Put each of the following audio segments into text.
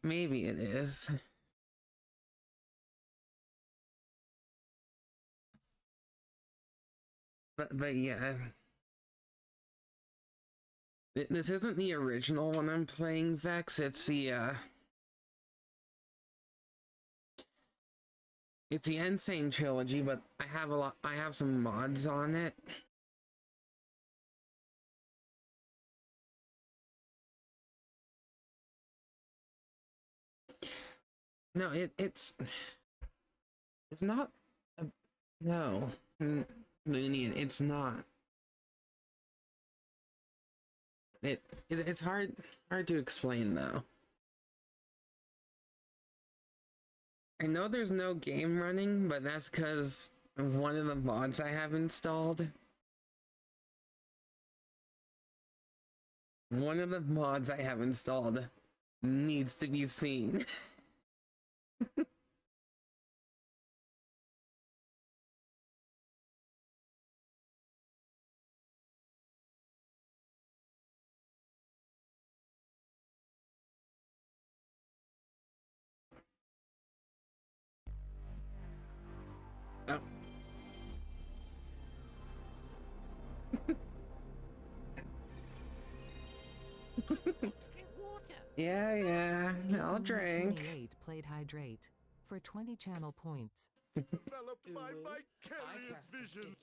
Maybe it is. But yeah. This isn't the original one I'm playing, Vex. It's the Insane trilogy, but I have some mods on it. No, it's not no. Looney, it's not. It's hard to explain though. I know there's no game running, but that's because of one of the mods I have installed. One of the mods I have installed needs to be seen. Oh. Yeah, I'll drink. Played hydrate for 20 channel points. Developed by vicarious vision.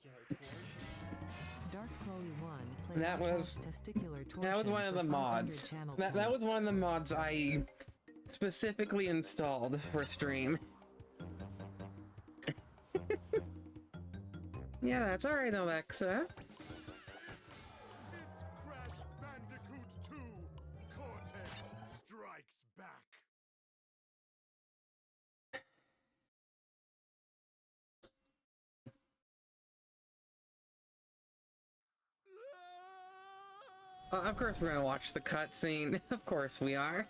Dark Chloe 1 played That was testicular one of the mods. That was one of the mods I specifically installed for stream. Yeah, that's alright, Alexa. It's Crash Bandicoot 2. Cortex strikes back. Of course we're gonna watch the cutscene. Of course we are.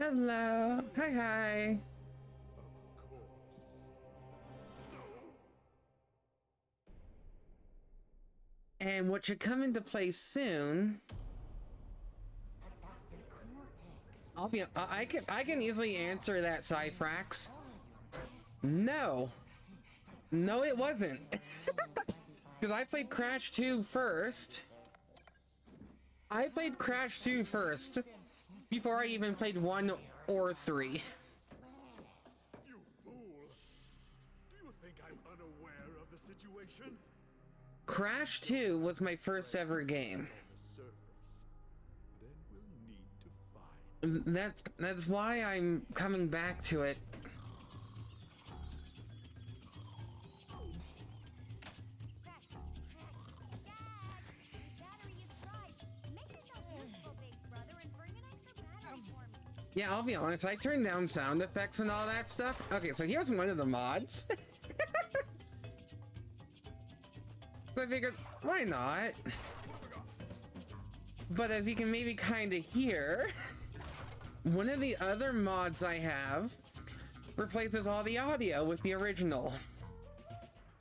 Hello. Hi. And what should come into play soon. I can easily answer that, Cyfrax. No, it wasn't. Because I played Crash 2 first. I played Crash 2 first before I even played 1 or 3. You fool! Do you think I'm unaware of the situation? Crash 2 was my first ever game. That's why I'm coming back to it. Yeah, I'll be honest, I turned down sound effects and all that stuff. Okay, so here's one of the mods. So I figured, why not? But as you can maybe kind of hear, one of the other mods I have replaces all the audio with the original.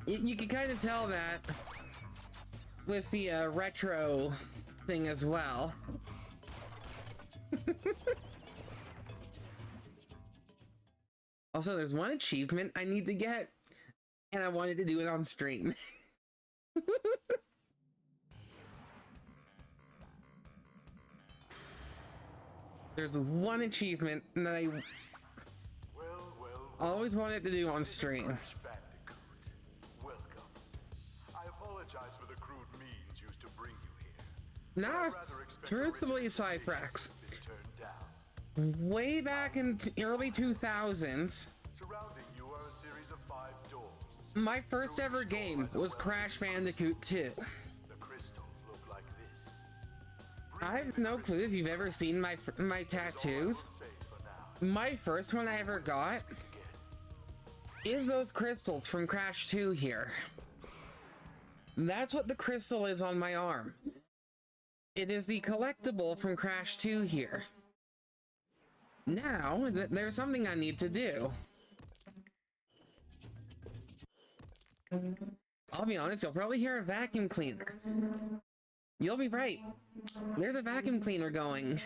You can kind of tell that with the retro thing as well. Also, there's one achievement I need to get, and I wanted to do it on stream. There's one achievement that I always wanted to do on stream. Welcome. I apologize for the crude means used to bring you here. Nah, truthfully, Cyfrax. Way back in early 2000s, Surrounding you are a series of 5 doors. my first ever game was Crash Bandicoot 2. The crystals look like this. I have no clue if you've ever seen my tattoos. My first one I ever got is those crystals from Crash 2 here. That's what the crystal is on my arm. It is the collectible from Crash 2 here. Now, there's something I need to do. I'll be honest, you'll probably hear a vacuum cleaner. You'll be right. There's a vacuum cleaner going.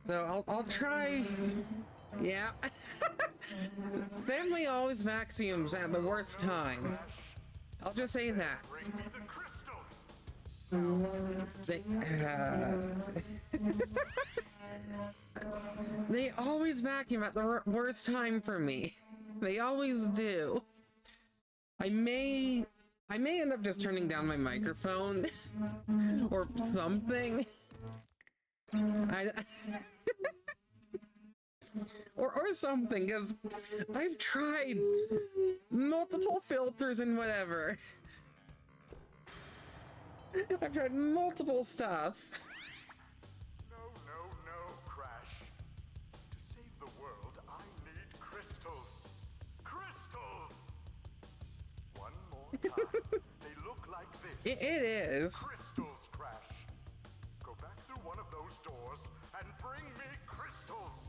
So I'll try. Yeah. Family always vacuums at the worst time. I'll just say that. Bring me the crystals. They always vacuum at the worst time for me. They always do. I may end up just turning down my microphone or something. Or something, because I've tried multiple filters and whatever. I've tried multiple stuff. No, Crash. To save the world, I need crystals. Crystals! One more time. They look like this. It is. Crystals, Crash. Go back through one of those doors and bring me crystals.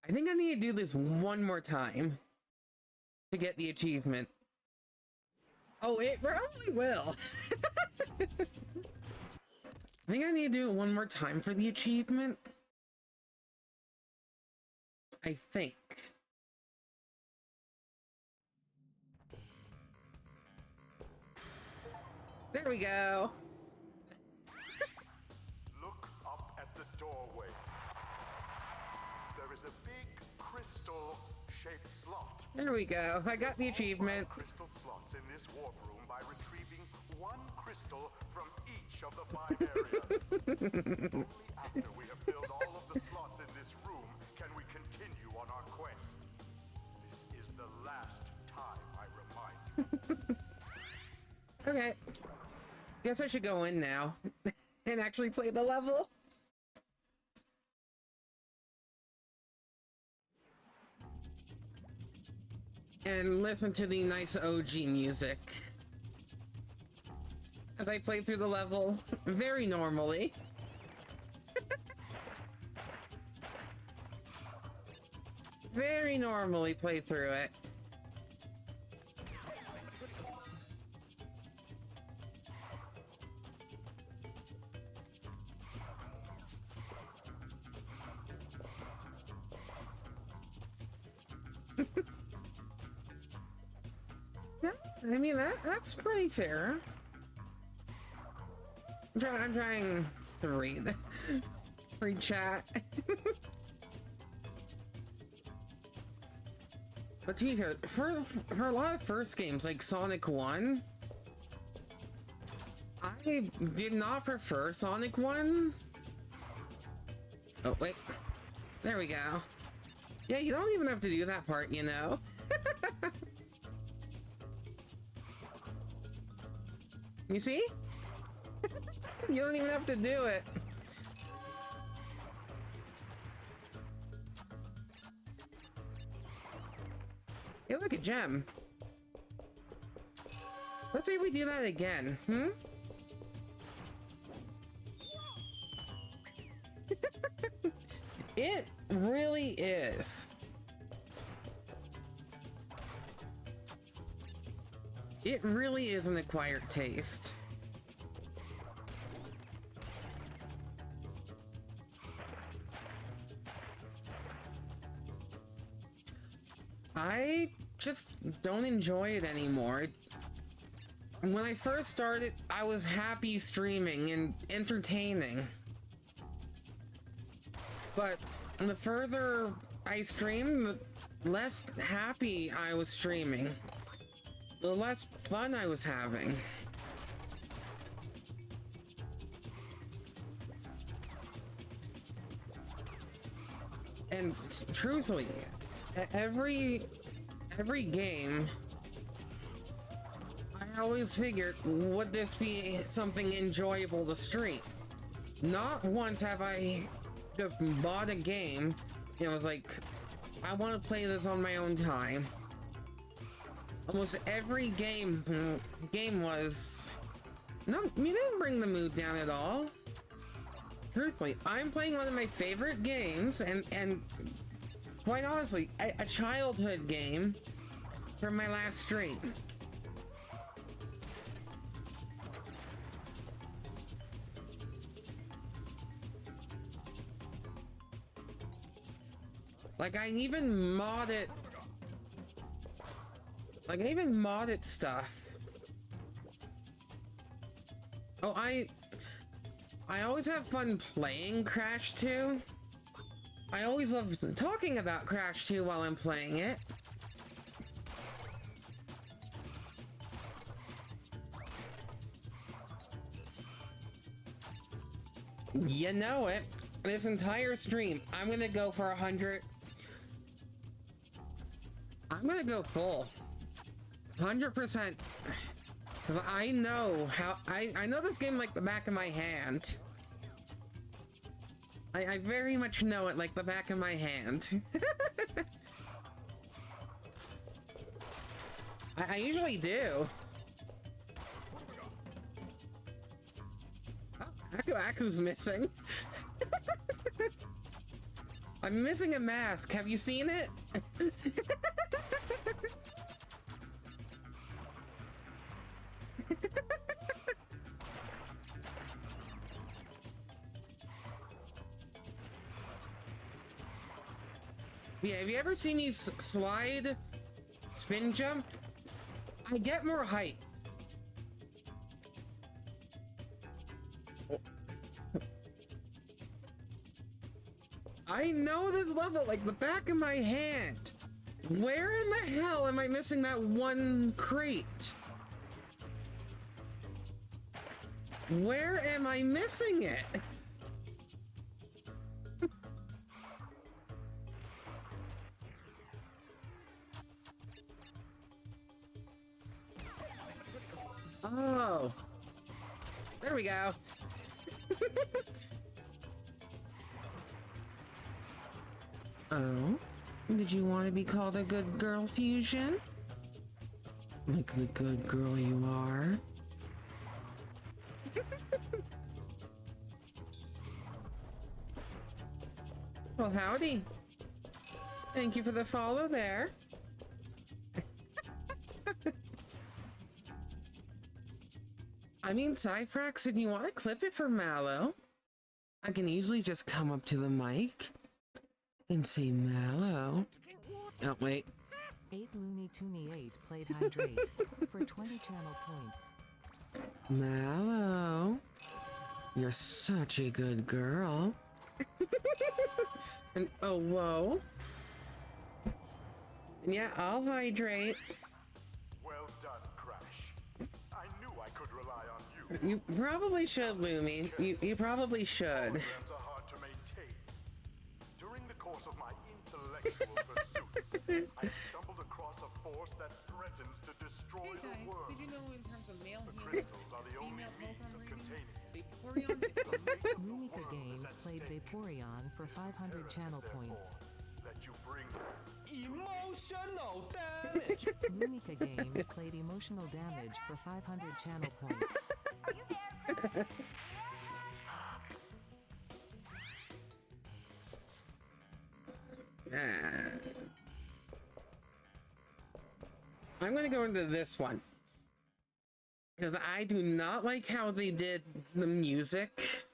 I think I need to do this one more time to get the achievement. Oh, it probably will. I think I need to do it one more time for the achievement. I think. There we go. Look up at the doorways. There is a big crystal-shaped slot. There we go. I got the achievement. Crystal slots in this warp room by retrieving one crystal from each of the 5 areas. Only after we have filled all of the slots in this room can we continue on our quest. This is the last time I remind you. Okay. Guess I should go in now and actually play the level. And listen to the nice OG music as I play through the level very normally. Very normally play through it. I mean, that's pretty fair. I'm trying to read chat. But to be fair, for a lot of first games like Sonic 1, I did not prefer Sonic 1. Oh, wait. There we go. Yeah, you don't even have to do that part, you know? You see? You don't even have to do it. Hey, look, a gem. Let's see if we do that again, It really is. It really is an acquired taste. I just don't enjoy it anymore. When I first started, I was happy streaming and entertaining. But the further I streamed, the less happy I was streaming. The less fun I was having. And truthfully, every game, I always figured, would this be something enjoyable to stream? Not once have I just bought a game and was like, I want to play this on my own time. almost every game was... No, you didn't bring the mood down at all. Truthfully, I'm playing one of my favorite games, and quite honestly, a childhood game from my last stream. Like, I even modded... Like, I even modded stuff. Oh, I always have fun playing Crash 2. I always love talking about Crash 2 while I'm playing it. You know it. This entire stream, I'm gonna go for 100. I'm gonna go full. 100%. Because I know how... I know this game like the back of my hand. I very much know it like the back of my hand. I usually do. Oh, Aku's missing. I'm missing a mask. Have you seen it? Yeah, have you ever seen me slide, spin jump? I get more height. I know this level like the back of my hand. Where in the hell am I missing that one crate? Where am I missing it? Oh, there we go. Oh, did you want to be called a good girl, Fusion? Like the good girl you are. Well, howdy. Thank you for the follow there. I mean, Cyfrax, if you want to clip it for Mallow, I can easily just come up to the mic and say Mallow. Oh, wait. 8 Looney Tooney 8 played Hydrate for 20 channel points. Mallow, you're such a good girl. And oh, whoa. And yeah, I'll hydrate. Well done, Crash. I knew I could rely on you. You probably should, Lumi. You probably should. Programs are hard to maintain. During the course of my intellectual pursuits, I stumbled across a force that threatens to destroy the world. did you know in terms of male The crystals are the only means of containing it. Vaporeon is the Lunica Games played Vaporeon for 500 channel points. That you bring Emotional damage. Lunica Games played Emotional Damage for 500 channel points. I'm gonna go into this one because I do not like how they did the music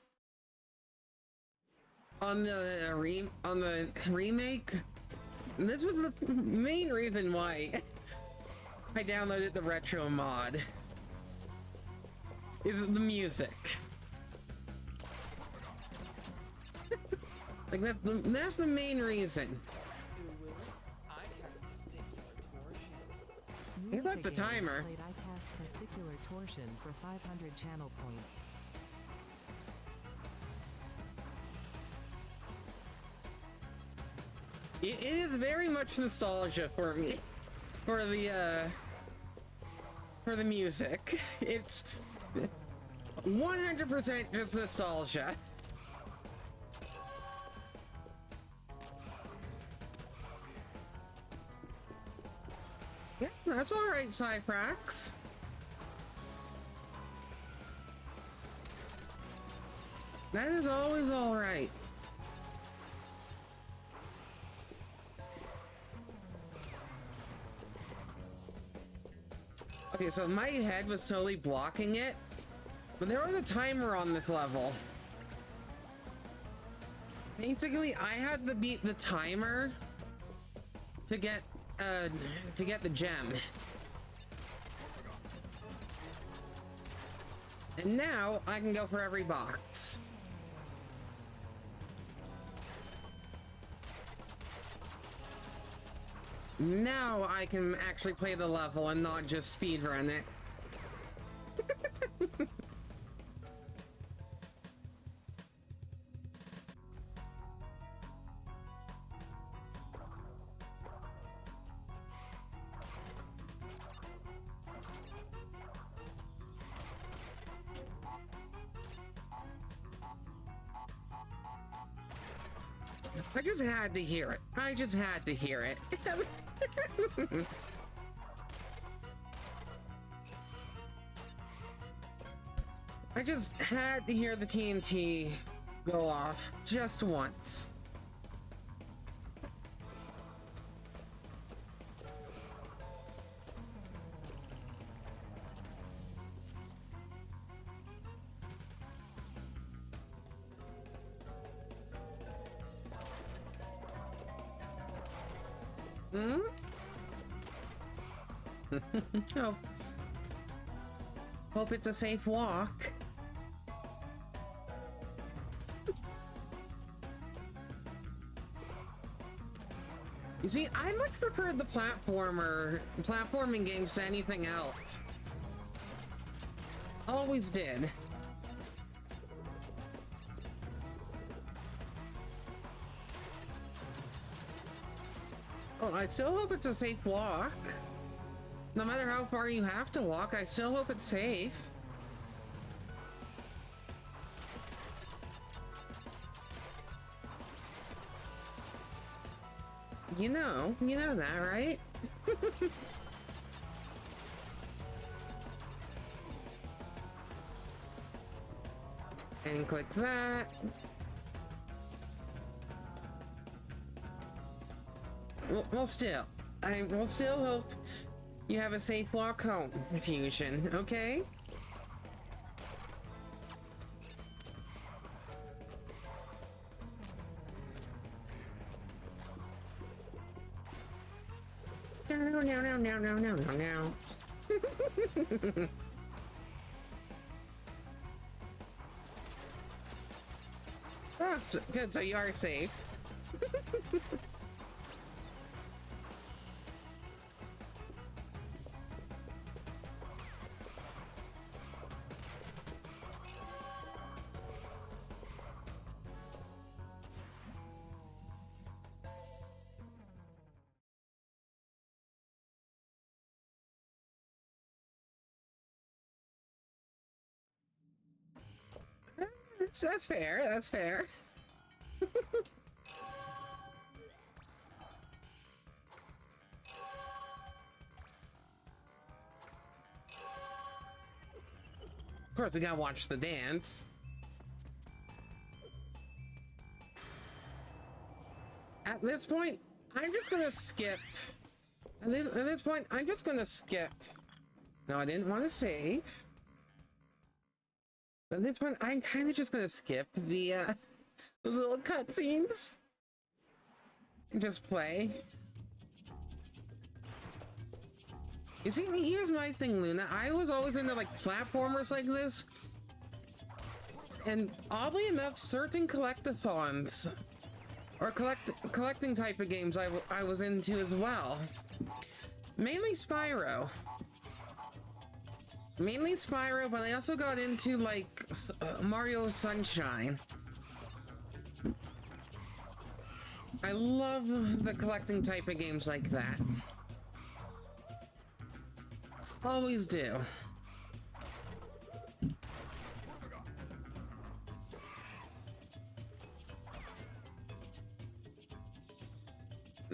on the remake. And this was the main reason why I downloaded the retro mod. Is the music. Like that's the main reason. He left the timer. Played I cast Testicular Torsion for 500 channel points. It is very much nostalgia for me, for the music. It's 100% just nostalgia. Yeah, that's alright, Cyfrax. That is always alright. Okay, so my head was totally blocking it, but there was a timer on this level. Basically, I had to beat the timer to get the gem. And now I can go for every box. Now I can actually play the level and not just speedrun it. I just had to hear it. I just had to hear it. I just had to hear the TNT go off just once. Hmm? Oh. Hope it's a safe walk. You see, I much prefer the platforming games to anything else. Always did. Oh, I still hope it's a safe walk. No matter how far you have to walk, I still hope it's safe. You know that, right? And click that. Well, still, I will still hope you have a safe walk home, Fusion, okay? No. Oh, good, so you are safe. That's fair, that's fair. Of course, we gotta watch the dance. At this point, I'm just gonna skip. At this point, I'm just gonna skip. No, I didn't want to save. But at this point, I'm kind of just gonna skip the those little cutscenes and just play. You see, here's my thing, Luna. I was always into like platformers like this, and oddly enough, certain collectathons or collecting type of games I was into as well. Mainly Spyro. But I also got into like Mario Sunshine. I love the collecting type of games like that. Always do.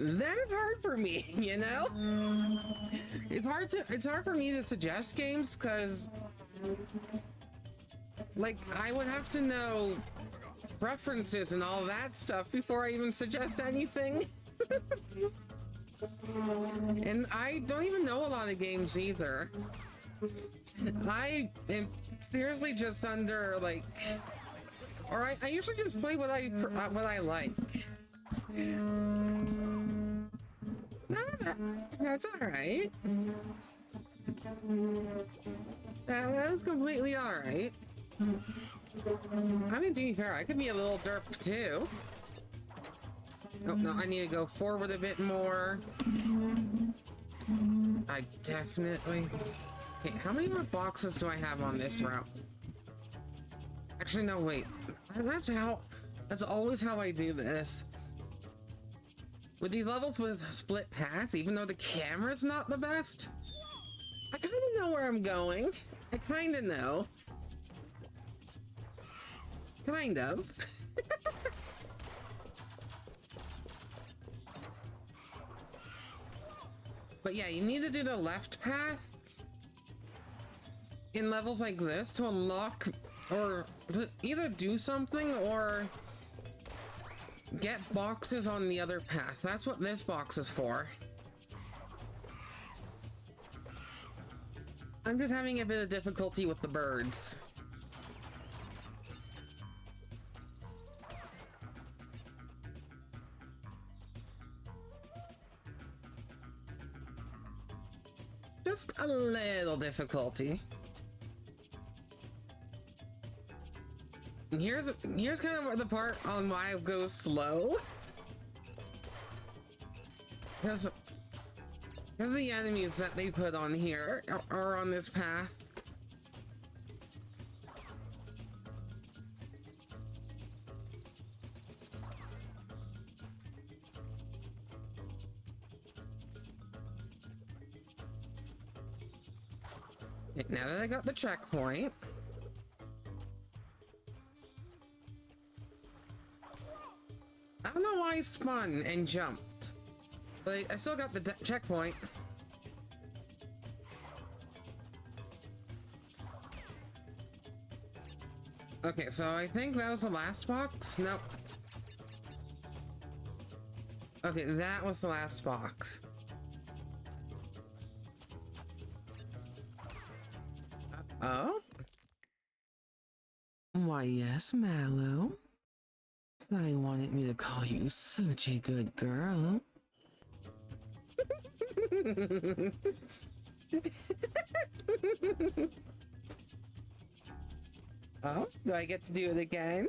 That's hard for me, you know? It's hard for me to suggest games because like I would have to know preferences and all that stuff before I even suggest anything. And I don't even know a lot of games either. I am seriously just under like, or I usually just play what I like. No, that's all right. That was completely all right. I mean, to be fair, I could be a little derp too. Oh no, I need to go forward a bit more. I definitely. Okay, how many more boxes do I have on this route? Actually, no, wait. That's always how I do this. With these levels with split paths, even though the camera's not the best, I kind of know where I'm going. I kind of know. Kind of. But yeah, you need to do the left path in levels like this to unlock or to either do something or get boxes on the other path. That's what this box is for. I'm just having a bit of difficulty with the birds. Just a little difficulty. And here's kind of the part on why it goes slow. Because the enemies that they put on here are on this path. Okay, now that I got the checkpoint, I don't know why I spun and jumped, but I still got the checkpoint. Okay, so I think that was the last box? Nope. Okay, that was the last box. Oh? Why, yes, Mallow. I wanted me to call you such a good girl. Oh, do I get to do it again?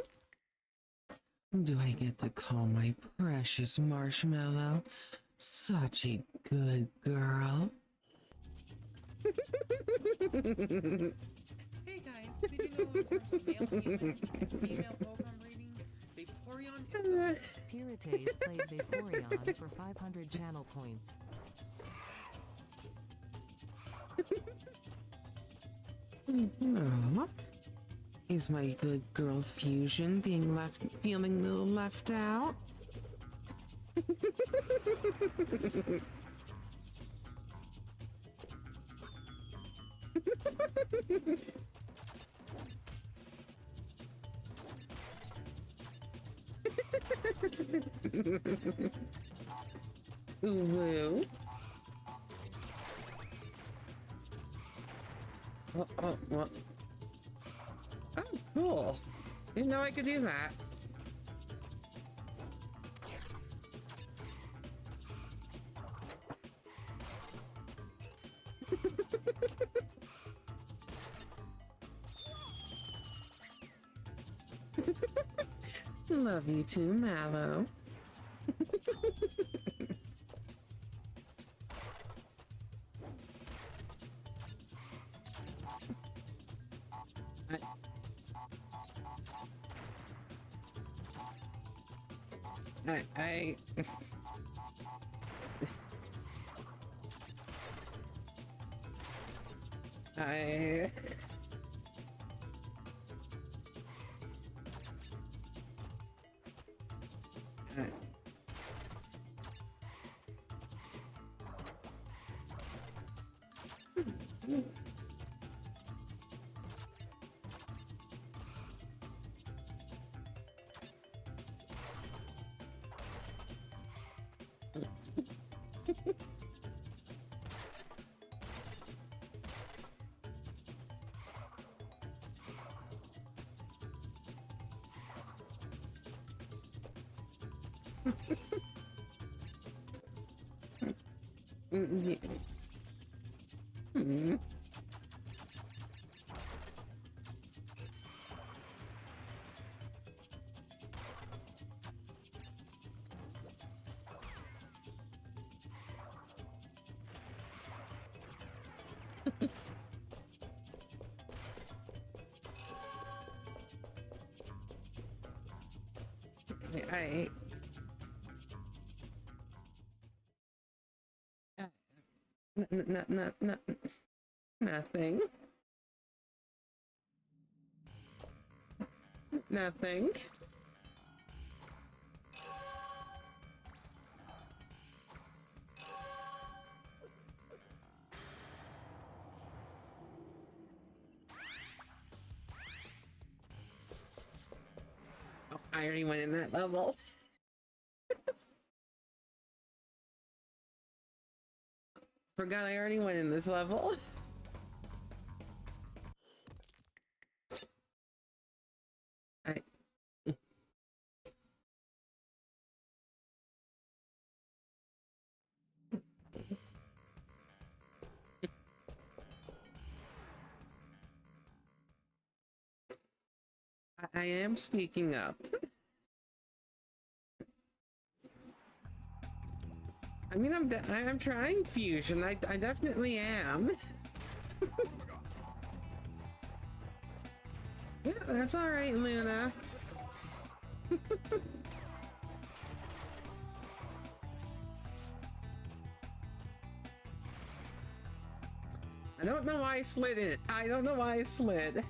Do I get to call my precious Marshmallow such a good girl? Hey guys, did you know in terms of male female program reading, Vaporeon is Pirates played Vaporeon for 500 channel points. Aw. Is my good girl Fusion feeling a little left out? Ooh. What? Oh, cool. Didn't know I could do that. Love you too, Mallow. I I nothing. Nothing. Oh, I already went in that level. Forgot I already went in this level. I I am speaking up. I mean, I'm trying fusion. I definitely am. Yeah, that's all right, Luna. I don't know why I slid it. I don't know why I slid.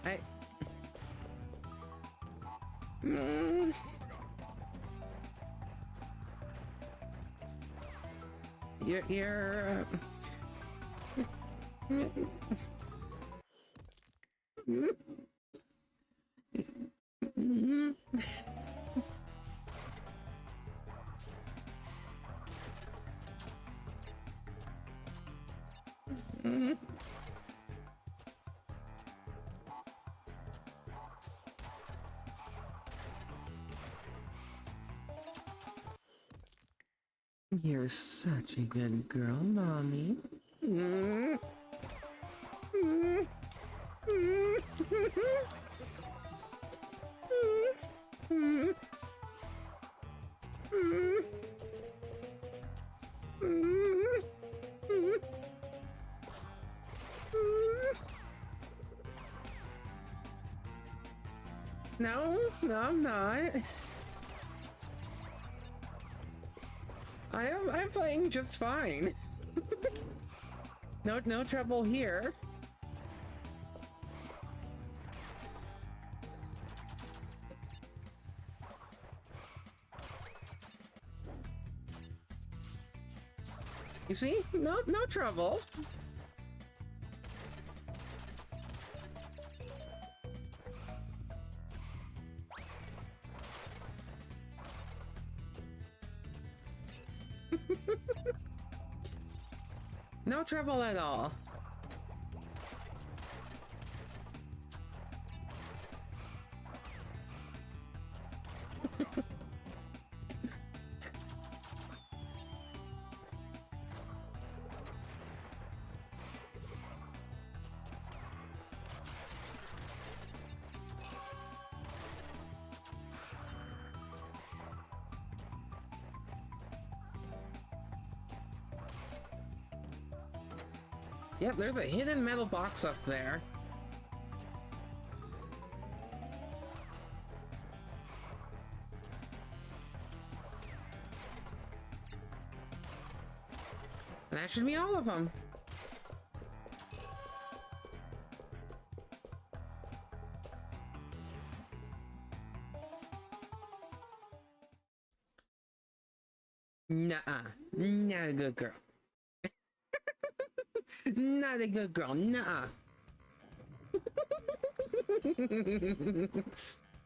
I. You're. You're such a good girl, Mommy. No, I'm not. I'm playing just fine. No trouble here. You see? No trouble. No trouble at all. Yep, there's a hidden metal box up there. That should be all of them. Nuh-uh. Not a good girl. Not a good girl, nah.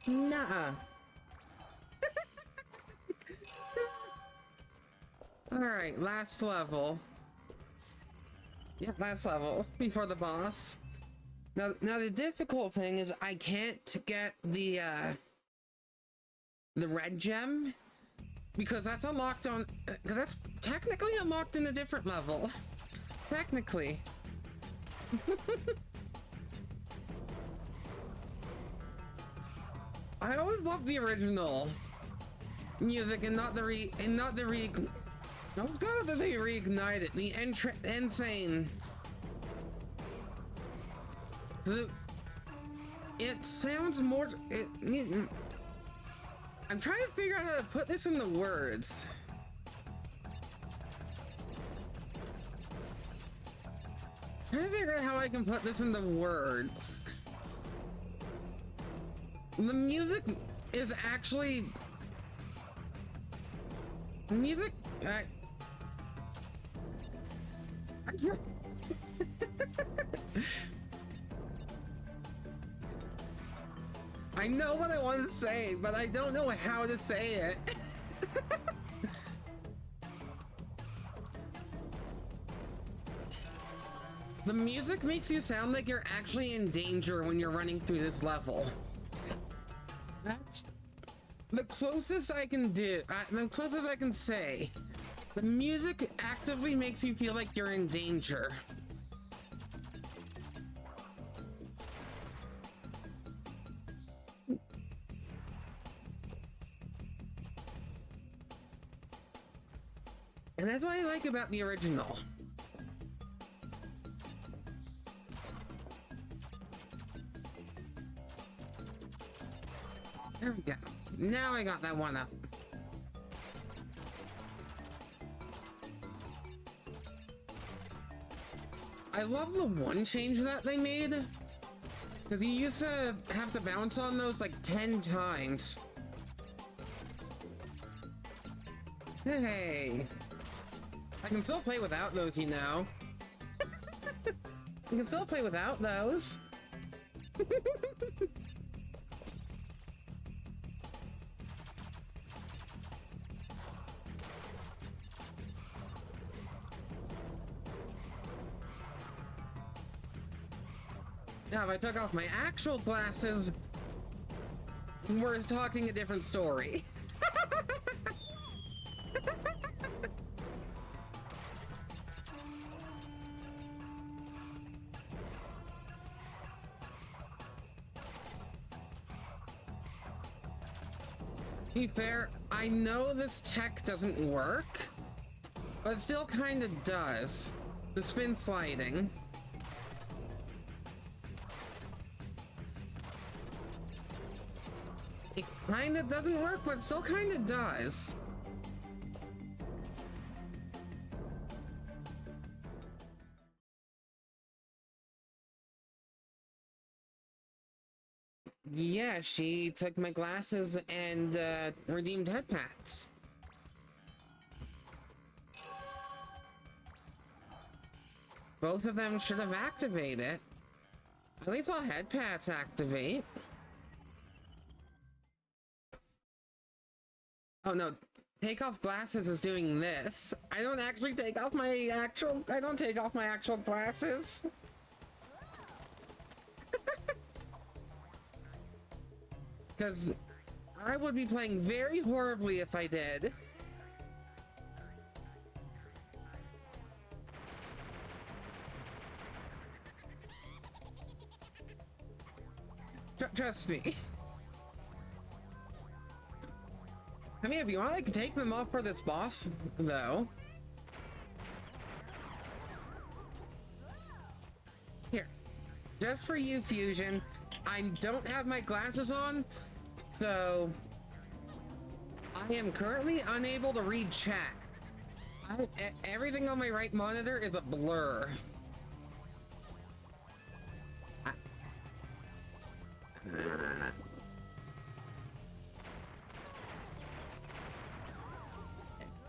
Nah. Alright, last level. Yeah, last level before the boss. Now the difficult thing is I can't get the red gem because that's unlocked on, because that's technically unlocked in a different level. Technically. I always love the original music and not the I was going to say reignited, the insane. It sounds more. I'm trying to figure out how to put this in the words. Trying to figure out how I can put this in the words. The music is actually. Music. I know what I want to say, but I don't know how to say it. The music makes you sound like you're actually in danger when you're running through this level. That's the closest I can do, the closest I can say. The music actively makes you feel like you're in danger. And that's what I like about the original. There we go. Now I got that one up. I love the one change that they made. Because you used to have to bounce on those like 10 times. Hey. I can still play without those, you know. You can still play without those. Now, if I took off my actual glasses, we're talking a different story. To be fair, I know this tech doesn't work, but it still kind of does. The spin sliding. It kind of doesn't work, but it still kind of does. Yeah, she took my glasses and redeemed head pats. Both of them should have activated. At least all head pats activate. Oh no, take off glasses is doing this. I don't take off my actual glasses. Because I would be playing very horribly if I did. Trust me. I mean, if you want, I can take them off for this boss, though. Here. Just for you, Fusion. I don't have my glasses on, so I am currently unable to read chat. Everything on my right monitor is a blur.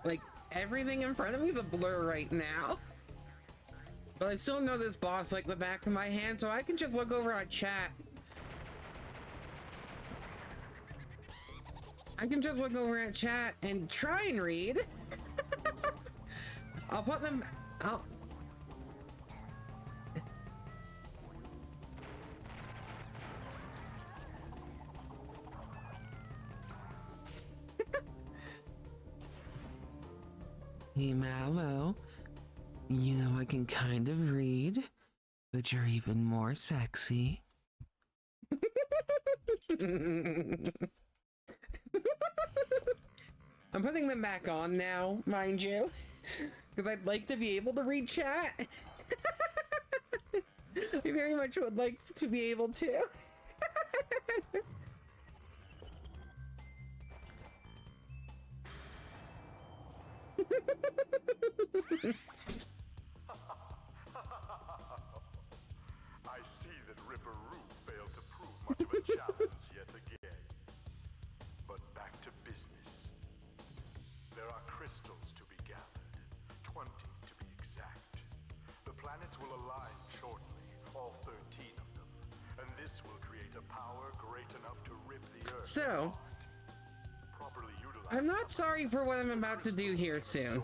Like, everything in front of me is a blur right now. But I still know this boss like the back of my hand, so I can just look over at chat. I can just look over at chat and try and read. I'll put them... I'll... Hey, Mallow. You know I can kind of read, but you're even more sexy. I'm putting them back on now, mind you, because I'd like to be able to read chat. I very much would like to be able to. I see that Ripperoo failed to prove much of a challenge yet again. But back to business. There are crystals to be gathered, 20 to be exact. The planets will align shortly, all 13 of them, and this will create a power great enough to rip the Earth So, apart. Properly utilized, I'm not sorry for what I'm about to do here soon.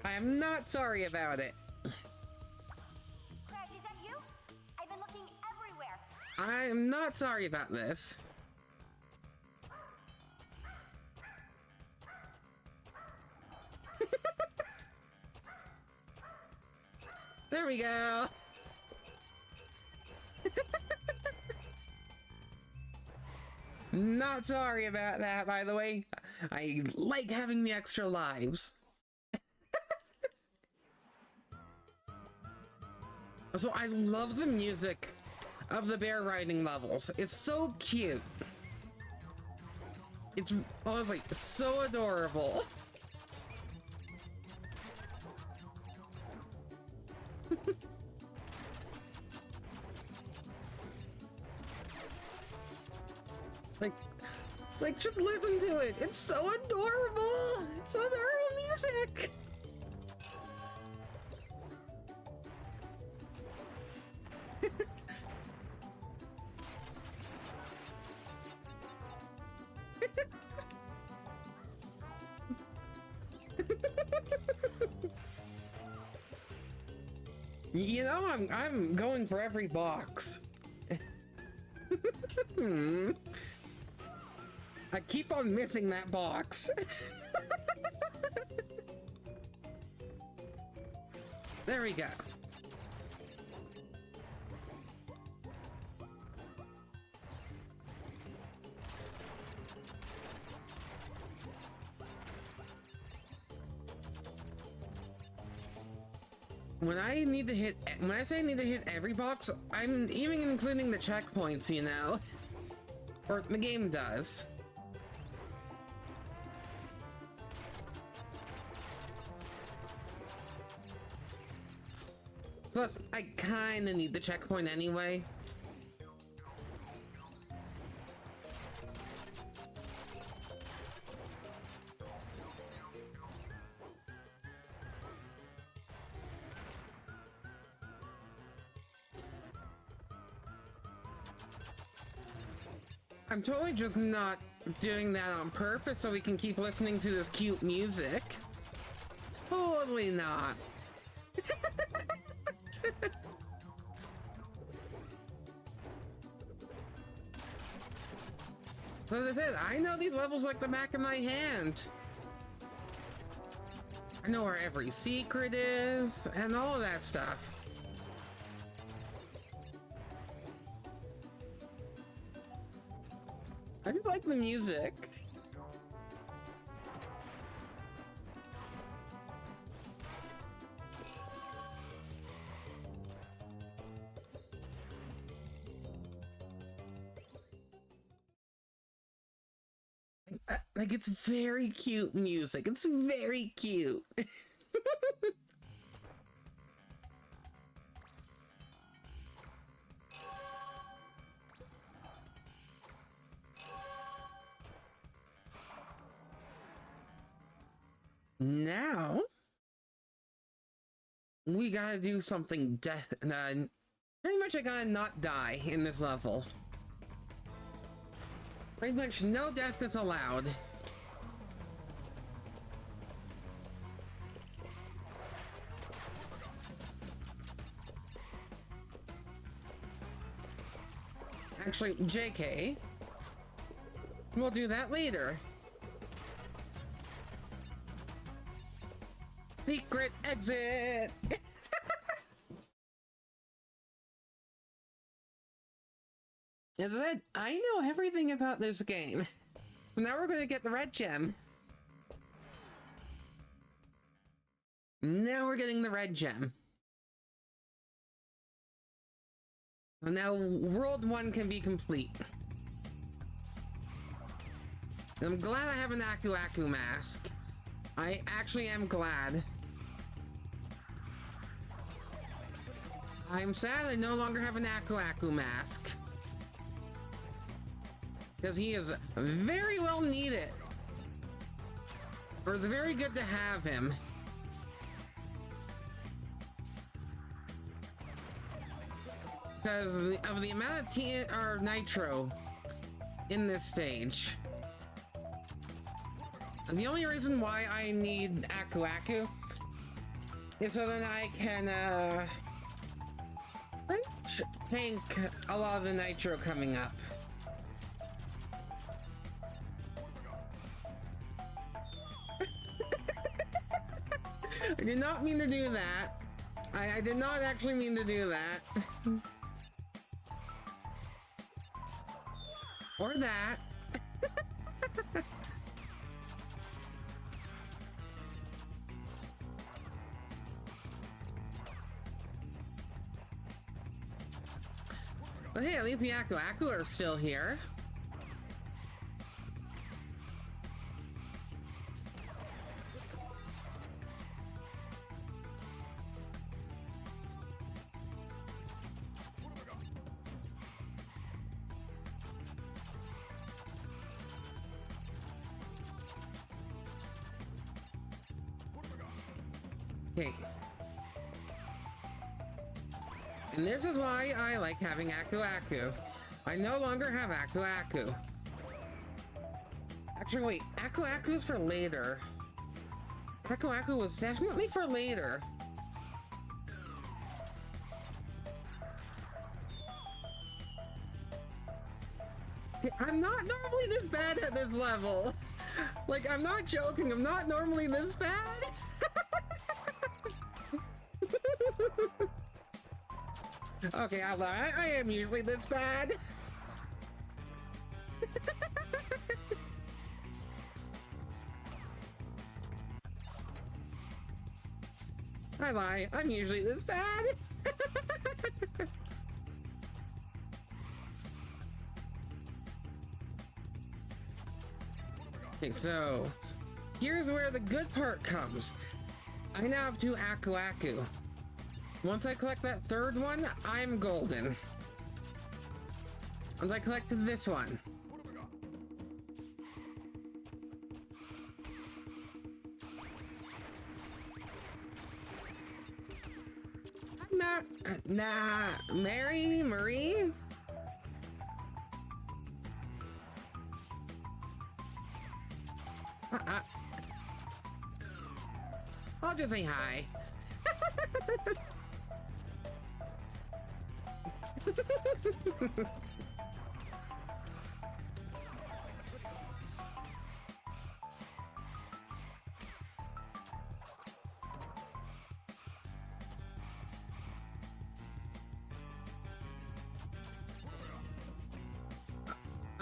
I am not sorry about it. Crash, is that you? I've been looking everywhere. I'm not sorry about this. There we go. Not sorry about that, by the way. I like having the extra lives. So I love the music of the bear riding levels. It's so cute. It's honestly so adorable. like just listen to it. It's so adorable. It's adorable music. You know, I'm going for every box. I keep on missing that box. There we go. When I say I need to hit every box, I'm even including the checkpoints, you know? Or the game does. Plus, I kinda need the checkpoint anyway. I'm totally just not doing that on purpose so we can keep listening to this cute music. Totally not. So as I said, I know these levels like the back of my hand. I know where every secret is and all of that stuff. I do like the music. Like, it's very cute music. It's very cute. Now We gotta do something pretty much I gotta not die in this level. Pretty much no death is allowed. Actually, JK. We'll do that later. Secret exit! As I said, I know everything about this game. So now we're gonna get the red gem. Now we're getting the red gem. So now World 1 can be complete. I'm glad I have an Aku Aku mask. I actually am glad. I'm sad I no longer have an Aku Aku mask. Because he is very well needed. Or it's very good to have him. Because of the amount of nitro in this stage. The only reason why I need Aku Aku is so that I can tank a lot of the nitro coming up. I did not mean to do that. I did not actually mean to do that. Or that. But hey, at least the Aku Aku are still here. Okay. And this is why I like having Aku Aku. I no longer have Aku Aku. Actually, wait. Aku Aku's for later. Aku Aku was definitely for later. I'm not normally this bad at this level. Like, I'm not joking. I'm not normally this bad. Okay, I am usually this bad. I lie. I'm usually this bad. Okay, so here's where the good part comes. I now have 2 Aku Aku. Once I collect that third one, I'm golden. Once I collect this one. I'm not... Nah, Marie? I'll just say hi.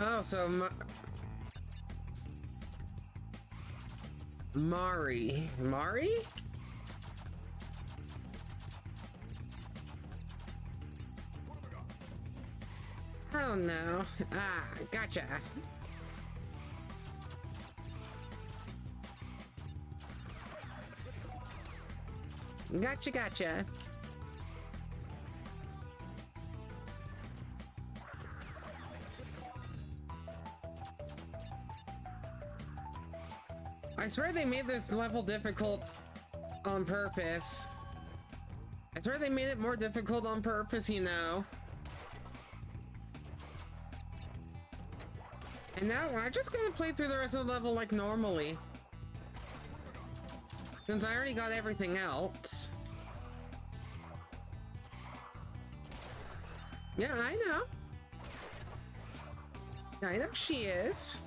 Oh, so Mari? I don't know. Ah, gotcha. Gotcha. I swear they made this level difficult on purpose. I swear they made it more difficult on purpose, you know. And now I just gotta play through the rest of the level like normally. Since I already got everything else. Yeah, I know. I know she is.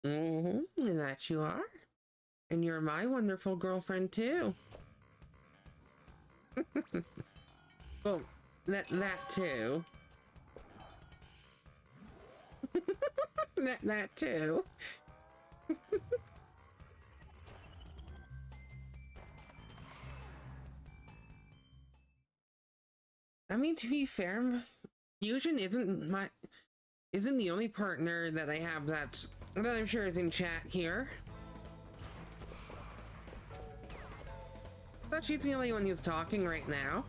Mm-hmm, that you are. And you're my wonderful girlfriend too. Well, that too. that too. I mean, to be fair, Fusion isn't the only partner that I have that I'm sure is in chat here. But she's the only one who's talking right now.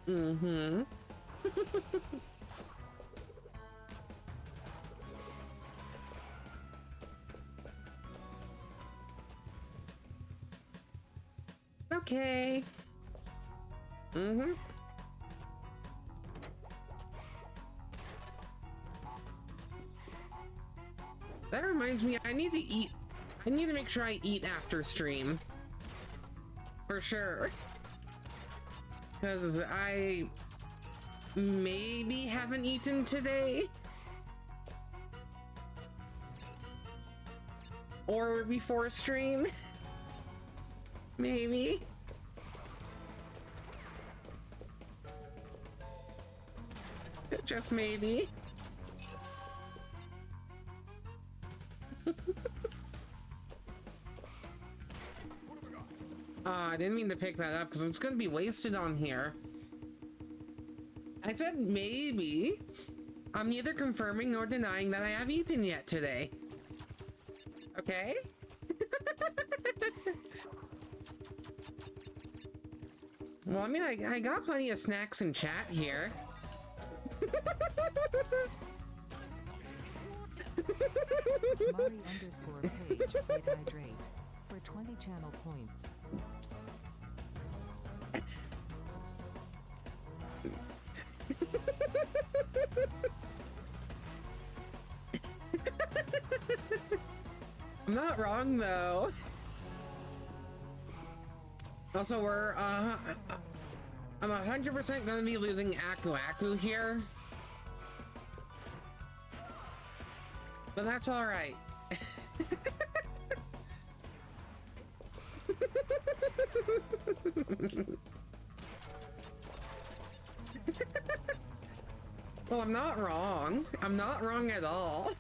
Mm-hmm. Okay. Mm-hmm. That reminds me, I need to eat. I need to make sure I eat after stream. For sure. Because I maybe haven't eaten today. Or before stream. Maybe. Just maybe. I didn't mean to pick that up because it's gonna be wasted on here. I said maybe. I'm neither confirming nor denying that I have eaten yet today. Okay? Well, I mean, I got plenty of snacks in chat here. Mari_page played hydrate for 20 channel points. I'm not wrong though. Also, I'm 100% gonna be losing Aku Aku here. But that's alright. Well, I'm not wrong. I'm not wrong at all.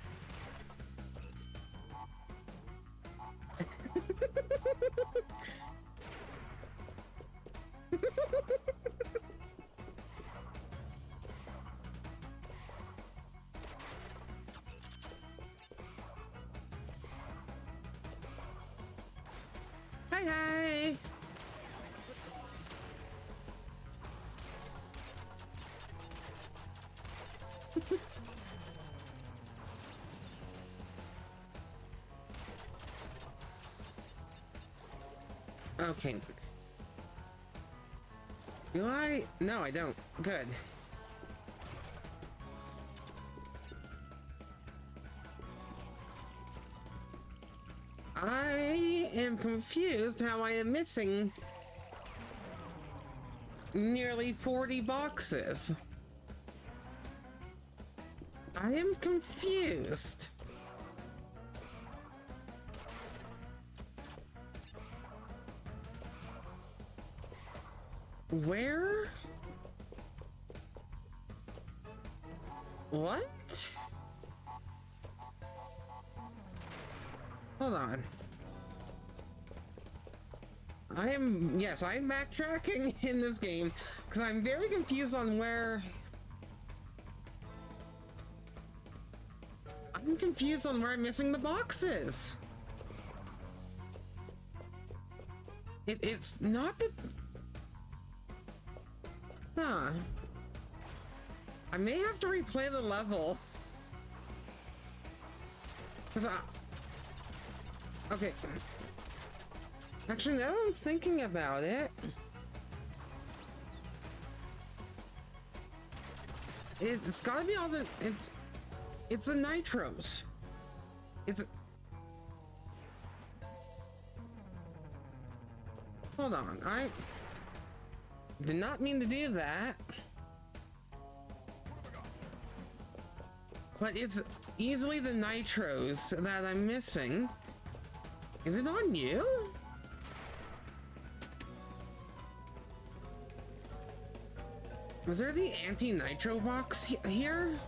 Hi, hi. Okay. Do I? No, I don't. Good. I am confused how I am missing nearly 40 boxes. I am confused. Where? What? Hold on. I'm backtracking in this game because I'm very confused on where. I'm confused on where I'm missing the boxes. It's not the. Huh. I may have to replay the level. Okay. Actually, now that I'm thinking about it, it's gotta be all the it's the nitros. Hold on, I did not mean to do that. But it's easily the nitros that I'm missing. Is it on you? Was there the anti-nitro box here?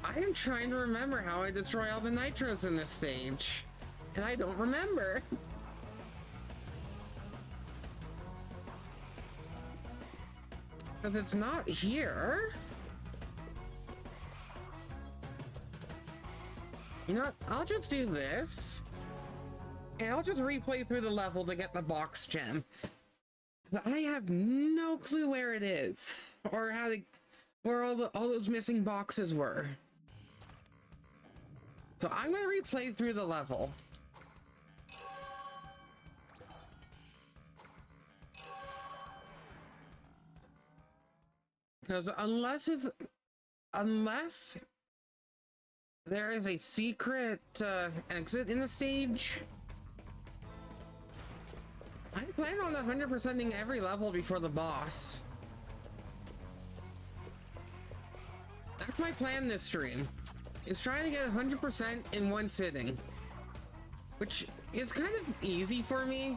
I am trying to remember how I destroy all the nitros in this stage, and I don't remember. Because it's not here. You know what? I'll just do this. And I'll just replay through the level to get the box gem. I have no clue where it is. Or where all those missing boxes were. So I'm going to replay through the level. Because unless there is a secret exit in the stage, I plan on 100%ing every level before the boss. That's my plan this stream, is trying to get 100% in one sitting, which is kind of easy for me.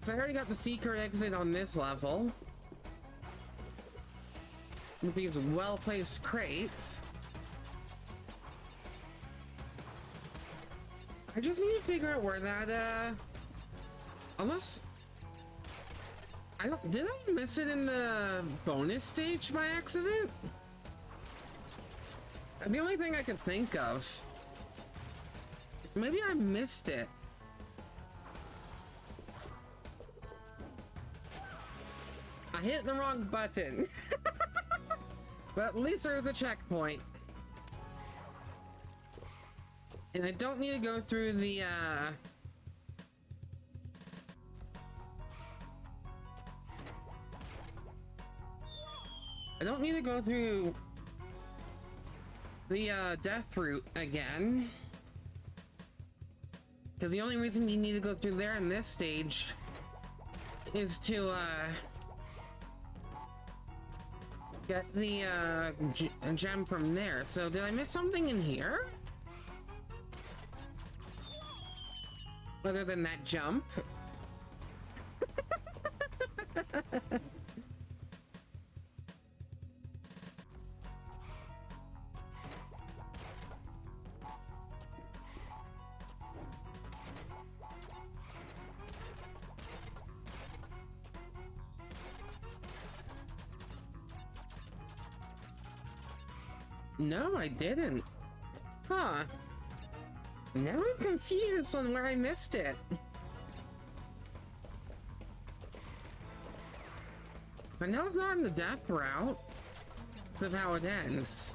So I already got the secret exit on this level with these well-placed crates. I just need to figure out where that unless did I miss it in the bonus stage by accident? The only thing I could think of, maybe I missed it. I hit the wrong button. But at least there's a checkpoint. And I don't need to go through the death route again. Because the only reason you need to go through there in this stage is to get the gem from there. So did I miss something in here? Other than that jump? No, I didn't. Huh. Now I'm confused on where I missed it. I know it's not in the death route. Because of how it ends.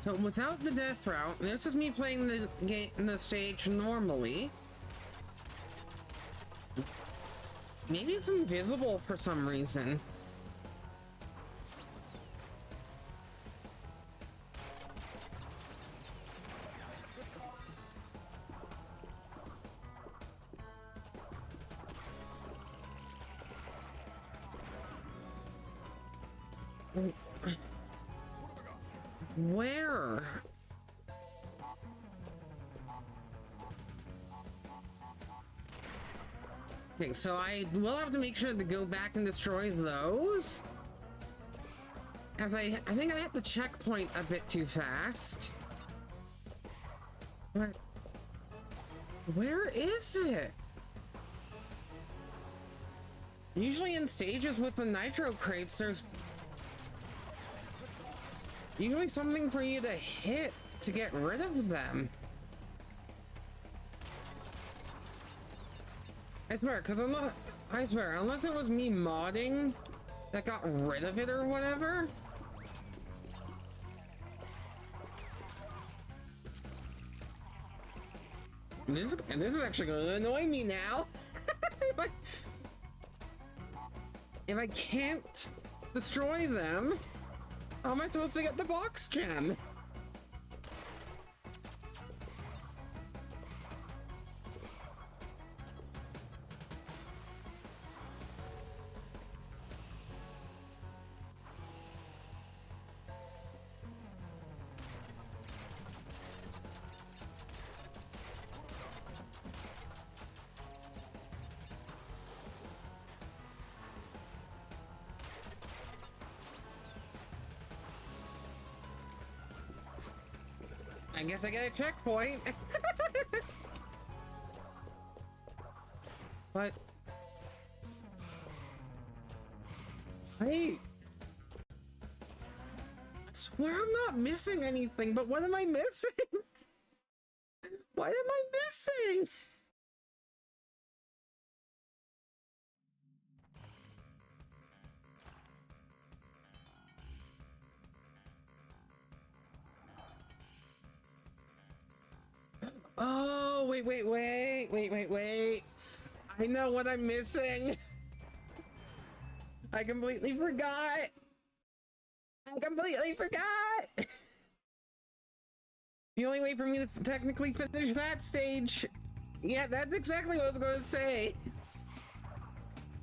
So without the death route, this is me playing the game, the stage normally. Maybe it's invisible for some reason. Where? Okay, so I will have to make sure to go back and destroy those. As I think I hit the checkpoint a bit too fast. But where is it? Usually in stages with the nitro crates, there's usually something for you to hit to get rid of them. I swear, I swear, unless it was me modding that got rid of it or whatever. This is actually going to annoy me now. If I can't destroy them, how am I supposed to get the box gem? I guess I get a checkpoint. But I swear I'm not missing anything, but what am I missing? What am I missing? Oh, wait. I know what I'm missing. I completely forgot. The only way for me to technically finish that stage. Yeah, that's exactly what I was going to say.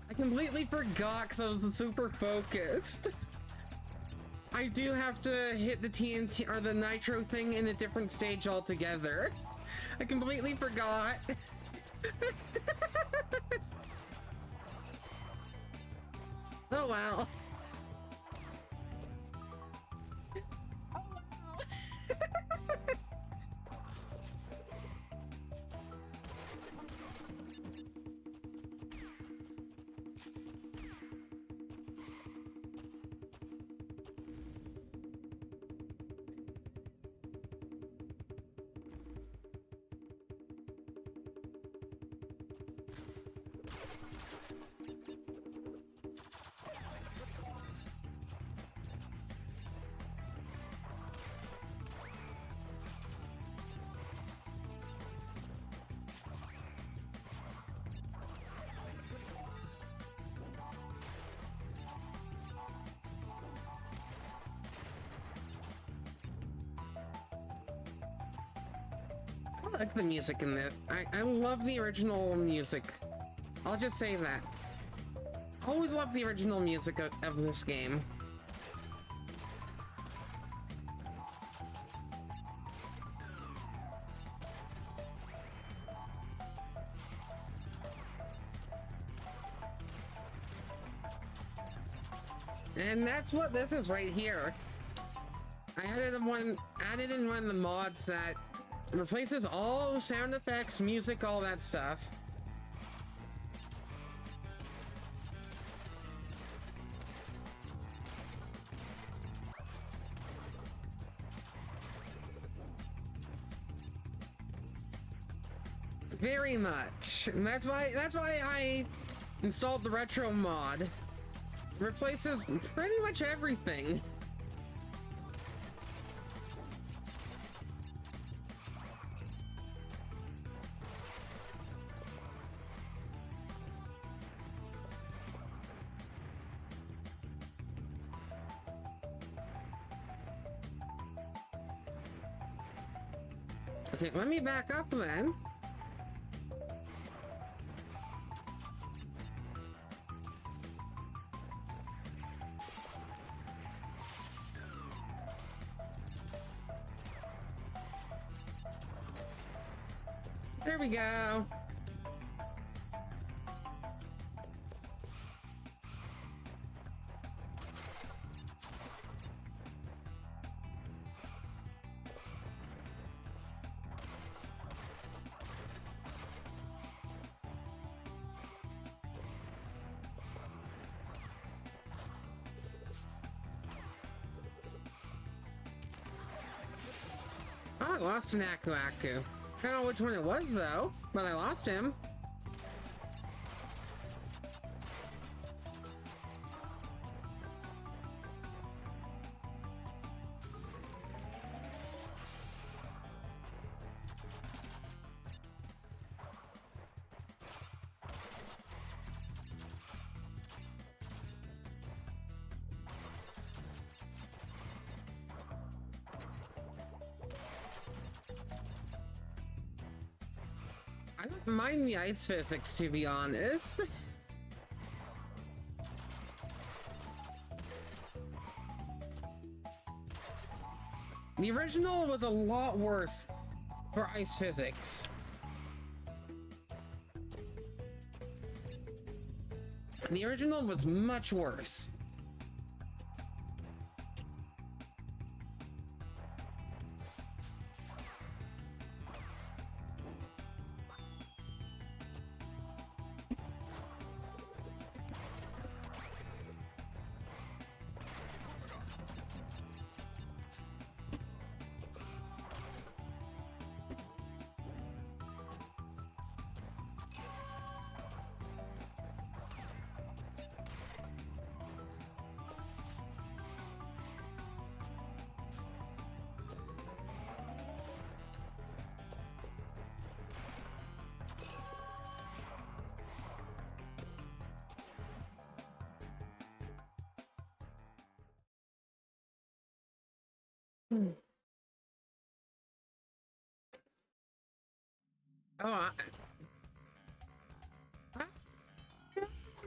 I completely forgot because I was super focused. I do have to hit the TNT or the nitro thing in a different stage altogether. I completely forgot. Oh well. I like the music in this. I love the original music. I'll just say that. Always love the original music of this game. And that's what this is right here. I added in one of the mods that replaces all sound effects, music, all that stuff. Very much. And that's why I installed the retro mod. It replaces pretty much everything. Okay, let me back up then. There we go. Oh, I lost an Aku Aku. I don't know which one it was though, but I lost him. I don't mind the ice physics, to be honest. The original was a lot worse for ice physics. The original was much worse. Oh,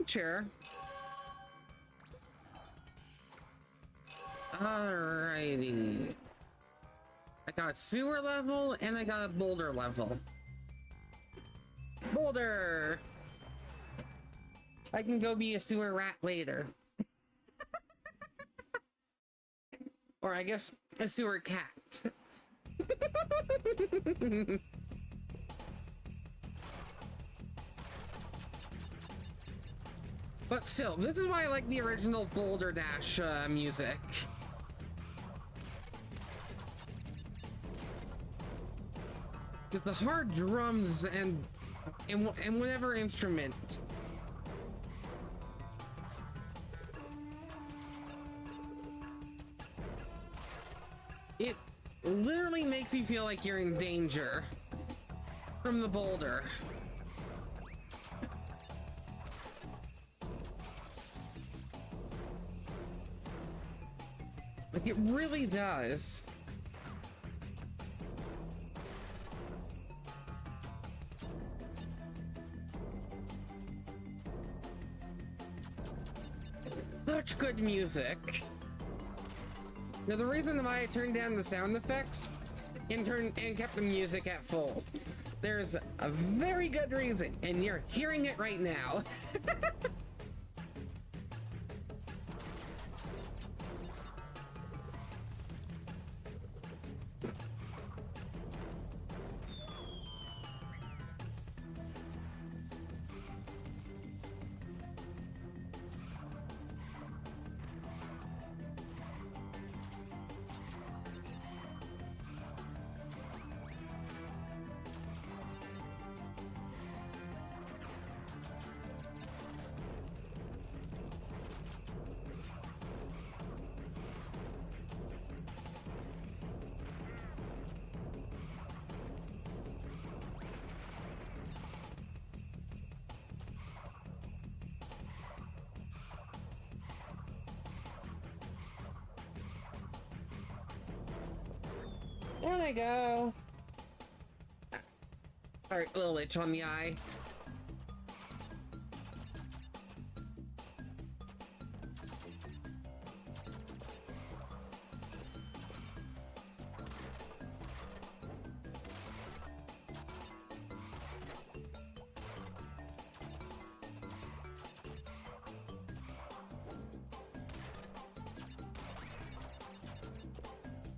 sure. Alrighty. I got a sewer level and I got a boulder level. Boulder! I can go be a sewer rat later. Or I guess a sewer cat. But still, this is why I like the original Boulder Dash music. Because the hard drums and whatever instrument. It literally makes you feel like you're in danger from the boulder. Like, it really does. Such good music. Now, the reason why I turned down the sound effects and kept the music at full, there's a very good reason, and you're hearing it right now. There they go. Alright, little itch on the eye.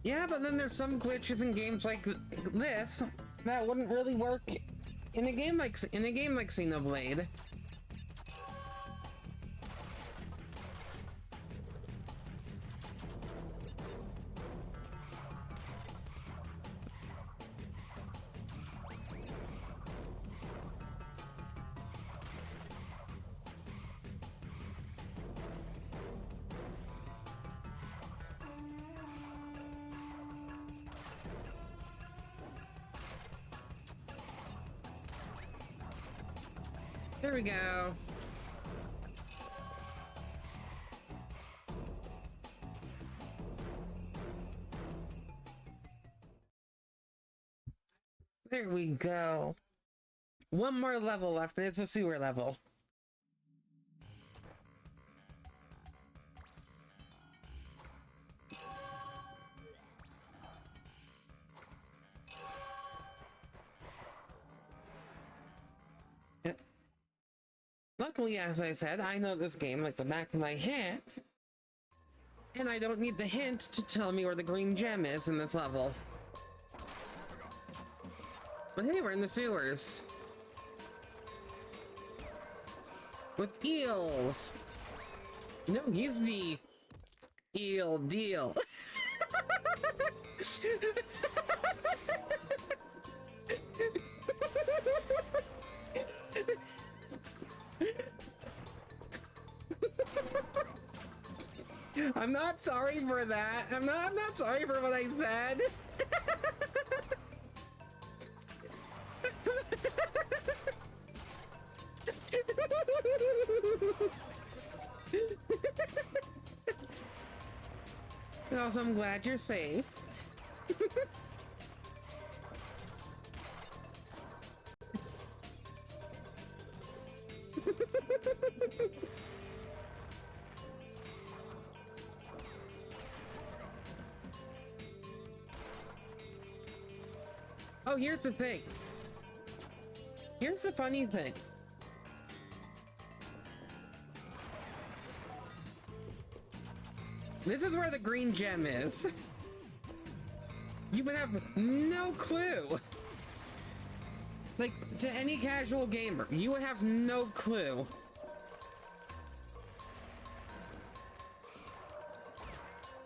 Yeah, but then there's some glitches in games like this that wouldn't really work in a game like Xenoblade. There we go. There we go. One more level left and it's a sewer level. Luckily, as I said, I know this game like the back of my hand. And I don't need the hint to tell me where the green gem is in this level. But hey, we're in the sewers. With eels. No, he's the eel deal. I'm not sorry for that. I'm not sorry for what I said. Also, I'm glad you're safe. Oh, here's the thing. Here's the funny thing. This is where the green gem is. You would have no clue. Like, to any casual gamer, you would have no clue.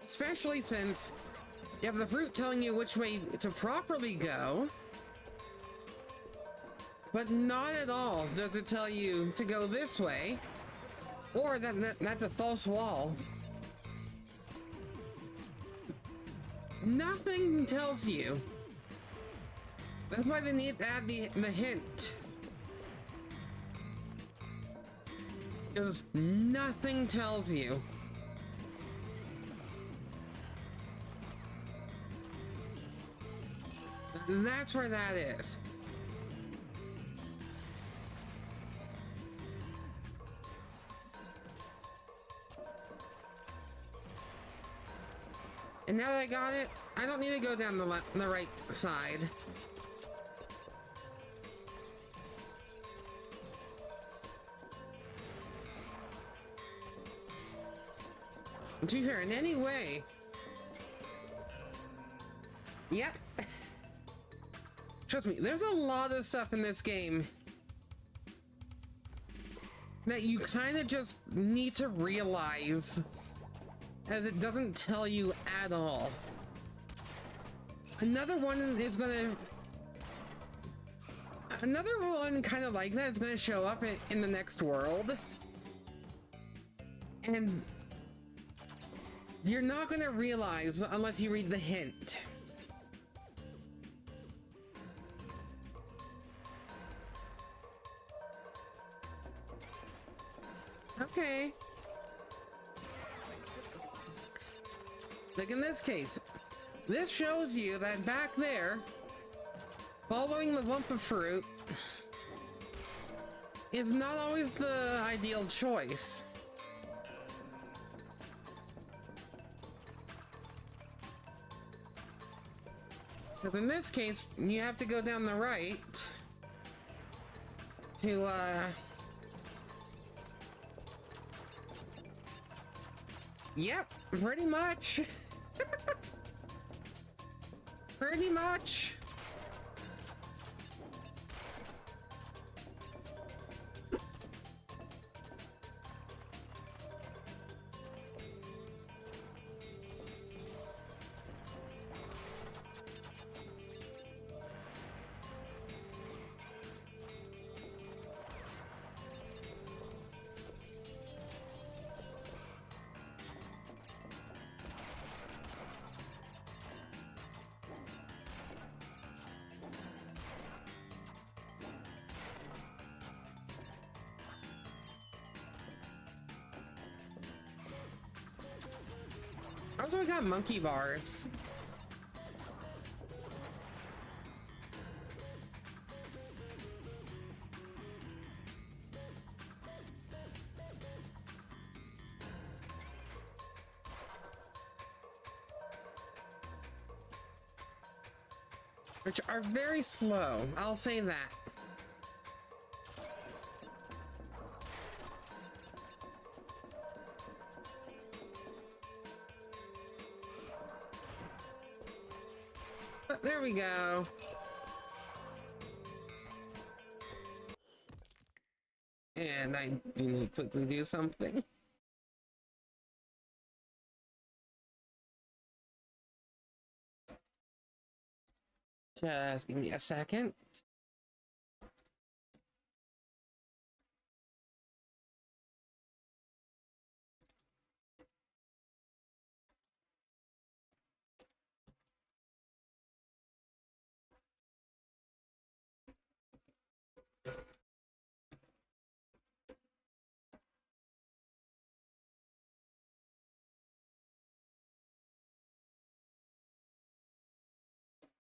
Especially since you have the fruit telling you which way to properly go, but not at all does it tell you to go this way, or that's a false wall. Nothing tells you. That's why they need to add the hint. Because nothing tells you. That's where that is. And now that I got it, I don't need to go down the right side. To be fair, in any way. Yep. Trust me, there's a lot of stuff in this game that you kind of just need to realize, as it doesn't tell you at all. Another one kind of like that is going to show up in the next world. And you're not going to realize unless you read the hint. Okay. Like in this case, this shows you that back there Following the Wumpa fruit is not always the ideal choice. Because in this case, you have to go down the right to, yep, pretty much. Pretty much. Also, I got monkey bars. Which are very slow, I'll say that. But there we go. And I do need to quickly do something. Just give me a second.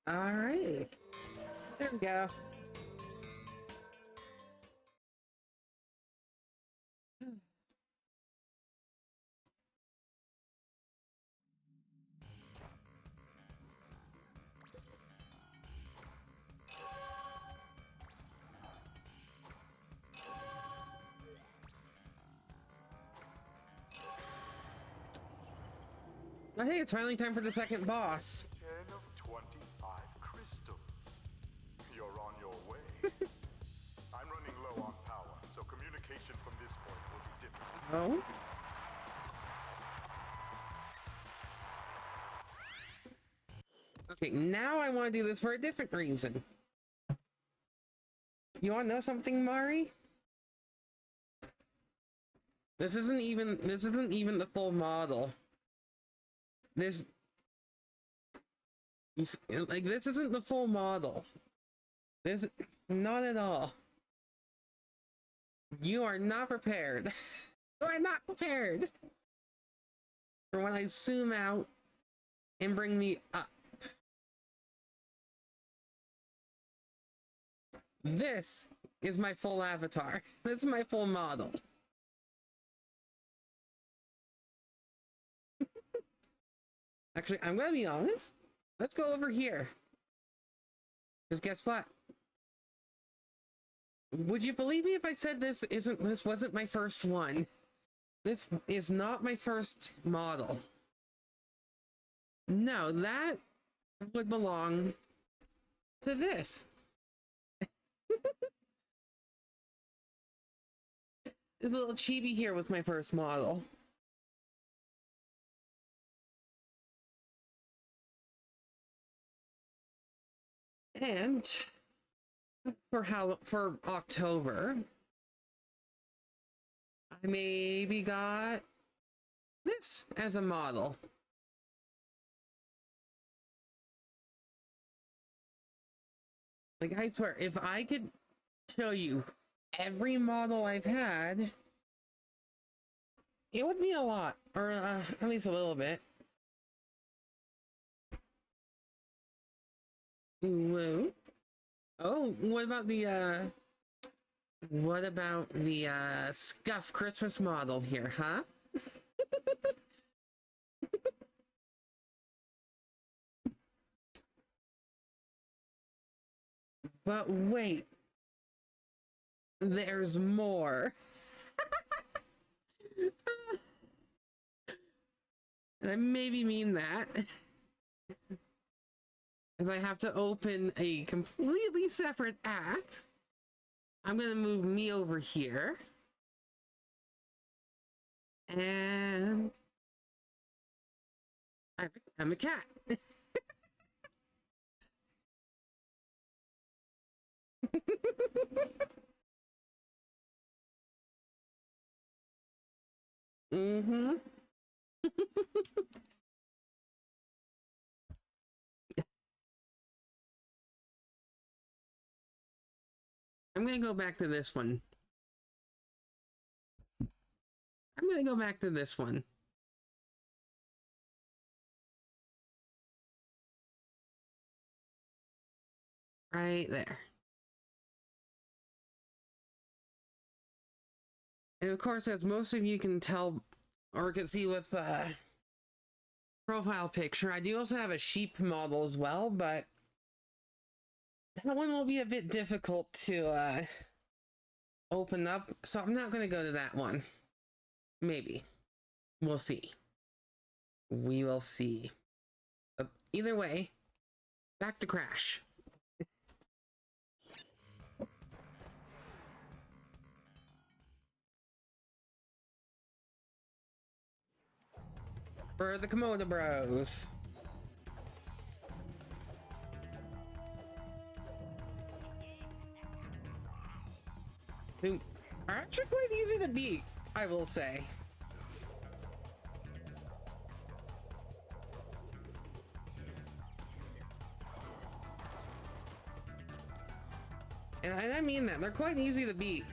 All right. There we go. Oh, hey, it's finally time for the second boss. 10 of 25 crystals. You're on your way. I'm running low on power, so communication from this point will be difficult. Oh? Okay, now I want to do this for a different reason. You want to know something, Mari? This isn't even the full model. This isn't the full model. This, not at all. You are not prepared. You are not prepared for when I zoom out and bring me up. This is my full avatar. This is my full model. Actually, I'm gonna be honest. Let's go over here. Because guess what? Would you believe me if I said this wasn't my first one? This is not my first model. No, that would belong to this. This little chibi here was my first model. And for October, I maybe got this as a model. Like, I swear, if I could show you every model I've had, it would be a lot, or at least a little bit. Whoa. Oh, what about the scuff Christmas model here, huh? But wait, there's more. And I maybe mean that, as I have to open a completely separate app. I'm gonna move me over here. And I'm a cat. Mm-hmm. I'm gonna go back to this one. I'm gonna go back to this one. Right there. And of course, as most of you can tell or can see with profile picture, I do also have a sheep model as well, but that one will be a bit difficult to open up, so I'm not going to go to that one. Maybe. We'll see. We will see. But either way, back to Crash. For the Komodo Bros. Who are actually quite easy to beat, I will say. And I mean that, they're quite easy to beat.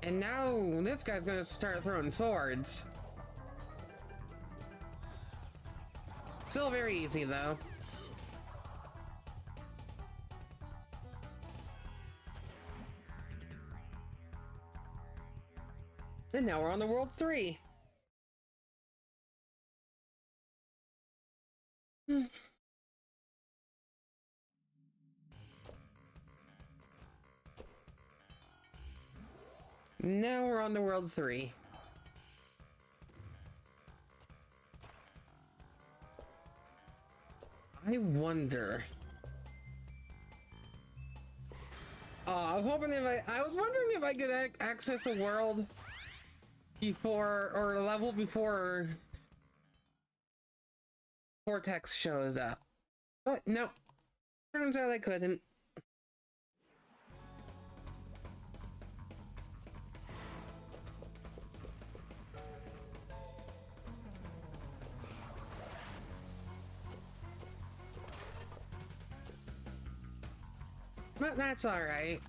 And now this guy's gonna start throwing swords. Still very easy though. And now we're on the World 3. Now we're on the World 3. I wonder. I was hoping I was wondering if I could access a world before, or a level before Vortex shows up. But no, turns out I couldn't. But that's alright.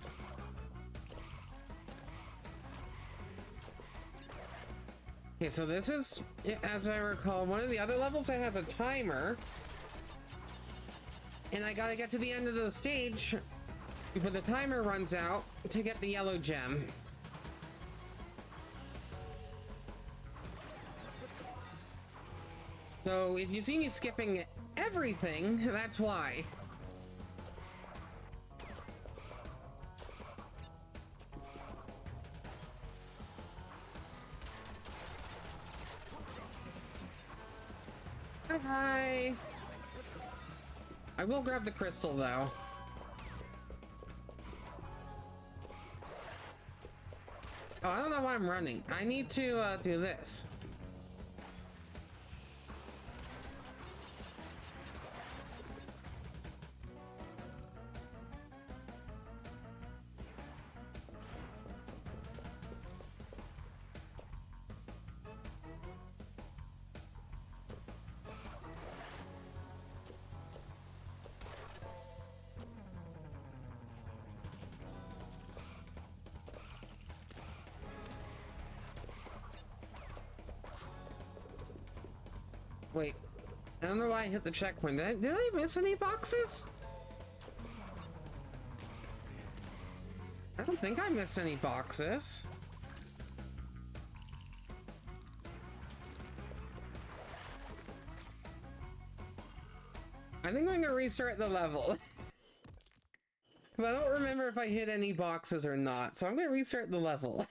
Okay, so this is, as I recall, one of the other levels that has a timer. And I gotta get to the end of the stage before the timer runs out to get the yellow gem. So if you see me skipping everything, that's why. Hi. I will grab the crystal though. Oh, I don't know why I'm running. I need to do this. Wait, I don't know why I hit the checkpoint. Did I miss any boxes? I don't think I missed any boxes. I think I'm gonna restart the level. Because I don't remember if I hit any boxes or not, so I'm gonna restart the level.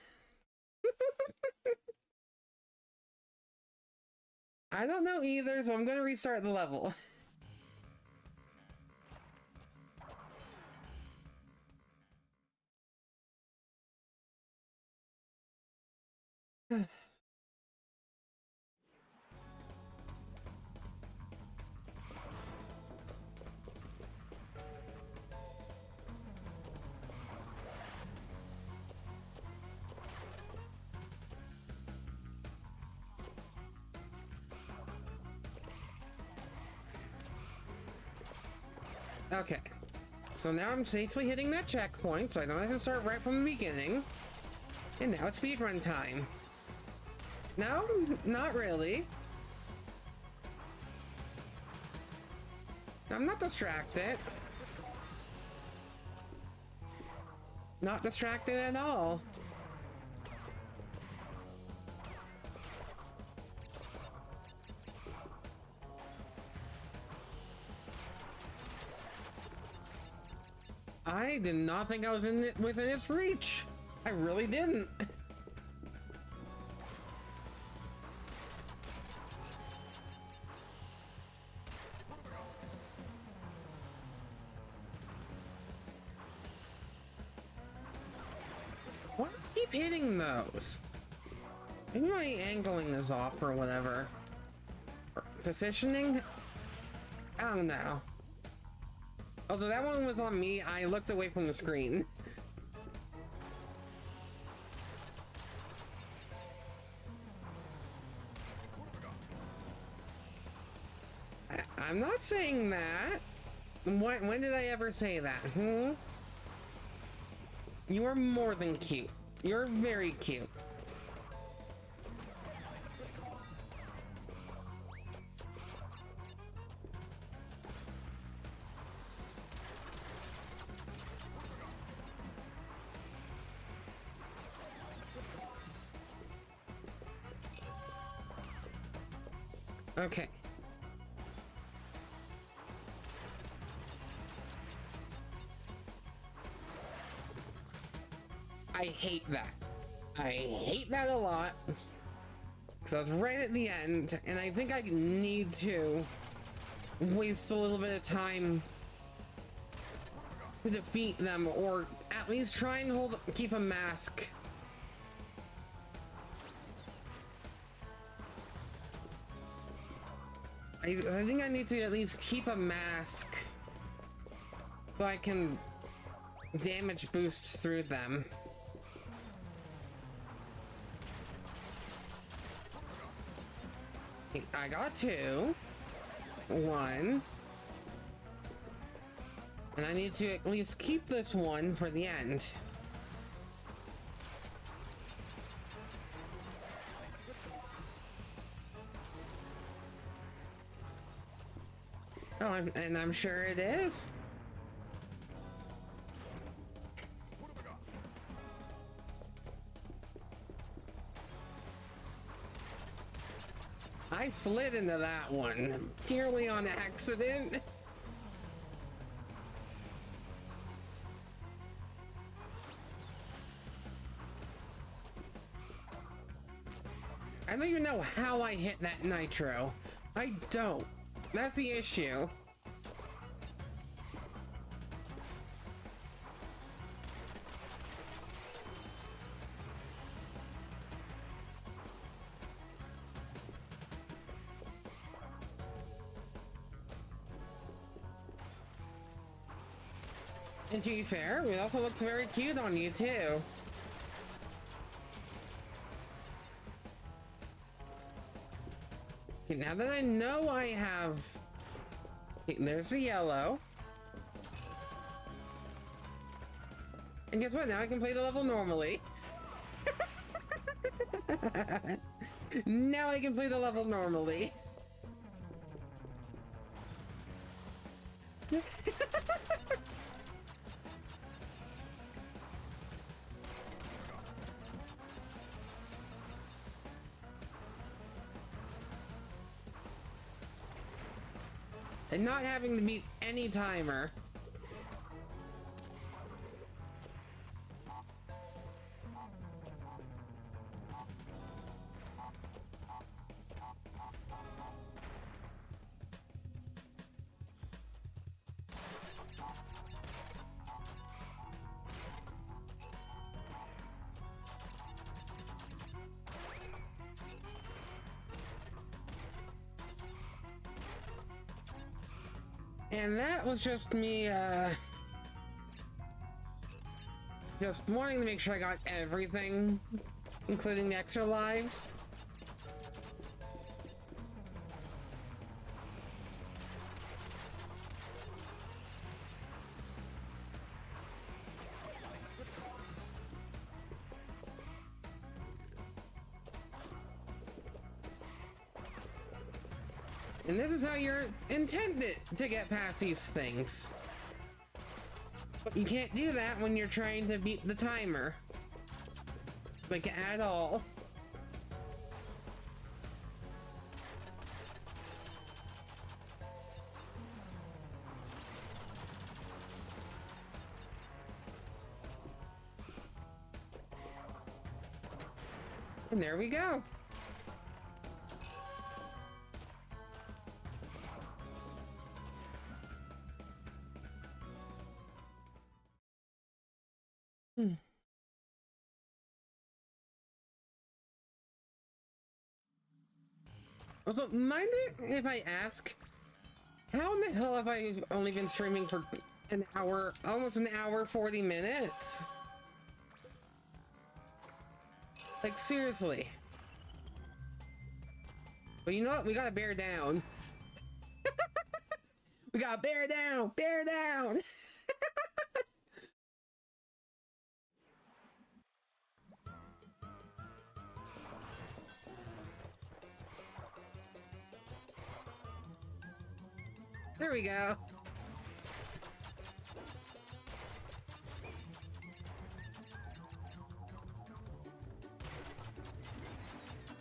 I don't know either, so I'm gonna restart the level. Okay, so now I'm safely hitting that checkpoint, so I don't have to start right from the beginning. And now it's speedrun time. No, not really. I'm not distracted. Not distracted at all. I did not think I was within its reach. I really didn't. Why do I keep hitting those? Maybe my angling is off or whatever. Or positioning? I don't know. Also, that one was on me. I looked away from the screen. I'm not saying that. When did I ever say that? You are more than cute. You're very cute. Okay. I hate that. I hate that a lot. Because I was right at the end, and I think I need to waste a little bit of time to defeat them, or at least try and keep a mask. I think I need to at least keep a mask so I can damage boost through them. I got 2. 1. And I need to at least keep this one for the end. Oh, and I'm sure it is. I slid into that one purely on accident. I don't even know how I hit that nitro. I don't. That's the issue. And to be fair, it also looks very cute on you too. Okay, now that I know I have... Okay, there's the yellow. And guess what? Now I can play the level normally. Now I can play the level normally. And not having to meet any timer. And that was just me, just wanting to make sure I got everything, including the extra lives. And this is how you're intended to get past these things. But you can't do that when you're trying to beat the timer. Like, at all. And there we go. Also, mind it if I ask, how in the hell have I only been streaming for an hour, almost an hour, 40 minutes? Like, seriously. But you know what? We gotta bear down. We gotta bear down! Bear down! There we go.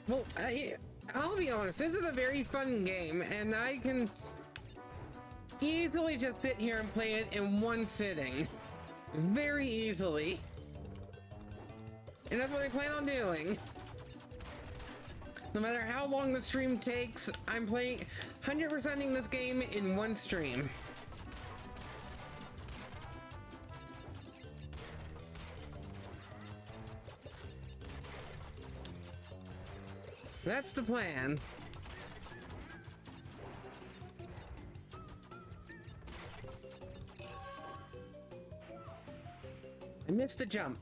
Well, I'll be honest, this is a very fun game, and I can easily just sit here and play it in one sitting. Very easily. And that's what I plan on doing. No matter how long the stream takes, I'm playing 100%ing this game in one stream. That's the plan. I missed a jump.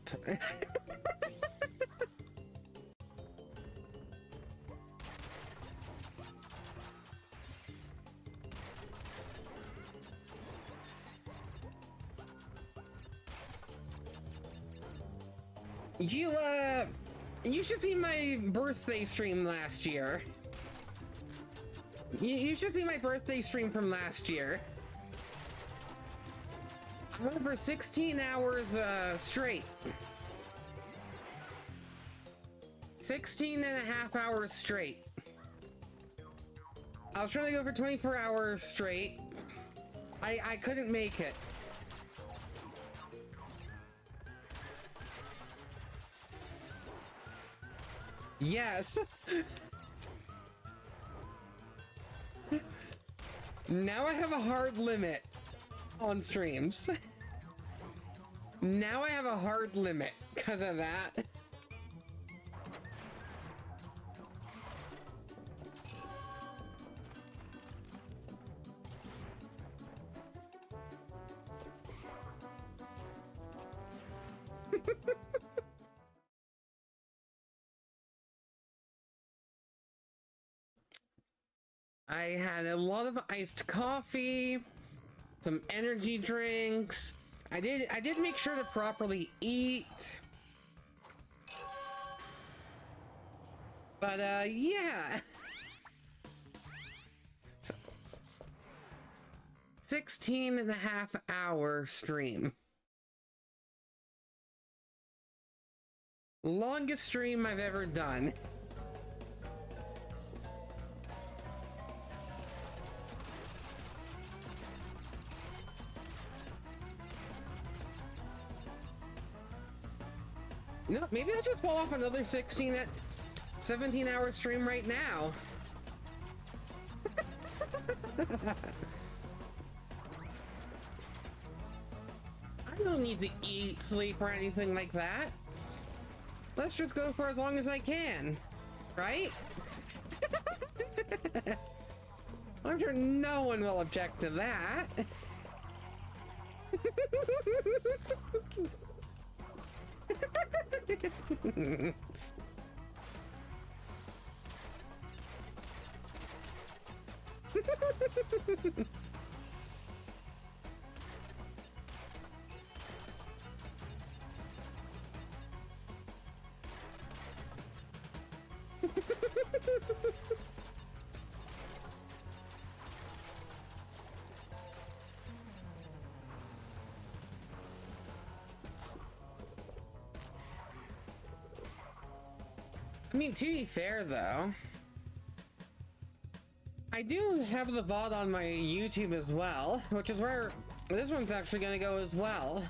You should see my birthday stream last year. You should see my birthday stream from last year. I went for 16 hours straight. 16 and a half hours straight. I was trying to go for 24 hours straight. I couldn't make it. Yes. Now I have a hard limit on streams. Now I have a hard limit because of that. I had a lot of iced coffee, some energy drinks. I did make sure to properly eat. But yeah. 16.5 hour stream. Longest stream I've ever done. No, maybe I just pull off another 17-hour stream right now. I don't need to eat, sleep, or anything like that. Let's just go for as long as I can, right? I'm sure no one will object to that. I mean, to be fair, though, I do have the VOD on my YouTube as well, which is where this one's actually going to go as well.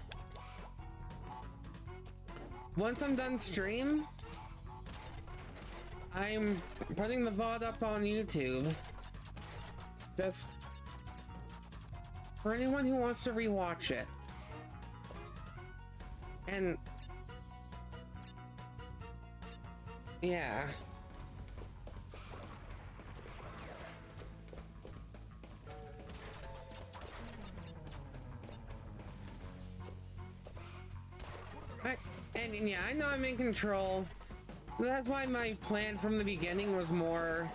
Once I'm done stream, I'm putting the VOD up on YouTube. Just for anyone who wants to rewatch it. And yeah. And yeah, I know I'm in control. That's why my plan from the beginning was more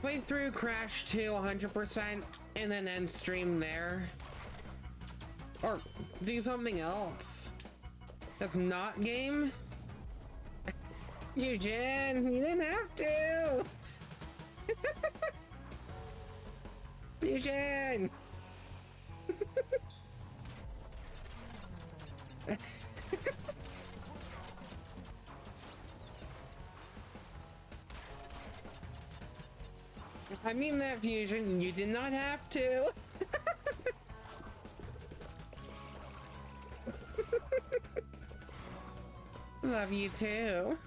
play through Crash 2 100% and then end stream there. Or do something else that's not game. Eugene, you didn't have to. Eugene. I mean that, Fusion, you did not have to. Love you too.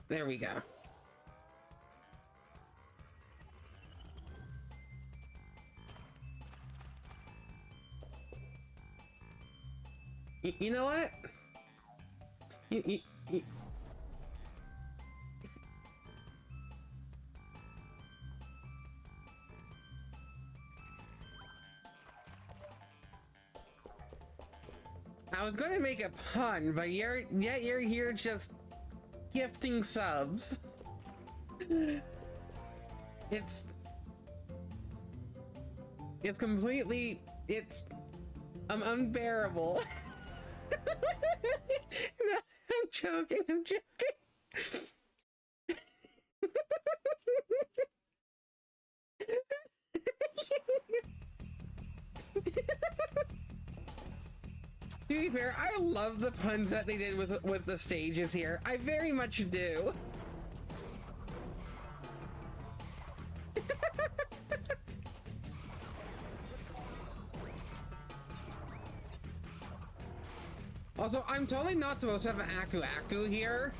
There we go. You know what? You I was gonna make a pun, but you're here just gifting subs. It's completely unbearable. No, I'm joking. To be fair, I love the puns that they did with the stages here. I very much do. Also, I'm totally not supposed to have an Aku here.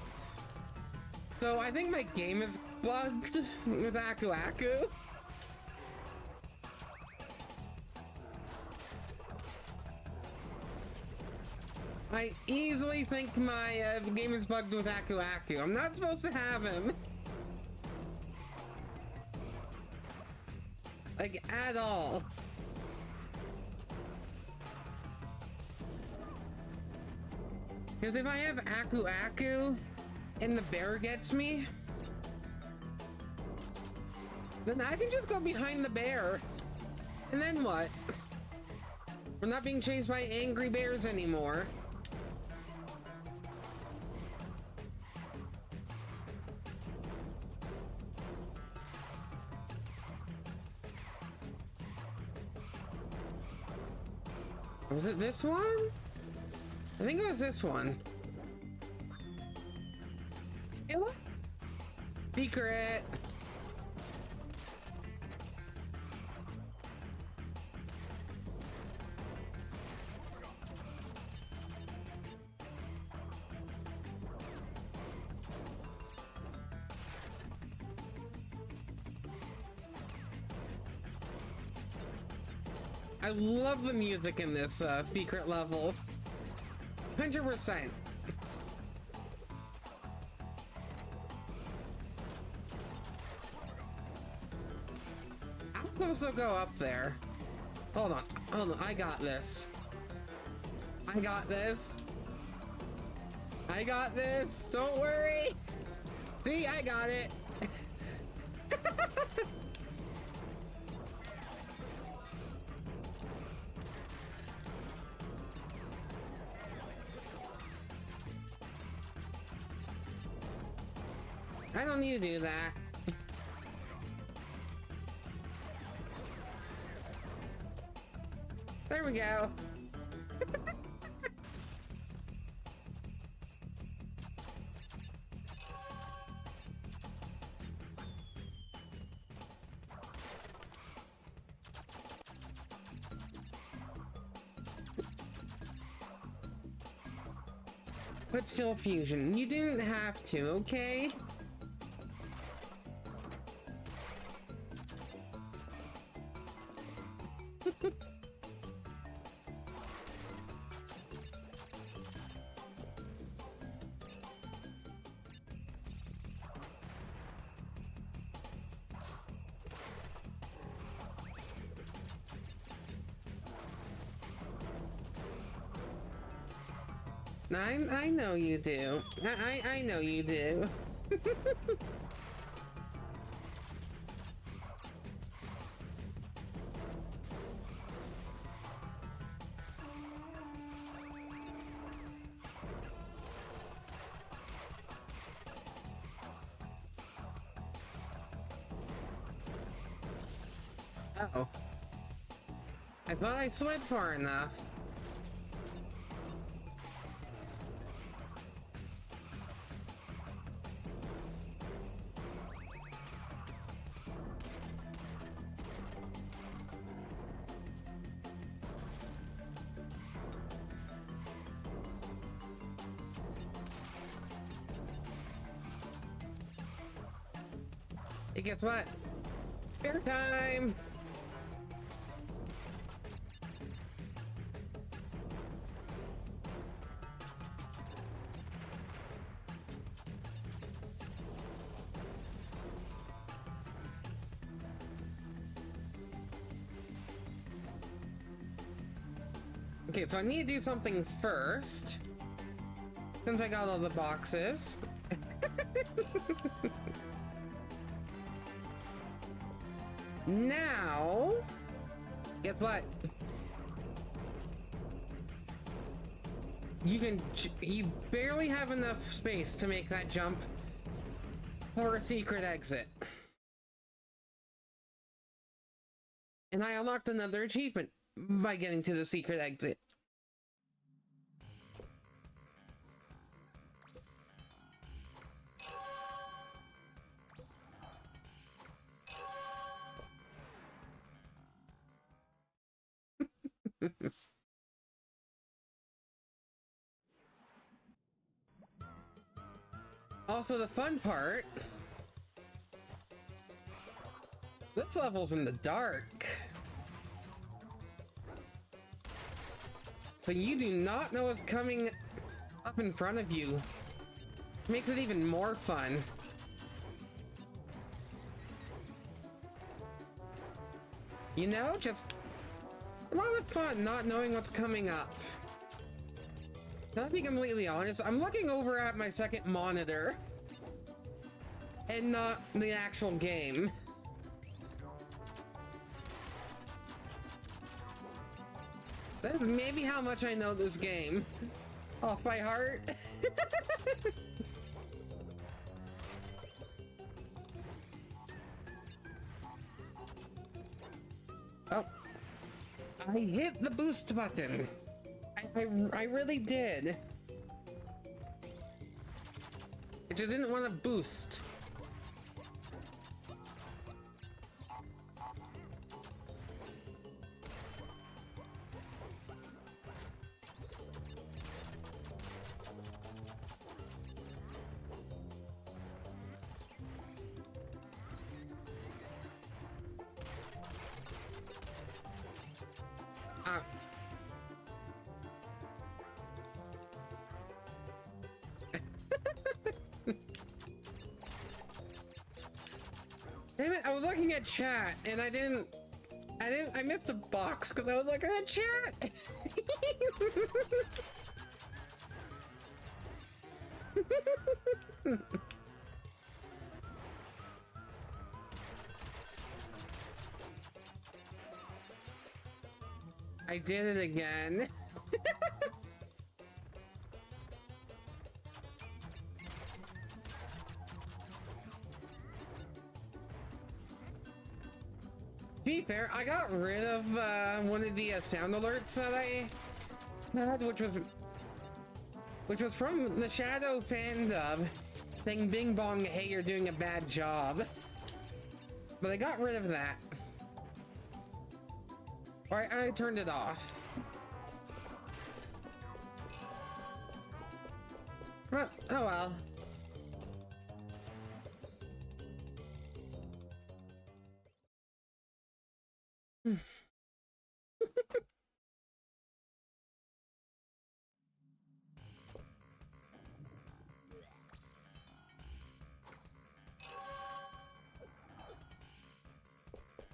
So I think my game is bugged with Aku. I easily think my game is bugged with Aku. I'm not supposed to have him. Like, at all. Because if I have Aku Aku and the bear gets me, then I can just go behind the bear. And then what? We're not being chased by angry bears anymore. Was it this one? I think it was this one. Hey, look. Secret. I love the music in this secret level. 100%. I'm supposed to go up there. Hold on. I got this. I got this. I got this. Don't worry. See, I got it. I don't need to do that. There we go. But still, Fusion, you didn't have to, okay? I know you do. I know you do. Uh-oh. I thought I slid far enough. Hey, guess what? Spare time! Okay, so I need to do something first. Since I got all the boxes. Now, guess what? You barely have enough space to make that jump for a secret exit. And I unlocked another achievement by getting to the secret exit. Also, the fun part, this level's in the dark, so you do not know what's coming up in front of you. Makes it even more fun. You know, just a lot of fun not knowing what's coming up. Can I be completely honest? I'm looking over at my second monitor and not the actual game. That's maybe how much I know this game. Off by heart. Oh. I hit the boost button. I really did. It just didn't want to boost. Damn it, I was looking at chat and I missed a box because I was looking at chat. I did it again. To be fair, I got rid of one of the sound alerts that I had, which was from the Shadow fan dub saying "Bing Bong, hey, you're doing a bad job." But I got rid of that. Or I turned it off. But, oh well.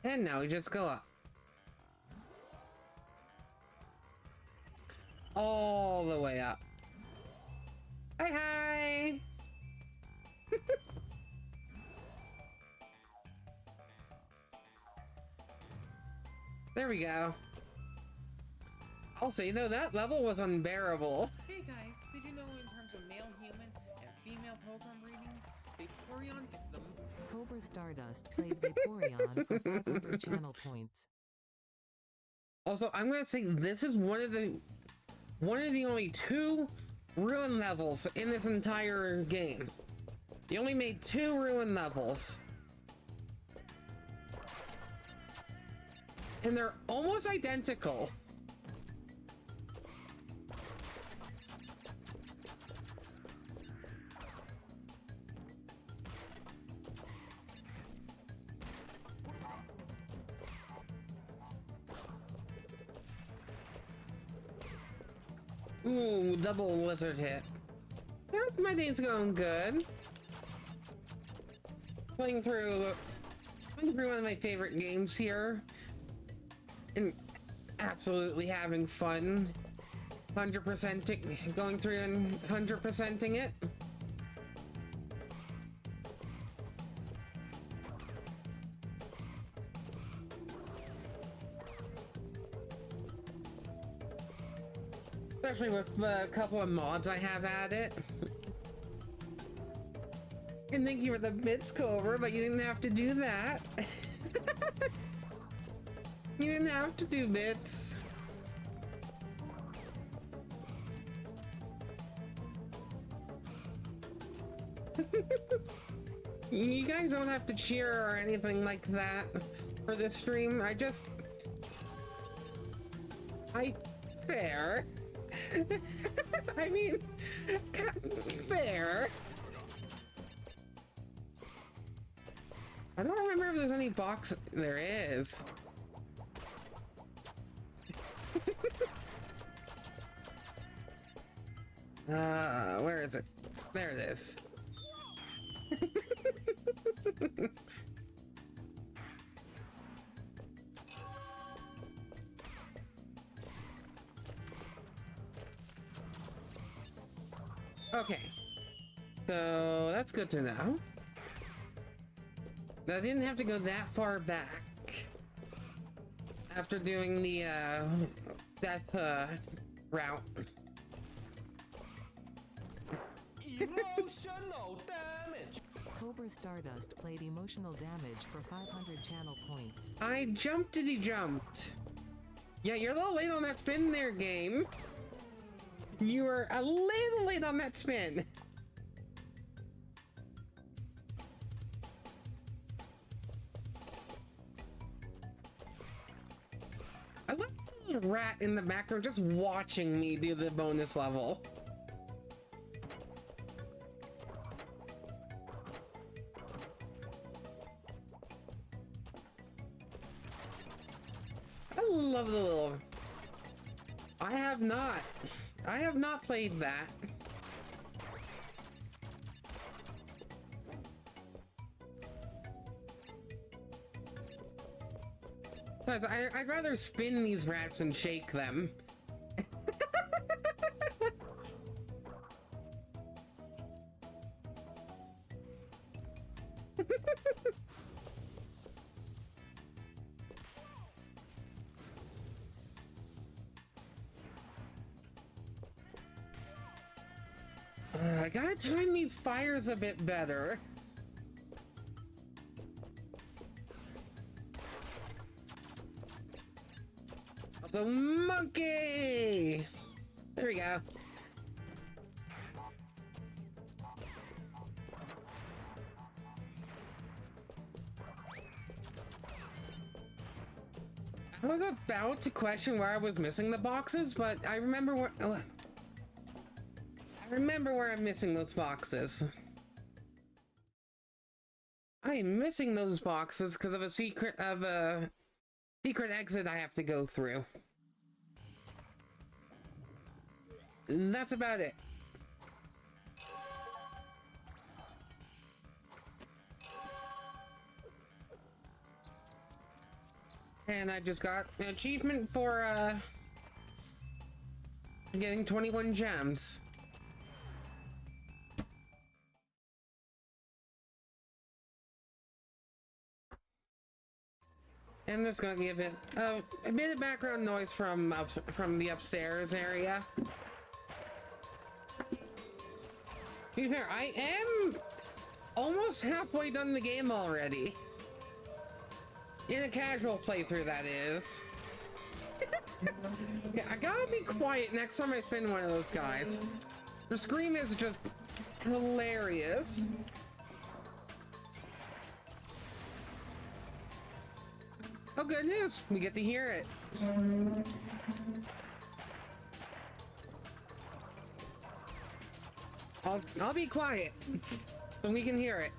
And now we just go up. All the way up. Hi, hi! There we go. Also, you know, that level was unbearable. Hey guys, did you know in terms of male human and female program reading, Vaporeon is the... Cobra Stardust played Vaporeon for 500 channel points. Also, I'm gonna say this is one of the only 2 ruin levels in this entire game. You only made 2 ruin levels. And they're almost identical. Ooh, double lizard hit. Yep, my day's going good. Playing through one of my favorite games here. And absolutely having fun. 100%ing, going through and 100%ing it. Especially with a couple of mods I have at it. And thank you for the bits, Cobra, but you didn't have to do that. You didn't have to do bits. You guys don't have to cheer or anything like that for this stream. Fair. I mean, fair. I don't remember if there's any box. There is. Where is it? There it is. Okay. So that's good to know. I didn't have to go that far back after doing the death route. Emotional damage. Cobra Stardust played emotional damage for 500 channel points. I jumped to the jumped. Yeah, you're a little late on that spin there, game. You were a little late on that spin. I love the rat in the background just watching me do the bonus level. I love the little... I have not played that. Besides, I'd rather spin these rats and shake them. I gotta time these fires a bit better. Also, monkey! There we go. I was about to question where I was missing the boxes, but I remember where... I remember where I'm missing those boxes. I'm missing those boxes because of a secret exit I have to go through. That's about it. And I just got an achievement for getting 21 gems. And there's gonna be a bit of background noise from the upstairs area. To be fair, I am almost halfway done the game already. In a casual playthrough, that is. Okay, I gotta be quiet next time I spin one of those guys. The scream is just hilarious. Oh, good news! We get to hear it. I'll be quiet so we can hear it.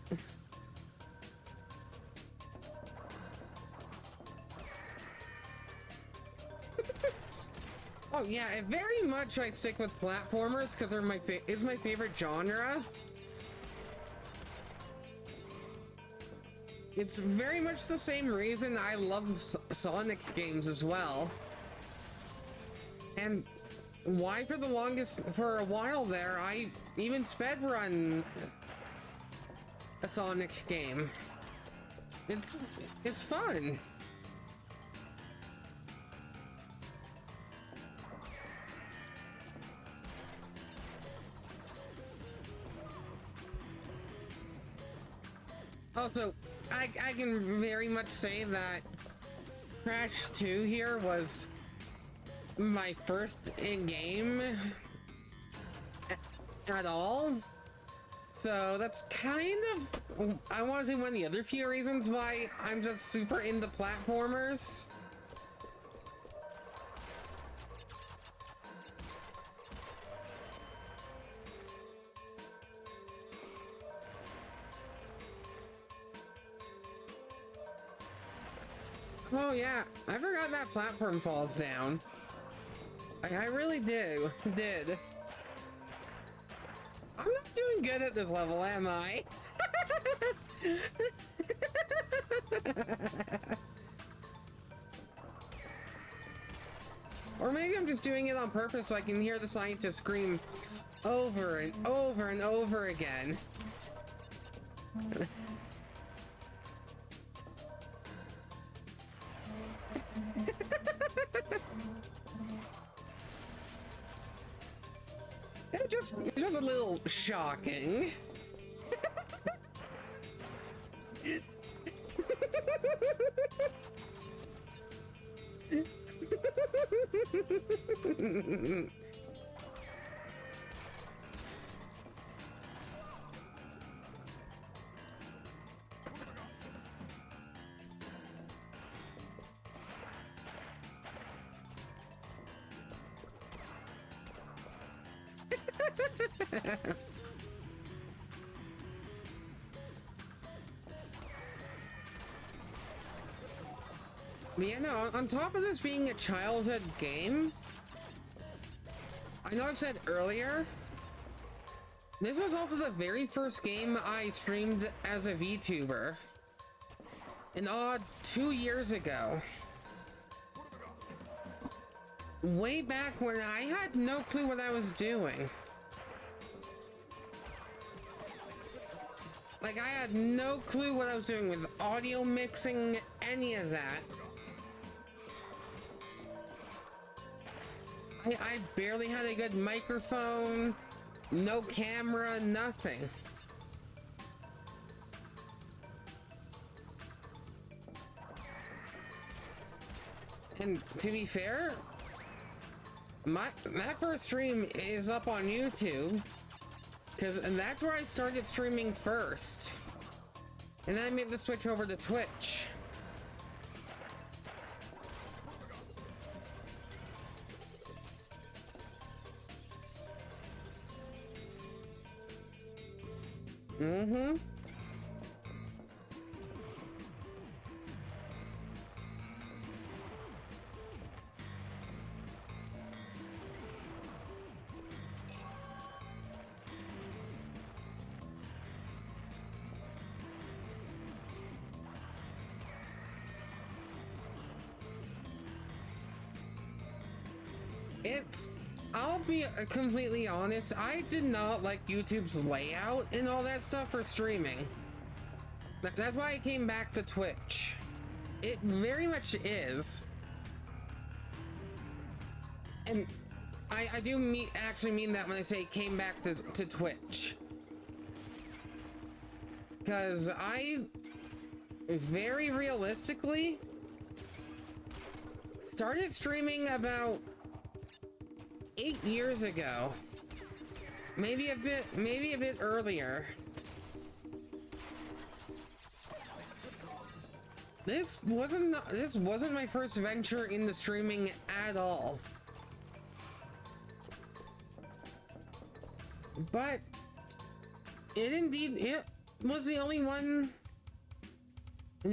Oh yeah, very much I stick with platformers because they're it's my favorite genre. It's very much the same reason I love Sonic games as well. And why for a while there, I even sped run a Sonic game. It's fun. Also, I can very much say that Crash 2 here was my first in-game at all. So that's kind of, I want to say, one of the other few reasons why I'm just super into platformers. Oh yeah, I forgot that platform falls down. I really did. I'm not doing good at this level, am I? Or maybe I'm just doing it on purpose so I can hear the scientist scream over and over and over again. It's just a little shocking. But yeah, no, on top of this being a childhood game, I know I've said earlier, this was also the very first game I streamed as a VTuber. An odd 2 years ago. Way back when I had no clue what I was doing. Like, I had no clue what I was doing with audio mixing, any of that. I barely had a good microphone, no camera, nothing. And to be fair, that first stream is up on YouTube, and that's where I started streaming first. And then I made the switch over to Twitch. Mm-hmm. I'll be completely honest, I did not like YouTube's layout and all that stuff for streaming. That's why I came back to Twitch. It very much is. And I do actually mean that when I say came back to Twitch. Because I very realistically started streaming about 8 years ago, maybe a bit earlier. This wasn't my first venture into streaming at all. But it was the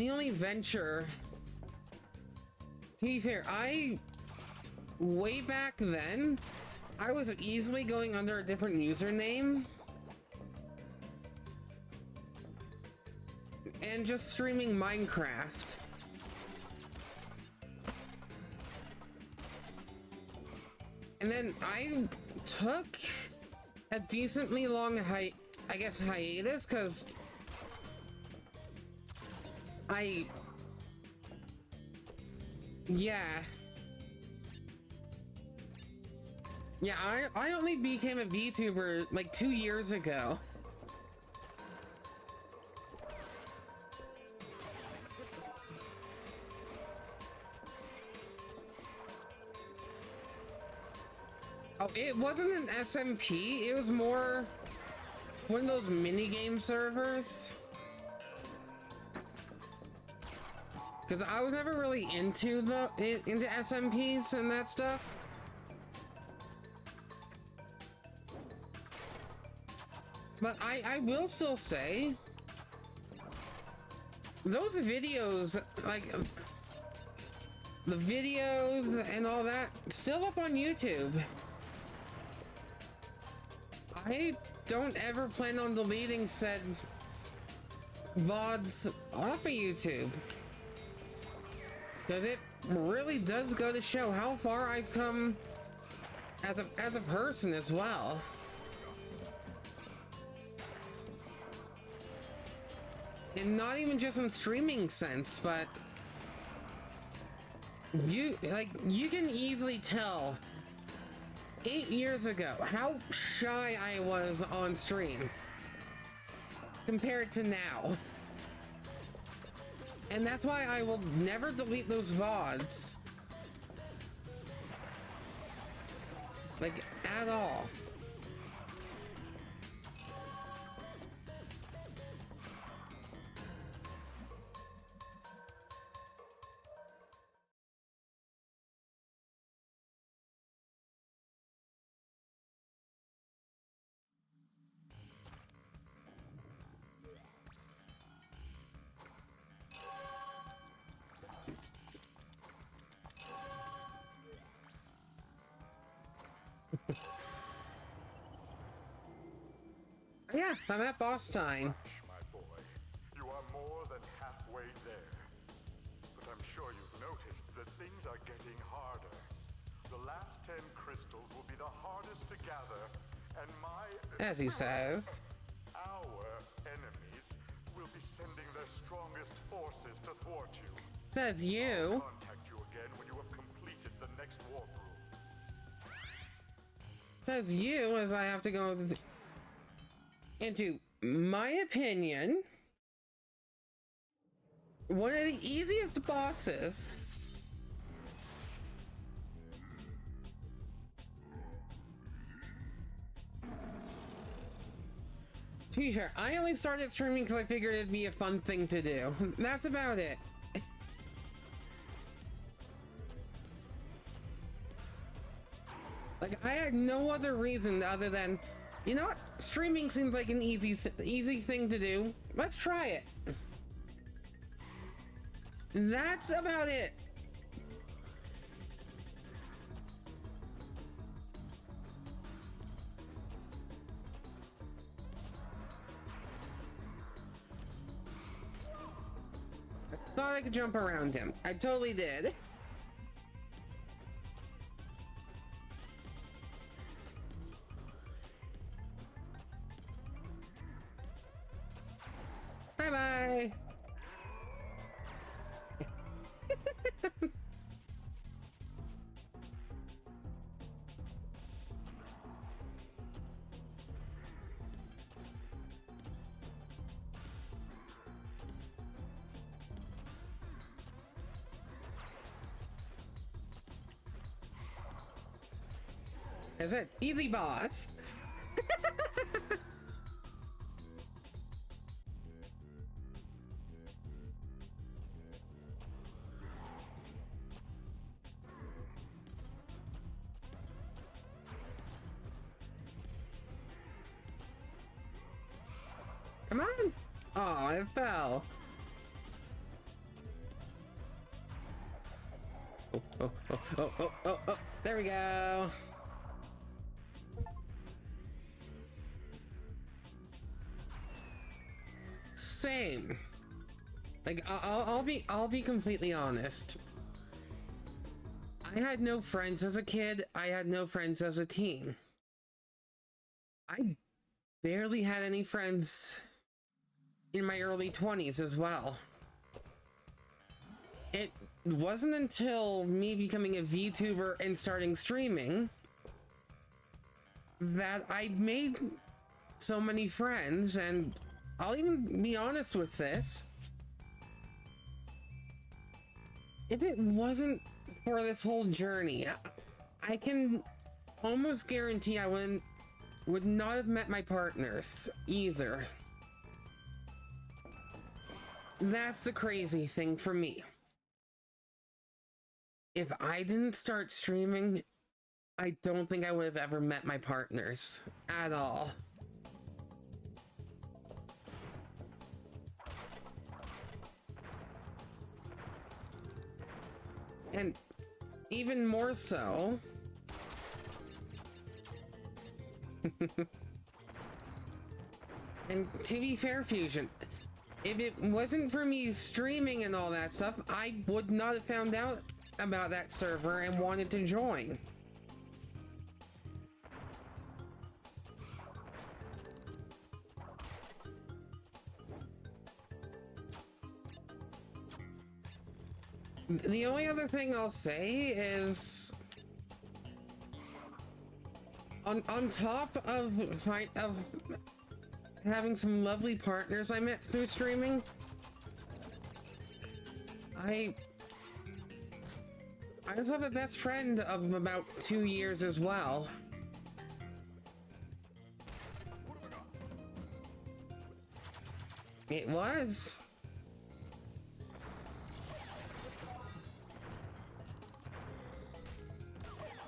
only venture. To be fair, way back then, I was easily going under a different username and just streaming Minecraft. And then I took a decently long hiatus because I only became a VTuber like 2 years ago. Oh, it wasn't an SMP, it was more one of those minigame servers. Because I was never really into SMPs and that stuff. But I will still say, those videos, like, the videos and all that, still up on YouTube. I don't ever plan on deleting said VODs off of YouTube. Because really does go to show how far I've come as a person as well. And not even just in streaming sense, but you can easily tell 8 years ago how shy I was on stream compared to now. And that's why I will never delete those VODs. Like, at all. Yeah, I'm at boss time. My boy, you are more than halfway there. But I'm sure you've noticed that things are getting harder. The last 10 crystals will be the hardest to gather, and As he says. our enemies will be sending their strongest forces to thwart you. Says you. I'll contact you again when you have completed the next warp room. Says you, as I have to go into my opinion, one of the easiest bosses. To be fair, I only started streaming because I figured it'd be a fun thing to do. That's about it. Like, I had no other reason other than, you know what? Streaming seems like an easy thing to do. Let's try it. That's about it. I thought I could jump around him. I totally did. Bye-bye. Is it easy, boss? Come on! Oh, it fell. Oh. There we go. Same. Like, I'll be completely honest. I had no friends as a kid. I had no friends as a teen. I barely had any friends in my early 20s as well. It wasn't until me becoming a VTuber and starting streaming that I made so many friends, and I'll even be honest with this. If it wasn't for this whole journey, I can almost guarantee I would not have met my partners either. That's the crazy thing for me. If I didn't start streaming, I don't think I would have ever met my partners at all. And even more so, and to be fair, Fusion, if it wasn't for me streaming and all that stuff, I would not have found out about that server and wanted to join. The only other thing I'll say is, on top of having some lovely partners I met through streaming, I also have a best friend of about 2 years as well. It was.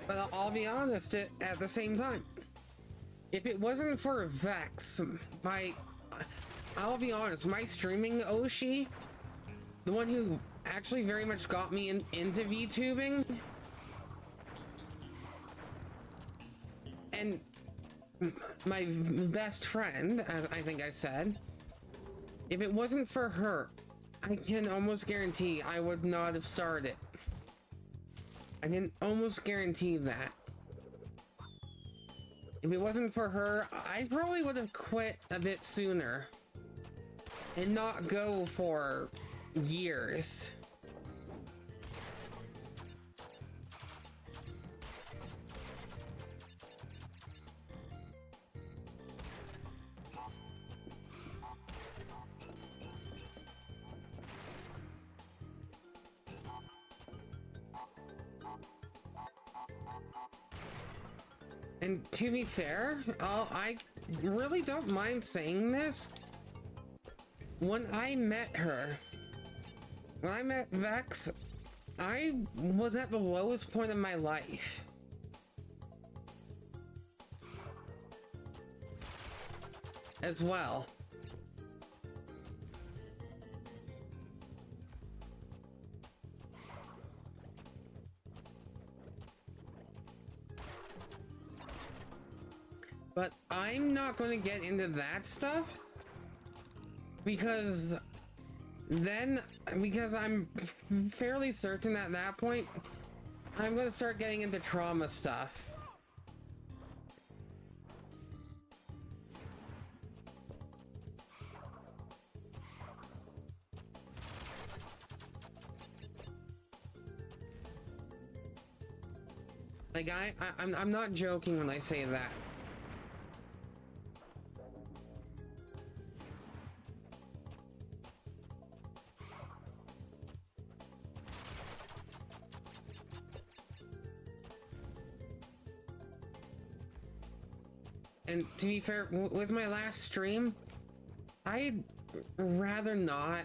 But I'll be honest, at the same time, if it wasn't for Vex, I'll be honest, my streaming Oshi, the one who actually very much got me into VTubing, and my best friend, as I think I said, if it wasn't for her, I can almost guarantee I would not have started. I can almost guarantee that. If it wasn't for her, I probably would have quit a bit sooner and not go for years. And to be fair, I really don't mind saying this. When I met her, when I met Vex, I was at the lowest point of my life. As well. But I'm not going to get into that stuff because I'm fairly certain at that point I'm going to start getting into trauma stuff. Like I'm not joking when I say that. And to be fair, with my last stream, I'd rather not.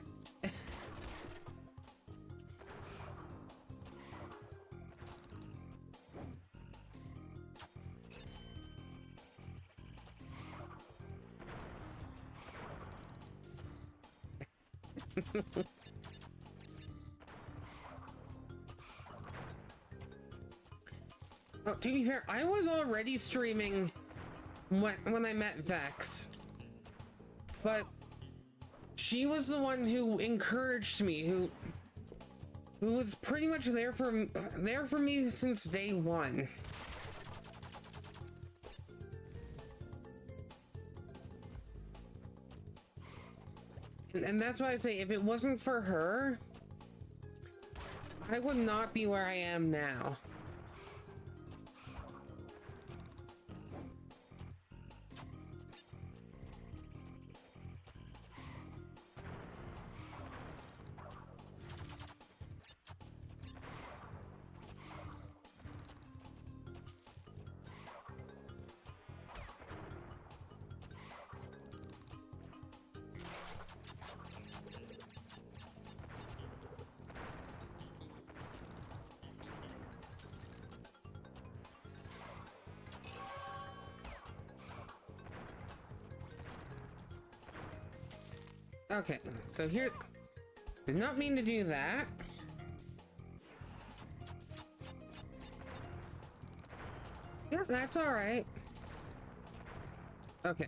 Oh, to be fair, I was already streaming when I met Vex, but she was the one who encouraged me, who was pretty much there for me since day one. And that's why I say, if it wasn't for her, I would not be where I am now. Okay, so here, did not mean to do that. Yeah, that's all right. Okay,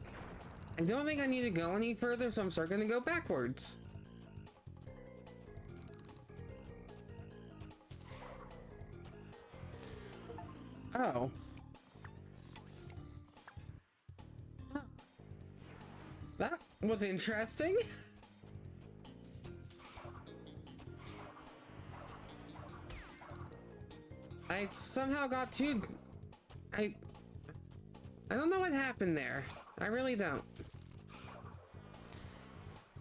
I don't think I need to go any further, so I'm starting to go backwards. Oh. That was interesting. I somehow got too... I don't know what happened there. I really don't.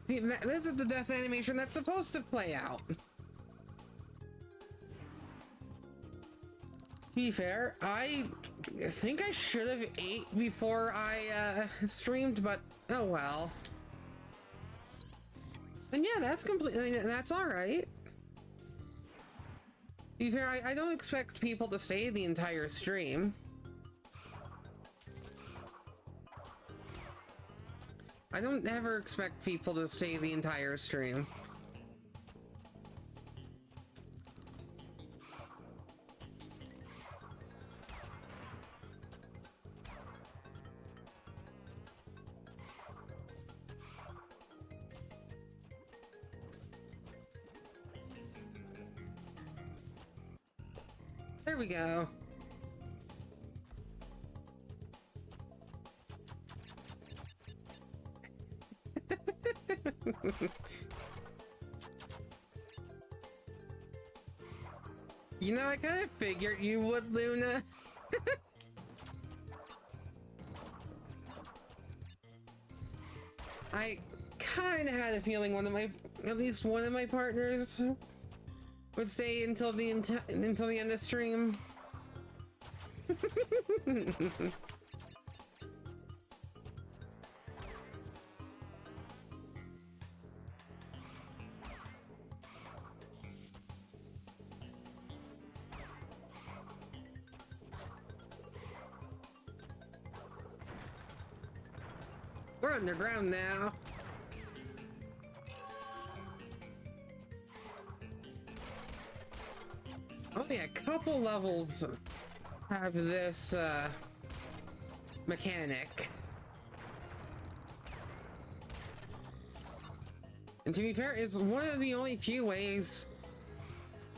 See, this is the death animation that's supposed to play out. To be fair, I think I should have ate before I streamed, but oh well. And yeah, that's completely, that's all right. To be fair, I don't expect people to stay the entire stream. I don't ever expect people to stay the entire stream. There we go. You know, I kind of figured you would, Luna. I kind of had a feeling at least one of my partners would stay until the end of stream. We're underground now. Only a couple levels have this mechanic. And to be fair, it's one of the only few ways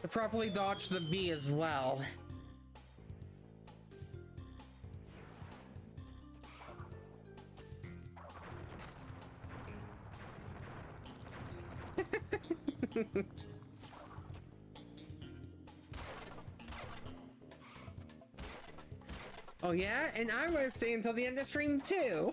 to properly dodge the bee as well. Oh yeah, and I'm gonna stay until the end of stream too.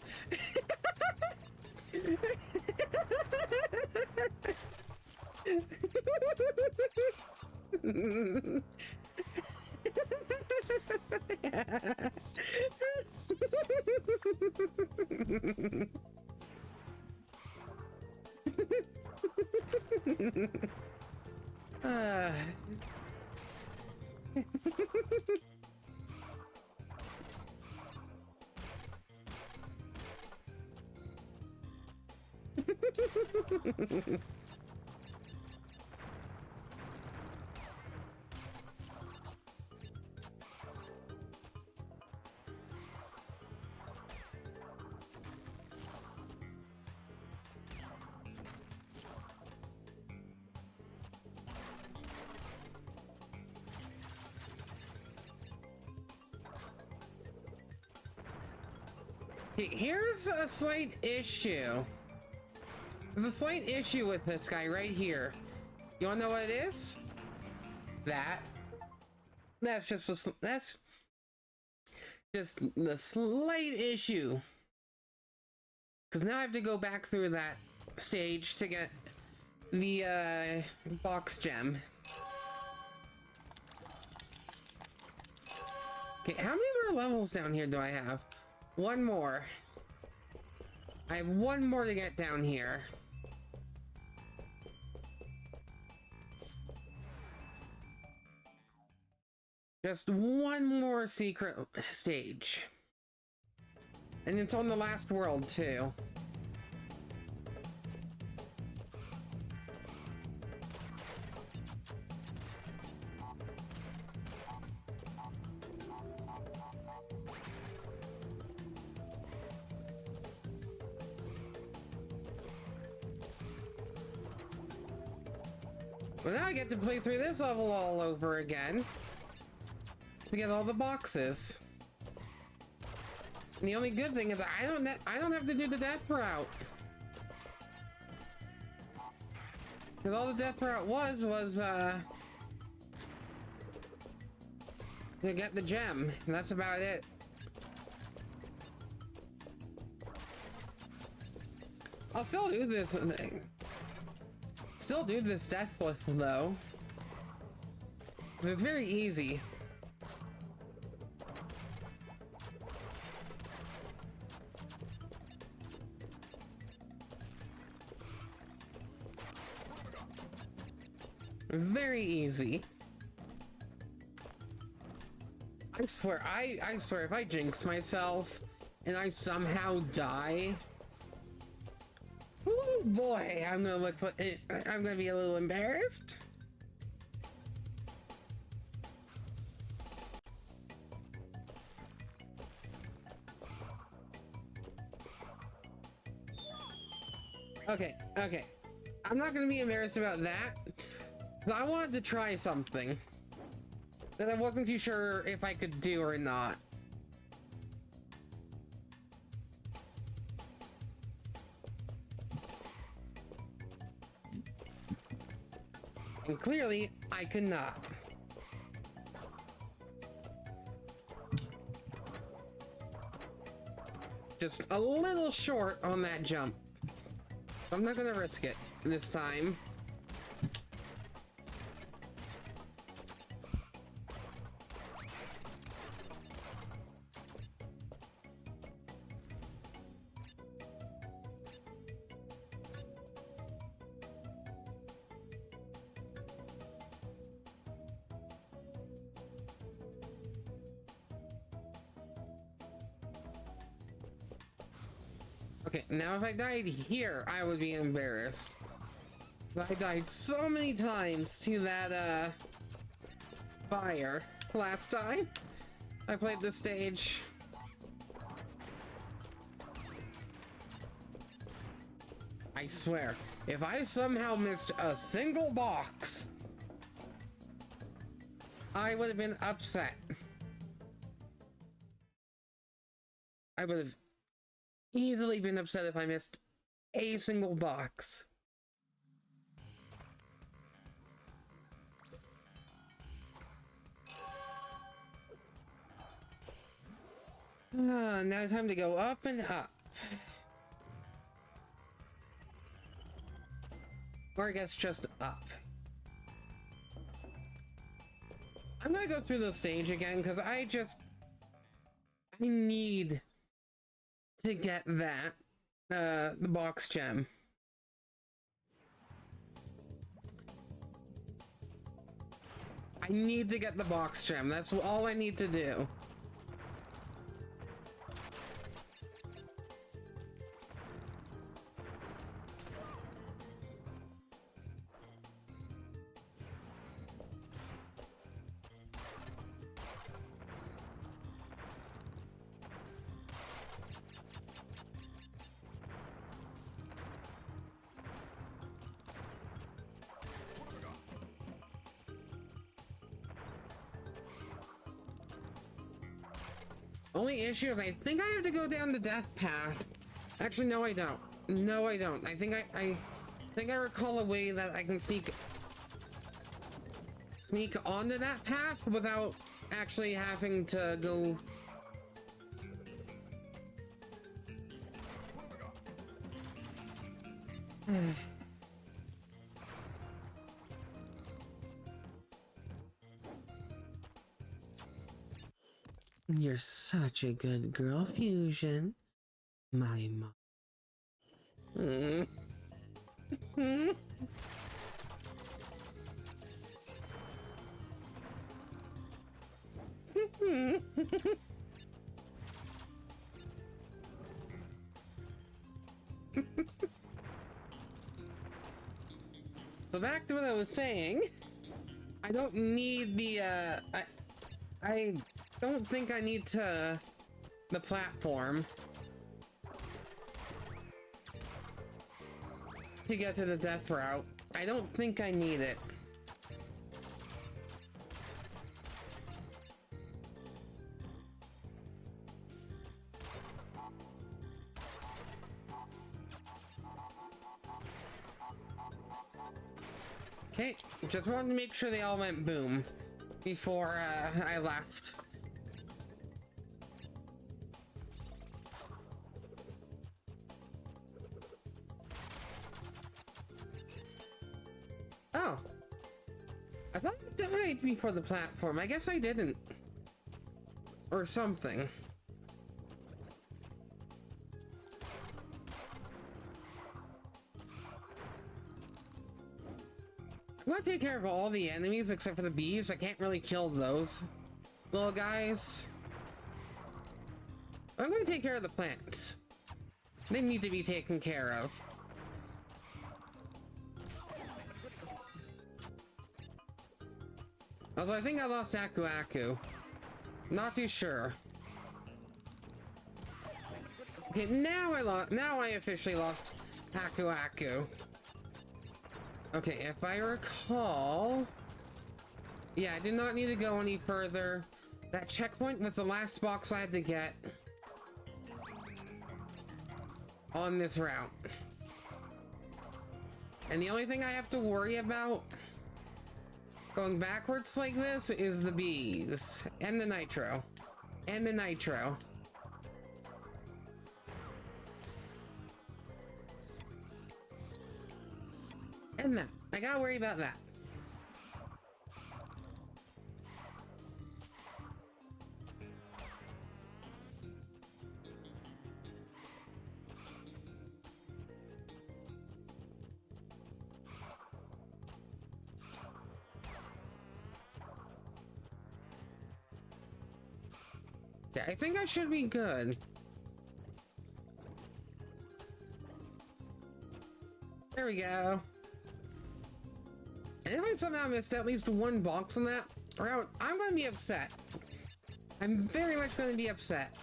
Here's a slight issue. There's a slight issue with this guy right here. You wanna know what it is? That's just the slight issue. Because now I have to go back through that stage to get the box gem. Okay, how many more levels down here do I have? One more. I have one more to get down here. Just one more secret stage. And it's on the last world, too. Well, now I get to play through this level all over again. To to get all the boxes. And the only good thing is I don't have to do the death route. Because all the death route was to get the gem. And that's about it. I'll still do this. Still do this death flip though. It's very easy. Very easy. I swear if I jinx myself and I somehow die, oh boy, I'm gonna be a little embarrassed. Okay. I'm not gonna be embarrassed about that. But I wanted to try something that I wasn't too sure if I could do or not. And clearly, I could not. Just a little short on that jump. I'm not gonna risk it this time. Okay, now if I died here, I would be embarrassed. I died so many times to that, fire last time I played this stage. I swear, if I somehow missed a single box, I would have been upset. I would have easily been upset if I missed a single box. Now time to go up and up. Or I guess just up. I'm gonna go through the stage again because I need to get that, the box gem. I need to get the box gem. That's all I need to do. Only issue is I think I have to go down the death path. Actually, no, I don't. No, I don't. I think I recall a way that I can sneak onto that path without actually having to go. You're such a good girl, Fusion. My mom. So back to what I was saying. I don't need the I don't think I need the platform to get to the death route. I don't think I need it. Okay, just wanted to make sure they all went boom before I left. Oh. I thought I died before the platform. I guess I didn't. Or something. I'm gonna take care of all the enemies except for the bees. I can't really kill those little guys. I'm gonna take care of the plants. They need to be taken care of. Also, I think I lost Aku Aku. Not too sure. Okay, now I officially lost Aku Aku. Okay, if I recall... Yeah, I did not need to go any further. That checkpoint was the last box I had to get on this route. And the only thing I have to worry about going backwards like this is the bees. And the nitro. And the nitro. And that. I gotta worry about that. Okay, I think I should be good. There we go. And if I somehow missed at least one box on that route, I'm gonna be upset. I'm very much gonna be upset.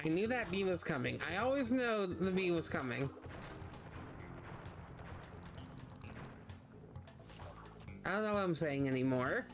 I knew that bee was coming. I always know the bee was coming. I don't know what I'm saying anymore.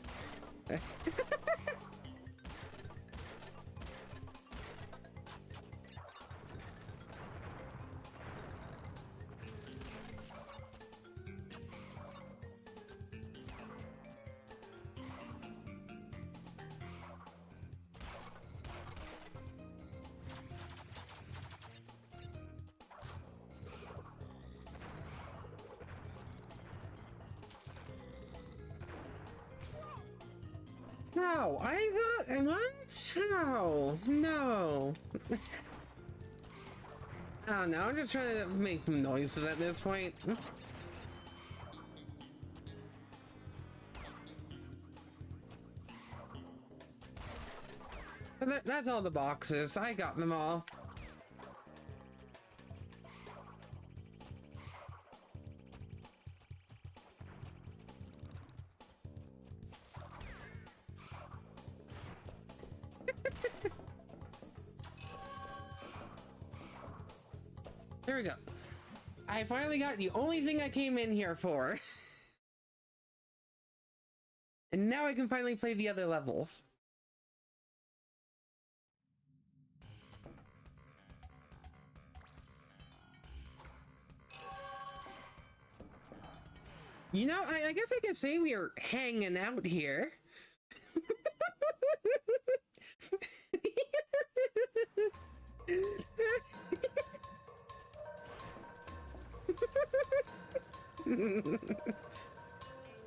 How? I thought, what? How? No. I don't know, I'm just trying to make noises at this point. But that's all the boxes. I got them all. There we go. I finally got the only thing I came in here for. And now I can finally play the other levels. You know, I guess I could say we are hanging out here.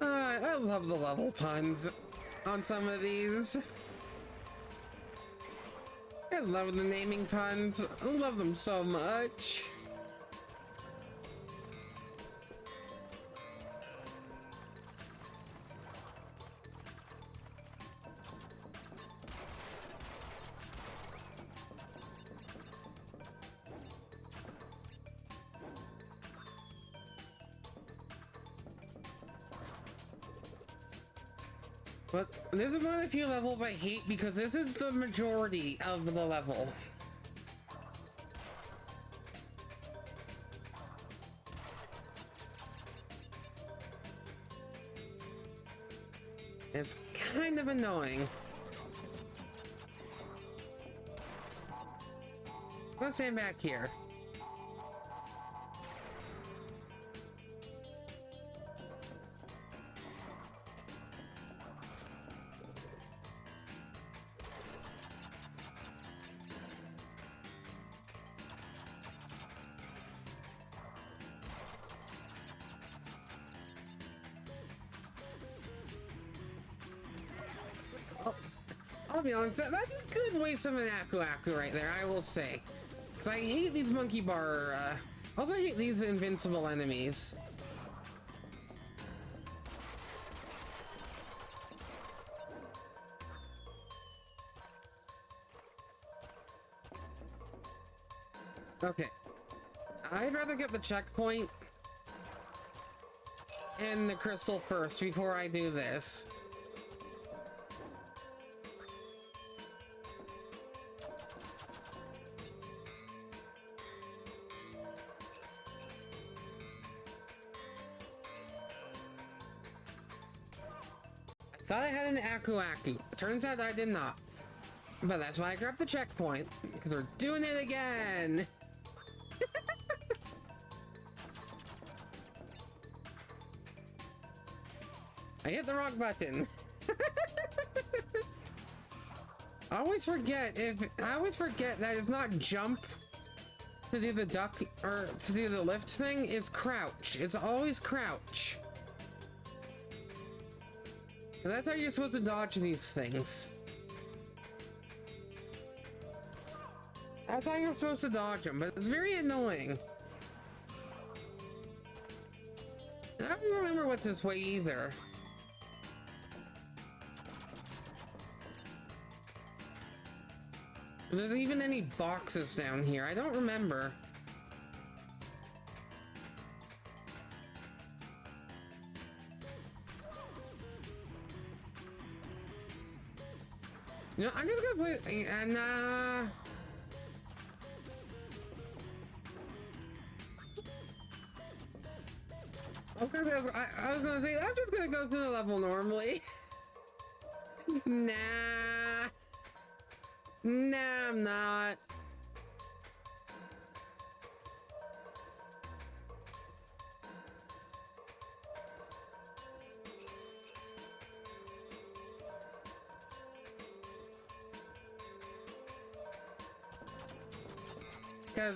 I love the level puns on some of these. I love the naming puns. I love them so much. But this is one of the few levels I hate because this is the majority of the level. It's kind of annoying. Let's stand back here. I'll be honest, that's a good waste of an Aku Aku right there, I will say. Because I hate these monkey bar, also hate these invincible enemies. Okay. I'd rather get the checkpoint and the crystal first before I do this. Thought I had an Aku Aku. Turns out I did not. But that's why I grabbed the checkpoint. Because we're doing it again. I hit the wrong button. I always forget that it's not jump to do the duck or to do the lift thing. It's crouch. It's always crouch. That's how you're supposed to dodge these things. That's how you're supposed to dodge them, but it's very annoying. And I don't remember what's this way either. Are there even any boxes down here? I don't remember. You know, I'm just gonna play and I was gonna say I'm just gonna go through the level normally. Nah, I'm not. Because,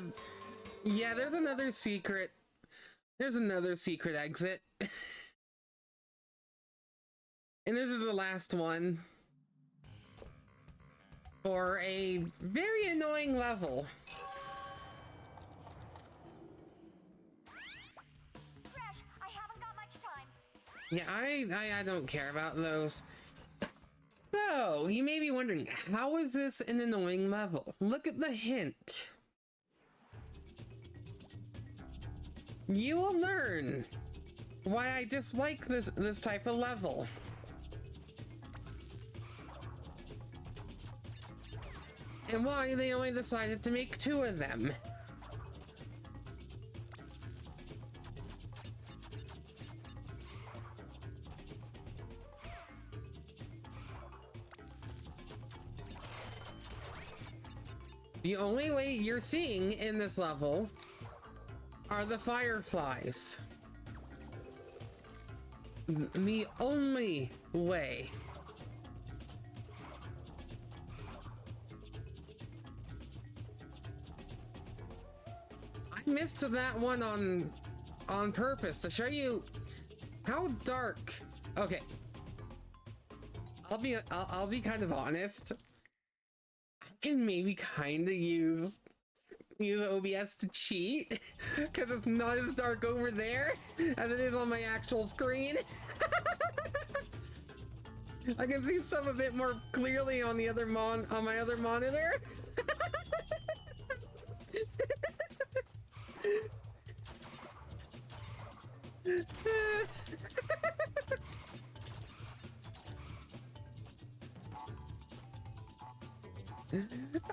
yeah, there's another secret. There's another secret exit. And this is the last one. For a very annoying level. Crash, I haven't got much time. Yeah, I don't care about those. So, you may be wondering, how is this an annoying level? Look at the hint. You will learn why I dislike this type of level. And why they only decided to make 2 of them. The only way you're seeing in this level are the fireflies. The only way. I missed that one on purpose to show you how dark. Okay. I'll be kind of honest. I can maybe kind of use OBS to cheat because it's not as dark over there as it is on my actual screen. I can see stuff a bit more clearly on the other on my other monitor.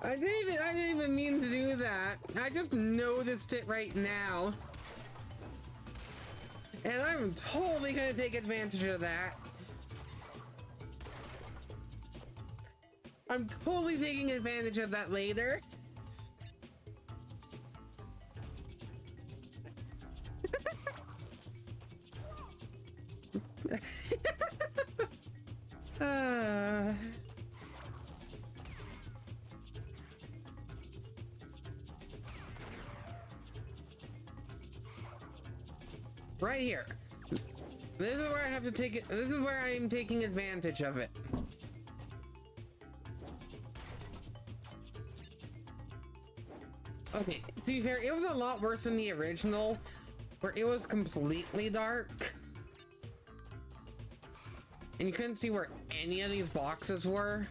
I didn't even mean to do that. I just noticed it right now. And I'm totally gonna take advantage of that. I'm totally taking advantage of that later. Right here. This is where I have to take it. This is where I am taking advantage of it. Okay, to be fair, it was a lot worse than the original, where it was completely dark. And you couldn't see where any of these boxes were.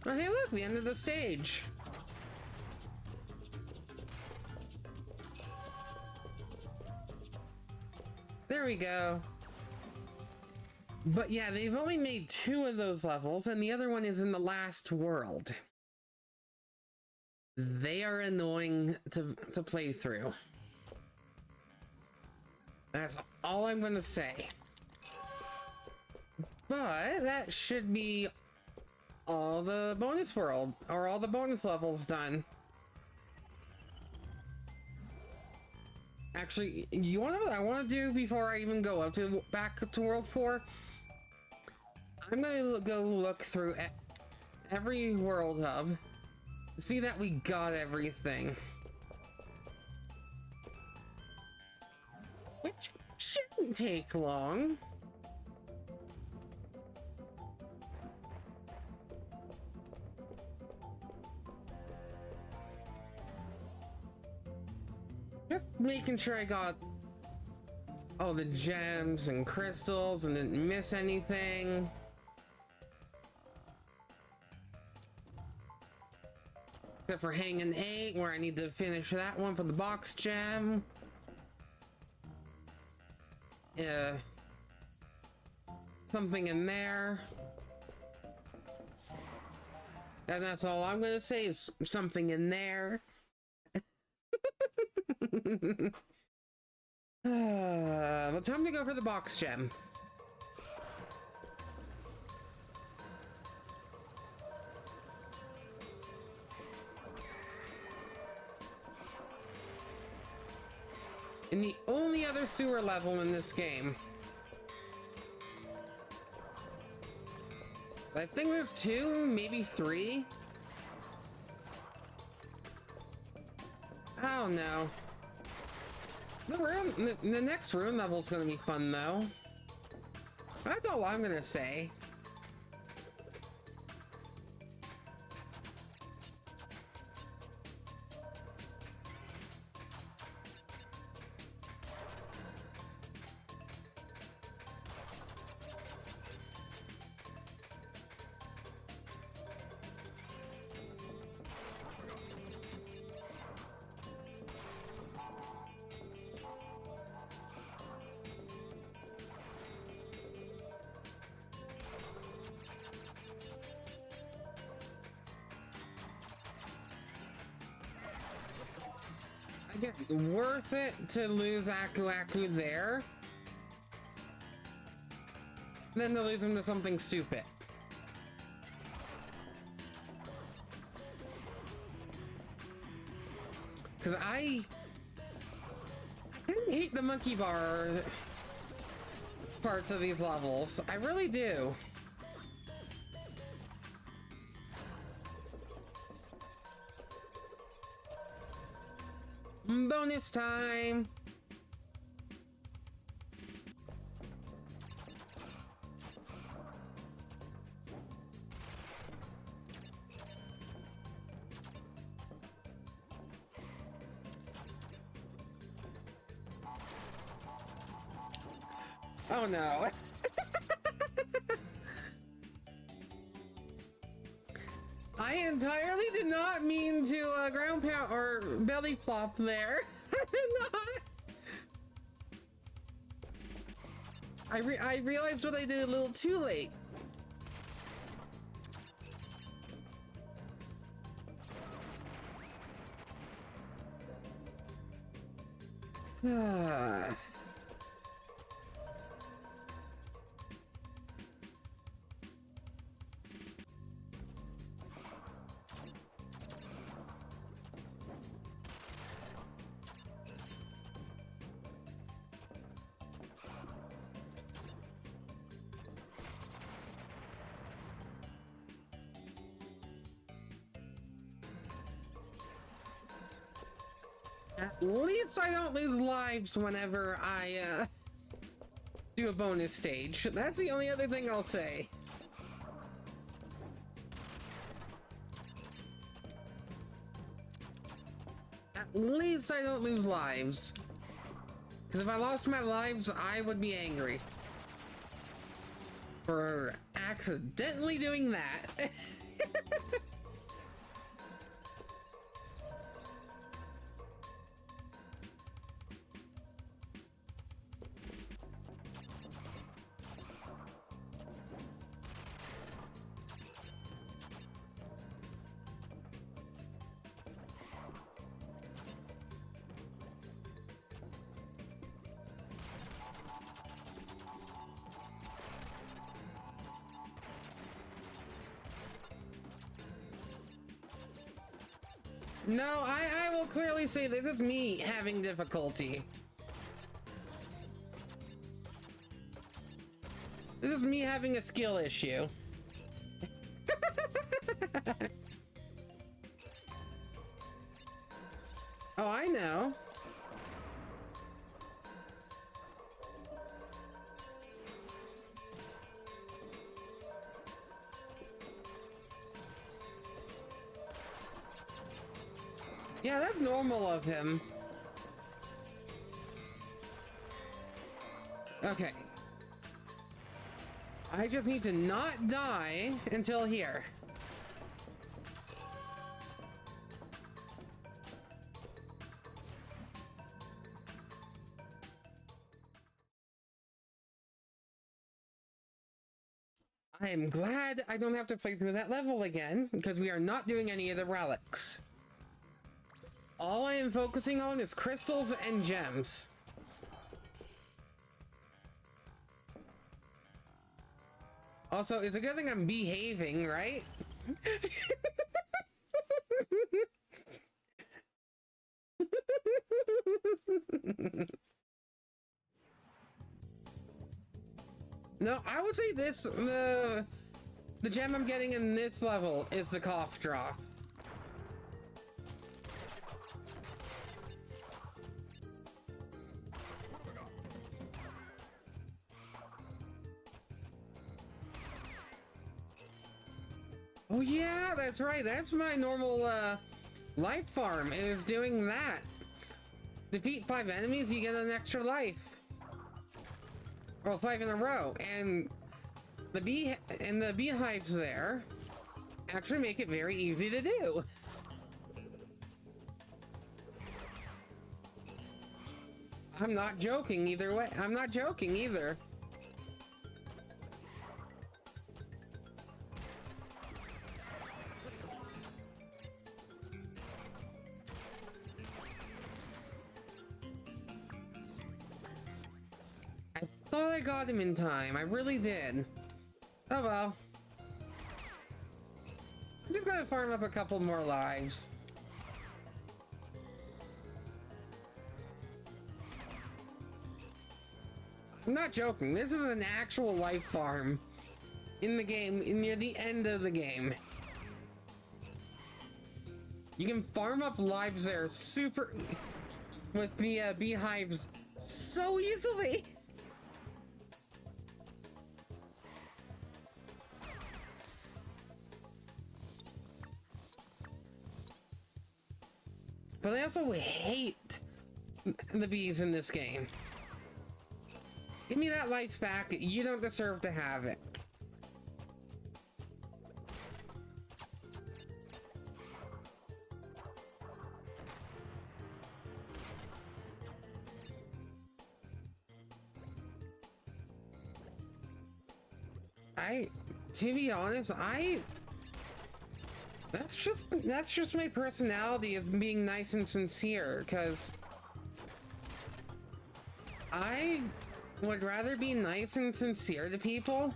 Oh, hey, look, the end of the stage. There we go. But yeah, they've only made 2 of those levels, and the other one is in the last world. They are annoying to play through. That's all I'm gonna say. But that should be all the bonus world, or all the bonus levels done. Actually, you want to what I want to do before I even go back to World 4? I'm gonna go look through every world hub, see that we got everything. Which shouldn't take long. Just making sure I got all the gems and crystals and didn't miss anything. Except for Hanging 8, where I need to finish that one for the box gem. Something in there. And that's all I'm gonna say is something in there. Well, time to go for the box gem. In the only other sewer level in this game. I think there's 2, maybe 3. I don't know. The next room level is gonna be fun though. That's all I'm gonna say. Again, worth it to lose Aku Aku there than to lose him to something stupid. Because I hate the monkey bar parts of these levels. I really do. Bonus time. Oh no. I entirely did not mean to ground pound or belly flop there. I did not. I realized what I did a little too late. At least I don't lose lives whenever I do a bonus stage. That's the only other thing I'll say. At least I don't lose lives. Because if I lost my lives, I would be angry. For accidentally doing that. No, I will clearly say this is me having difficulty. This is me having a skill issue. Oh, I know. Yeah, that's normal of him. Okay. I just need to not die until here. I am glad I don't have to play through that level again, because we are not doing any of the relics. All I am focusing on is crystals and gems. Also, it's a good thing I'm behaving, right? No, I would say this, the gem I'm getting in this level is the cough drop. Oh yeah, that's right. That's my normal life farm. It is doing that. Defeat 5 enemies, you get an extra life. Well, 5 in a row, and the beehives there actually make it very easy to do. I'm not joking either way. I'm not joking either. I thought I got him in time. I really did. Oh well. I'm just gonna farm up a couple more lives. I'm not joking. This is an actual life farm in the game, near the end of the game. You can farm up lives there super with the beehives so easily. But I also hate the bees in this game. Give me that life back. You don't deserve to have it. To be honest, that's just my personality of being nice and sincere, because I would rather be nice and sincere to people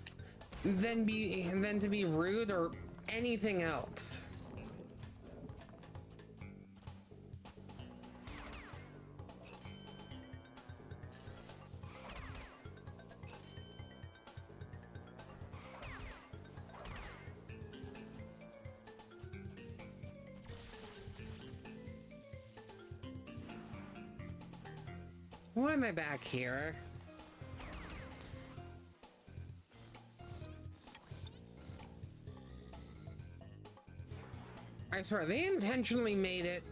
than to be rude or anything else. Why am I back here? I swear, they intentionally made it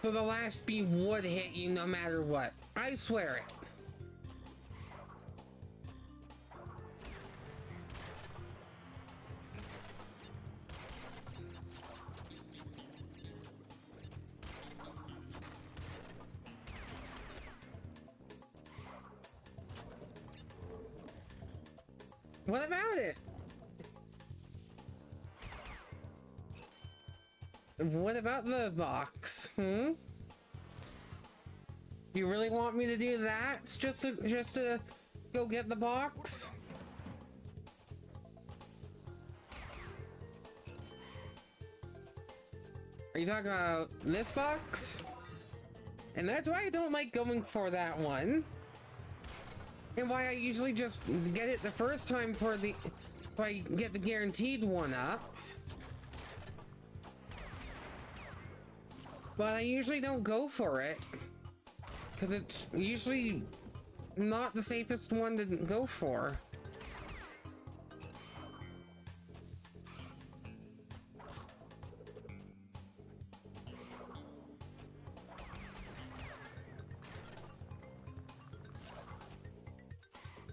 so the last bee would hit you no matter what. I swear it. What about it? What about the box? You really want me to do that? Just to go get the box? Are you talking about this box? And that's why I don't like going for that one. And why I usually just get it the first time if I get the guaranteed one up. But I usually don't go for it, because it's usually not the safest one to go for.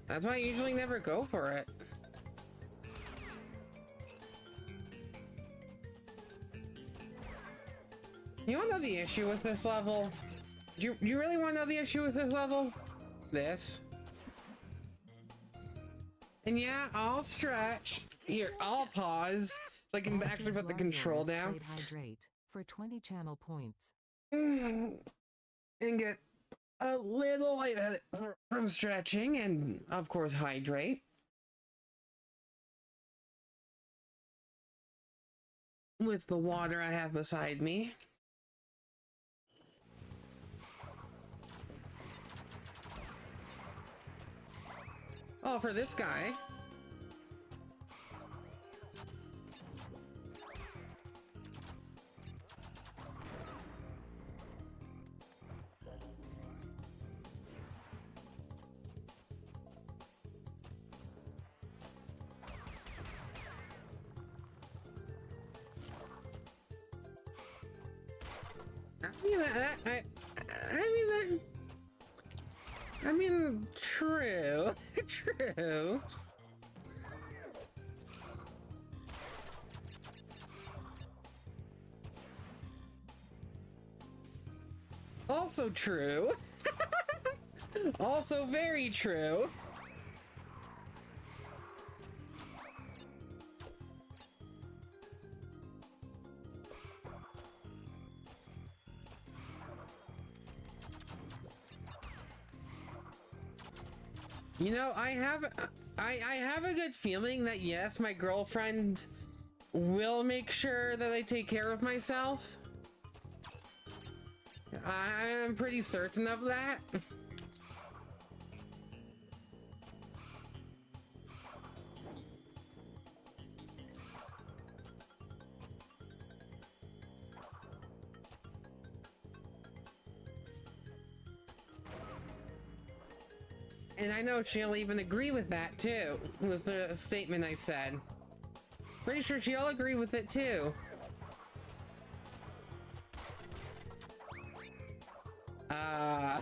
That's why I usually never go for it. You wanna know the issue with this level? Do you really wanna know the issue with this level? This. And yeah, I'll stretch. Here, I'll pause so I can actually put the control down. Hydrate for 20 channel points. And get a little lightheaded from stretching and, of course, hydrate. With the water I have beside me. Oh, for this guy. I mean, true. True. Also true. Also very true. You know, I have a good feeling that yes, my girlfriend will make sure that I take care of myself. I'm pretty certain of that. And I know she'll even agree with that too, with the statement I said. Pretty sure she'll agree with it too. I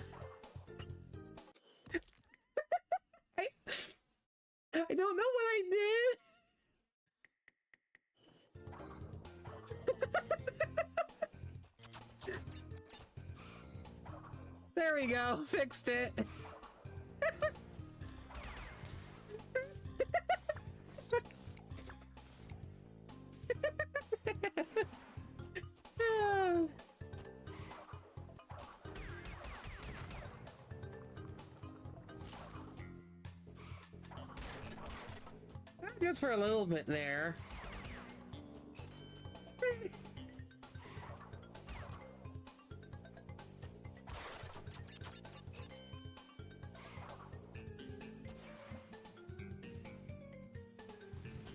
don't know what I did. There we go, fixed it. just for a little bit there.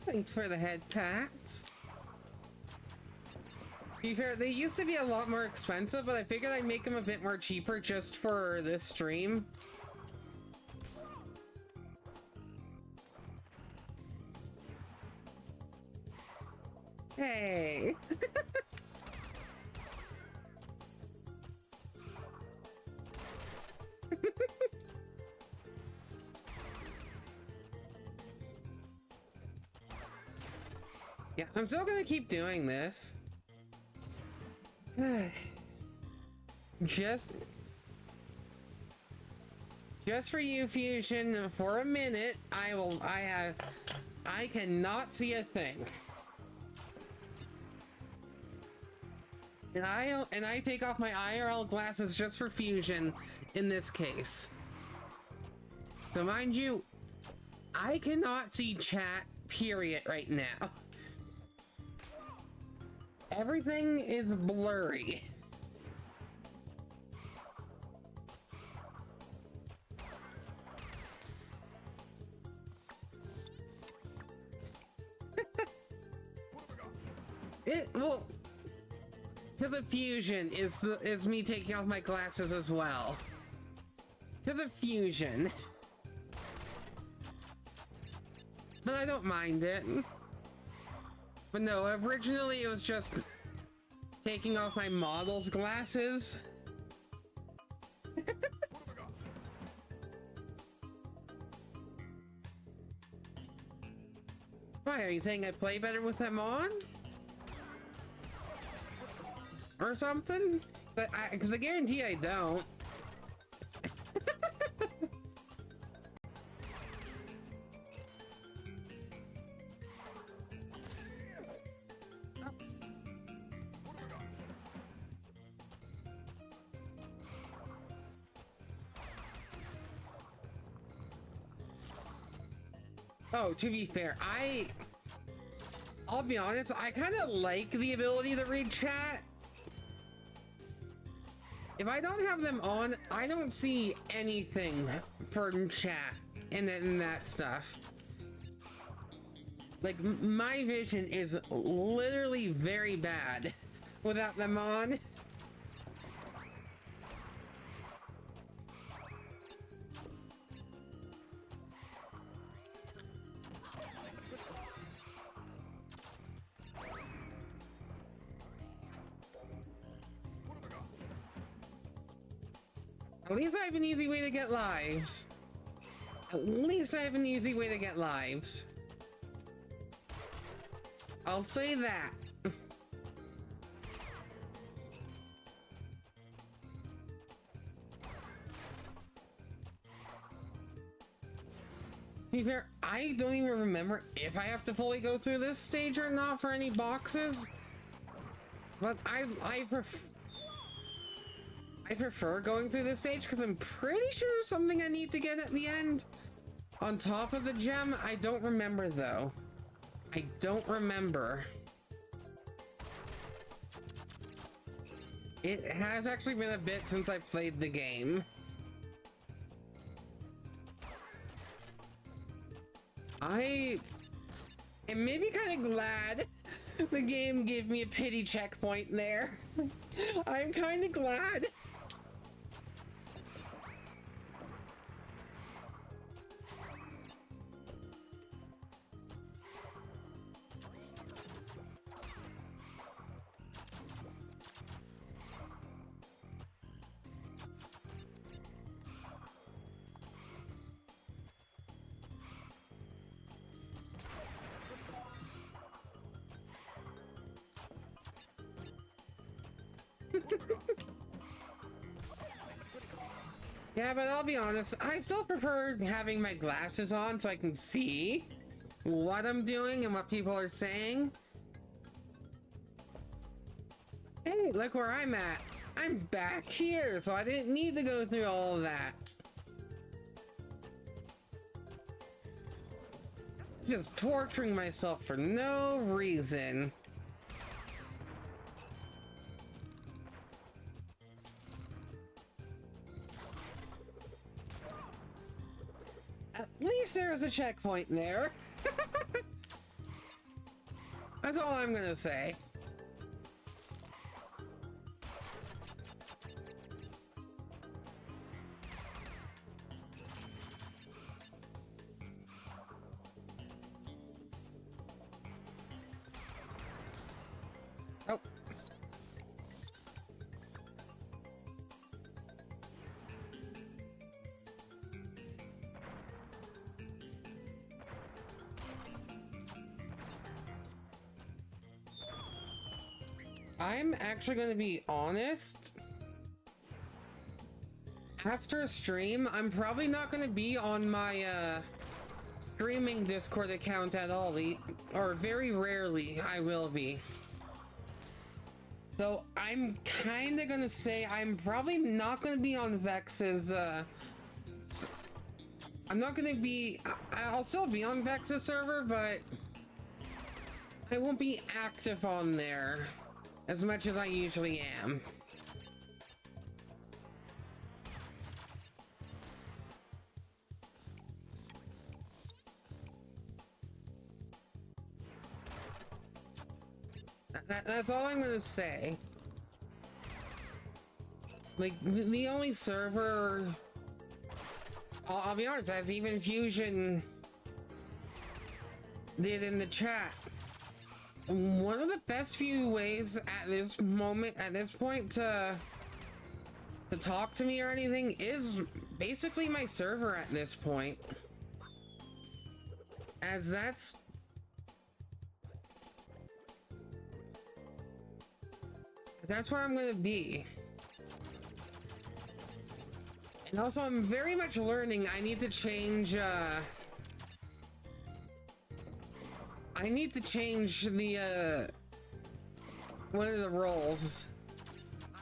Thanks for the head pats. To be fair, they used to be a lot more expensive, but I figured I'd make them a bit more cheaper just for this stream. Hey! Yeah, I'm still gonna keep doing this. Just for you, Fusion, for a minute, I cannot see a thing. And I take off my IRL glasses just for Fusion in this case. So mind you, I cannot see chat, period, right now. Everything is blurry. Well, because of Fusion is me taking off my glasses as well. Because of Fusion. But I don't mind it. But no, originally it was just taking off my model's glasses. Why, are you saying I play better with them on? Or something? But because I guarantee I don't. Oh, to be fair, I'll be honest, I kind of like the ability to read chat. If I don't have them on, I don't see anything for chat and that stuff. Like, my vision is literally very bad without them on. At least I have an easy way to get lives. At least I have an easy way to get lives. I'll say that. To be fair, I don't even remember if I have to fully go through this stage or not for any boxes. But I prefer going through this stage because I'm pretty sure there's something I need to get at the end. On top of the gem, I don't remember though. I don't remember. It has actually been a bit since I played the game. I am maybe kind of glad the game gave me a pity checkpoint there. I'm kind of glad. Yeah, but I'll be honest, I still prefer having my glasses on so I can see what I'm doing and what people are saying. Hey, look where I'm at. I'm back here, so I didn't need to go through all of that. just torturing myself for no reason. At least there's a checkpoint there. That's all I'm gonna say. Oh. I'm actually going to be honest. After stream, I'm probably not going to be on my streaming Discord account at all, or very rarely I will be. So I'm kind of going to say I'm probably not going to be on Vex's, I'm not going to be, I'll still be on Vex's server, but I won't be active on there as much as I usually am. That's all I'm gonna say. Like, the only server, I'll be honest, as even Fusion did in the chat, one of the best few ways at this moment, at this point, to talk to me or anything is basically my server at this point, as that's where I'm gonna be. And also, I'm very much learning. I need to change the one of the roles.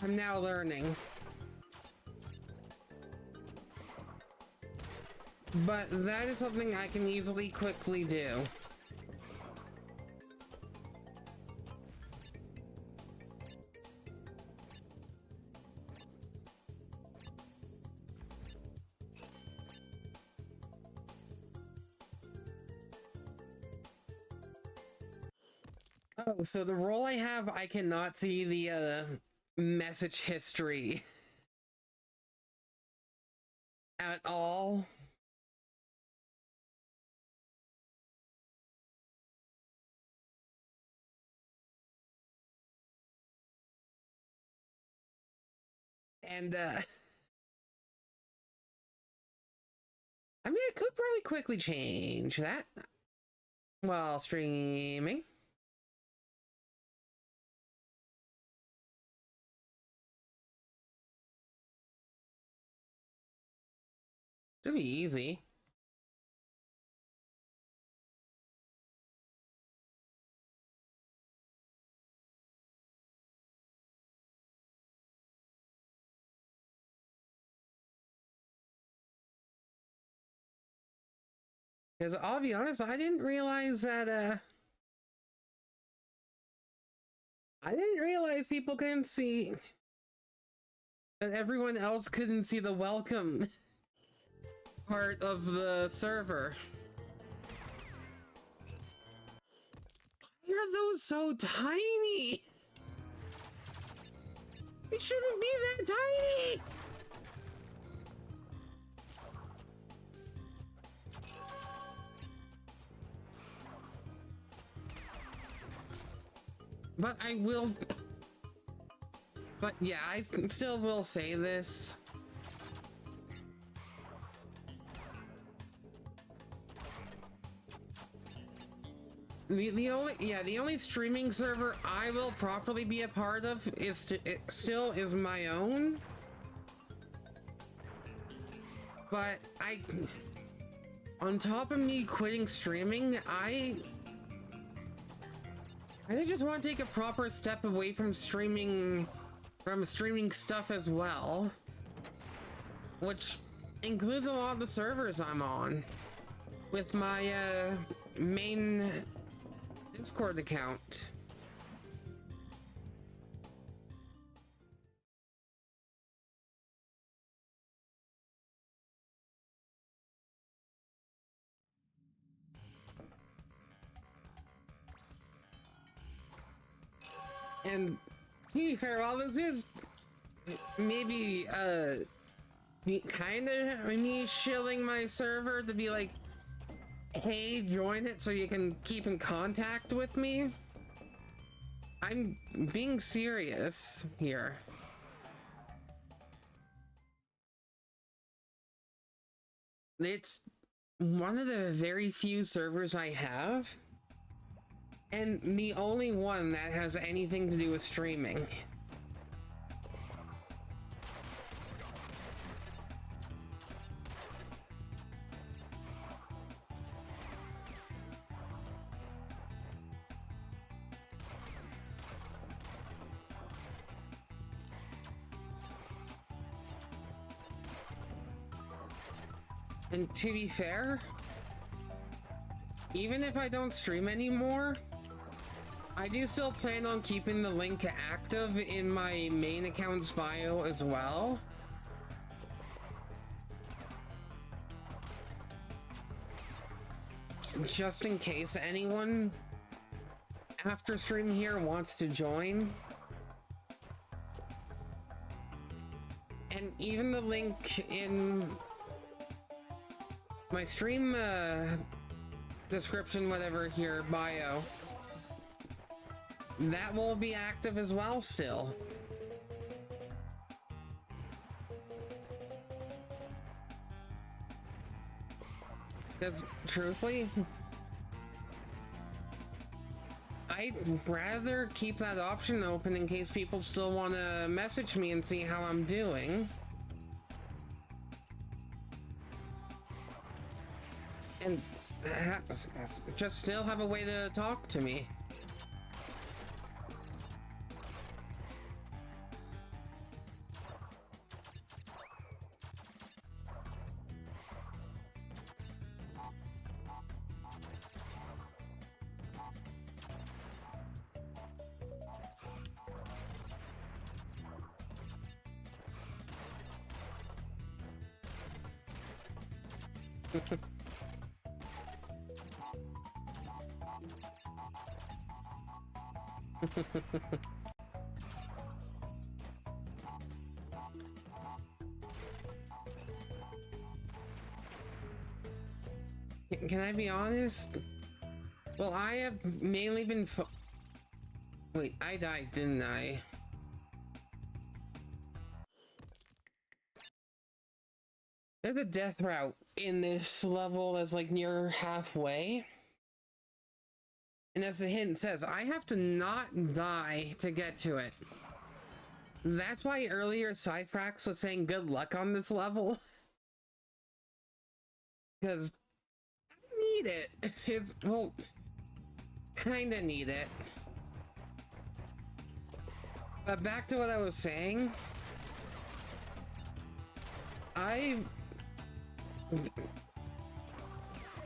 I'm now learning. But that is something I can easily quickly do. Oh, so the role I have, I cannot see the message history at all. And I mean, I could probably quickly change that while streaming. Should be easy. Because I'll be honest, I didn't realize that, I didn't realize people couldn't see, that everyone else couldn't see the welcome part of the server. Why are those so tiny? It shouldn't be that tiny! But I will... But yeah, I still will say this. The only streaming server I will properly be a part of still is my own. But on top of me quitting streaming, I just want to take a proper step away from streaming stuff as well, which includes a lot of the servers I'm on with my main Discord account. And to be fair, while this is maybe kind of me shilling my server to be like, hey, join it so you can keep in contact with me, I'm being serious here. It's one of the very few servers I have, and the only one that has anything to do with streaming. And to be fair, even if I don't stream anymore, I do still plan on keeping the link active in my main account's bio as well. Just in case anyone after stream here wants to join. And even the link in my stream description, whatever here, bio, that will be active as well still. Because truthfully, I'd rather keep that option open in case people still want to message me and see how I'm doing. And just still have a way to talk to me. Can I be honest? Well, I have mainly been wait, I died, didn't I? There's a death route in this level that's like near halfway. And as the hint says, I have to not die to get to it. That's why earlier Cyfrax was saying good luck on this level. Because I need it. It's, well, kinda need it. But back to what I was saying.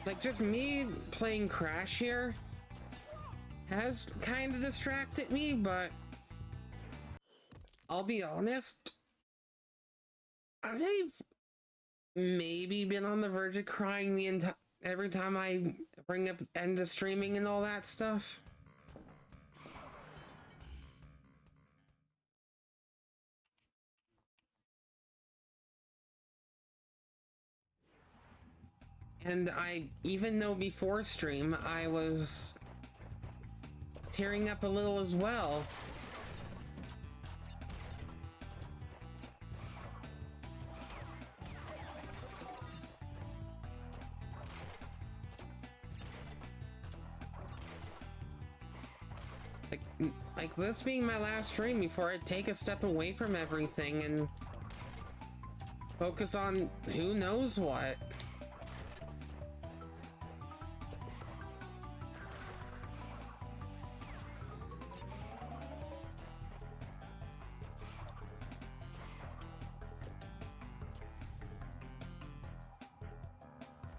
Like, just me playing Crash here has kind of distracted me, but I'll be honest, I've maybe been on the verge of crying every time I bring up end of streaming and all that stuff. And I even though before stream I was tearing up a little as well. Like this being my last stream before I take a step away from everything and focus on who knows what.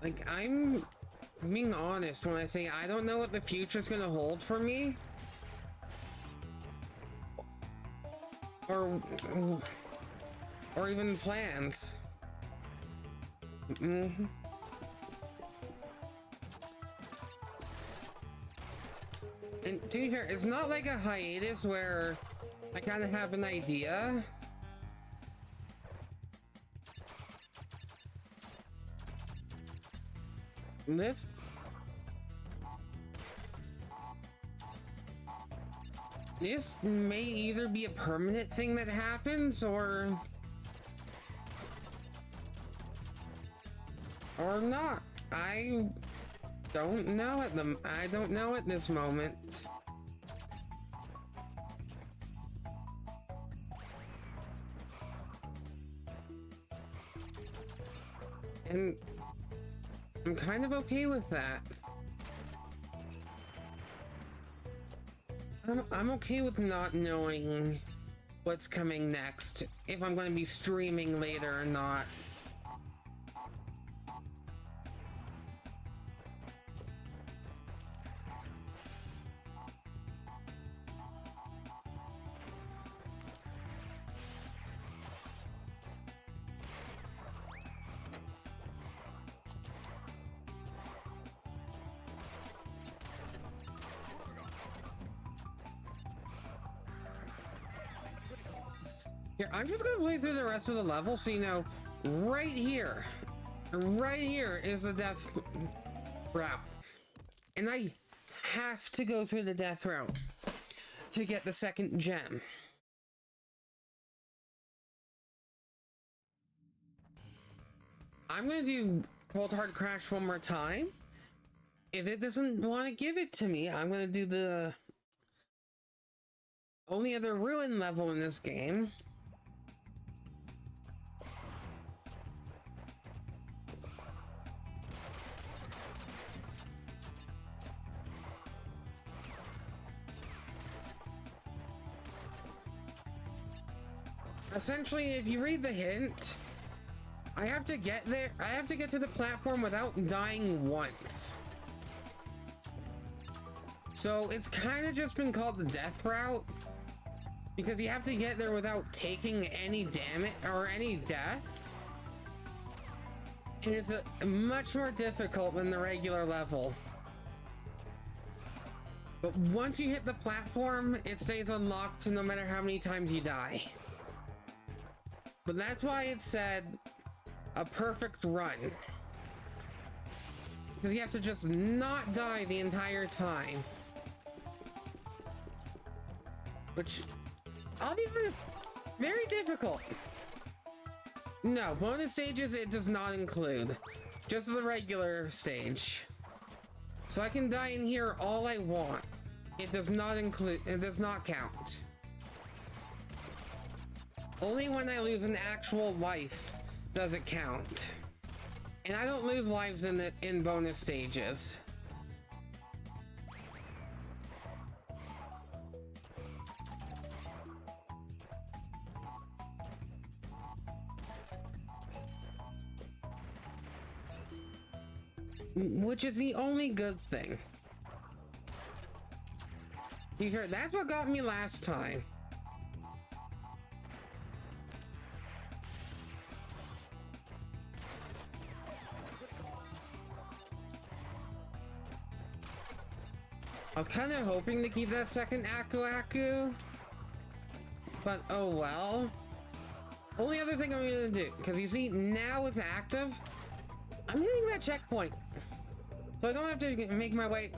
Like, I'm I'm being honest when I say I don't know what the future's gonna hold for me. Or even plans. Mm-hmm. And to be fair, it's not like a hiatus where I kind of have an idea. This may either be a permanent thing that happens or not. I don't know at this moment. And I'm kind of okay with that. I'm okay with not knowing what's coming next, if I'm going to be streaming later or not. Here, I'm just gonna play through the rest of the level so you know, right here is the death route. And I have to go through the death route to get the second gem. I'm gonna do Cold Hard Crash one more time. If it doesn't want to give it to me, I'm gonna do the only other ruin level in this game. Essentially, if you read the hint, I have to get to the platform without dying once. So it's kind of just been called the death route, because you have to get there without taking any damage or any death. And it's much more difficult than the regular level. But once you hit the platform, it stays unlocked no matter how many times you die. But that's why it said a perfect run. Because you have to just not die the entire time. Which, I'll be honest, very difficult. No, bonus stages it does not include. Just the regular stage. So I can die in here all I want. It does not count. Only when I lose an actual life does it count. And I don't lose lives in bonus stages. Which is the only good thing. You heard, that's what got me last time. I was kind of hoping to keep that second Aku, but oh well. Only other thing I'm gonna do, because you see, now it's active, I'm hitting that checkpoint, so I don't have to make my way.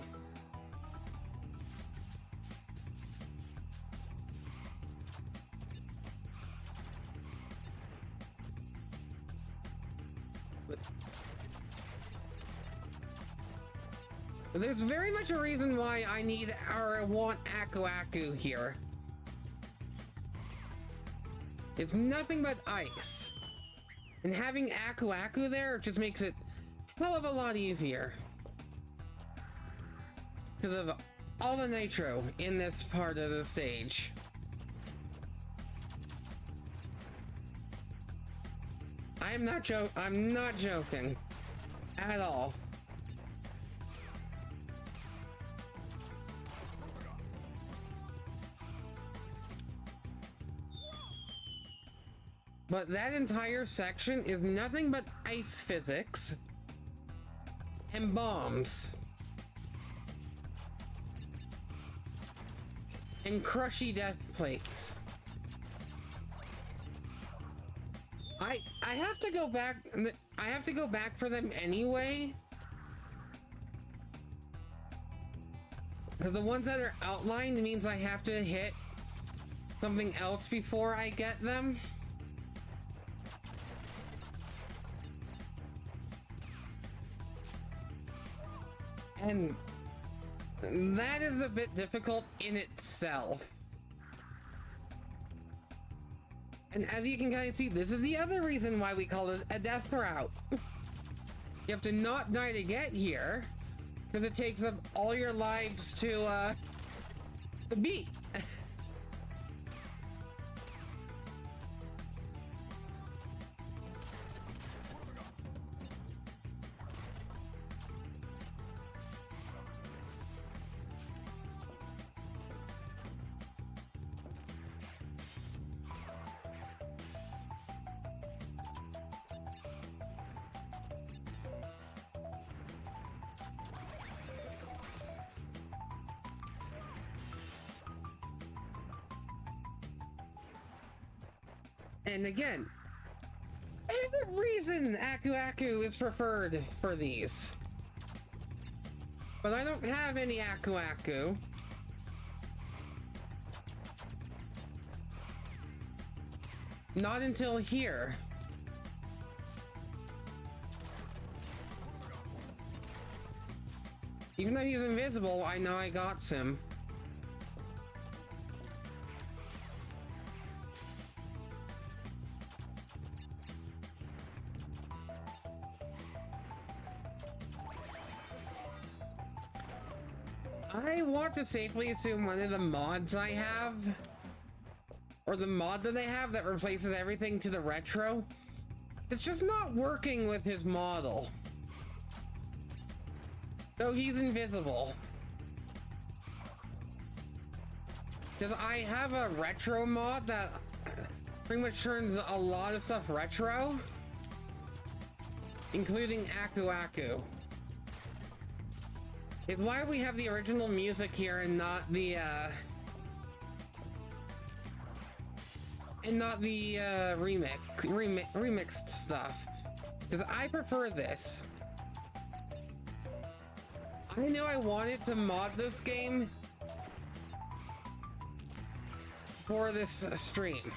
But there's very much a reason why I need or want Aku here. It's nothing but ice. And having Aku there just makes it a hell of a lot easier. Because of all the nitro in this part of the stage. I'm not joking. At all. But that entire section is nothing but ice physics and bombs. And crushy death plates. I have to go back. I have to go back for them anyway. Because the ones that are outlined means I have to hit something else before I get them. And that is a bit difficult in itself. And as you can kind of see, this is the other reason why we call it a death route. You have to not die to get here, because it takes up all your lives to beat. And again, there's a reason Aku Aku is preferred for these. But I don't have any Aku Aku. Not until here. Even though he's invisible, I know I got him. I want to safely assume one of the mods I have, or the mod that I have that replaces everything to the retro, it's just not working with his model. So he's invisible. Because I have a retro mod that pretty much turns a lot of stuff retro, including Aku Aku. It's why we have the original music here and not the remixed stuff. Because I prefer this. I know I wanted to mod this game for this stream.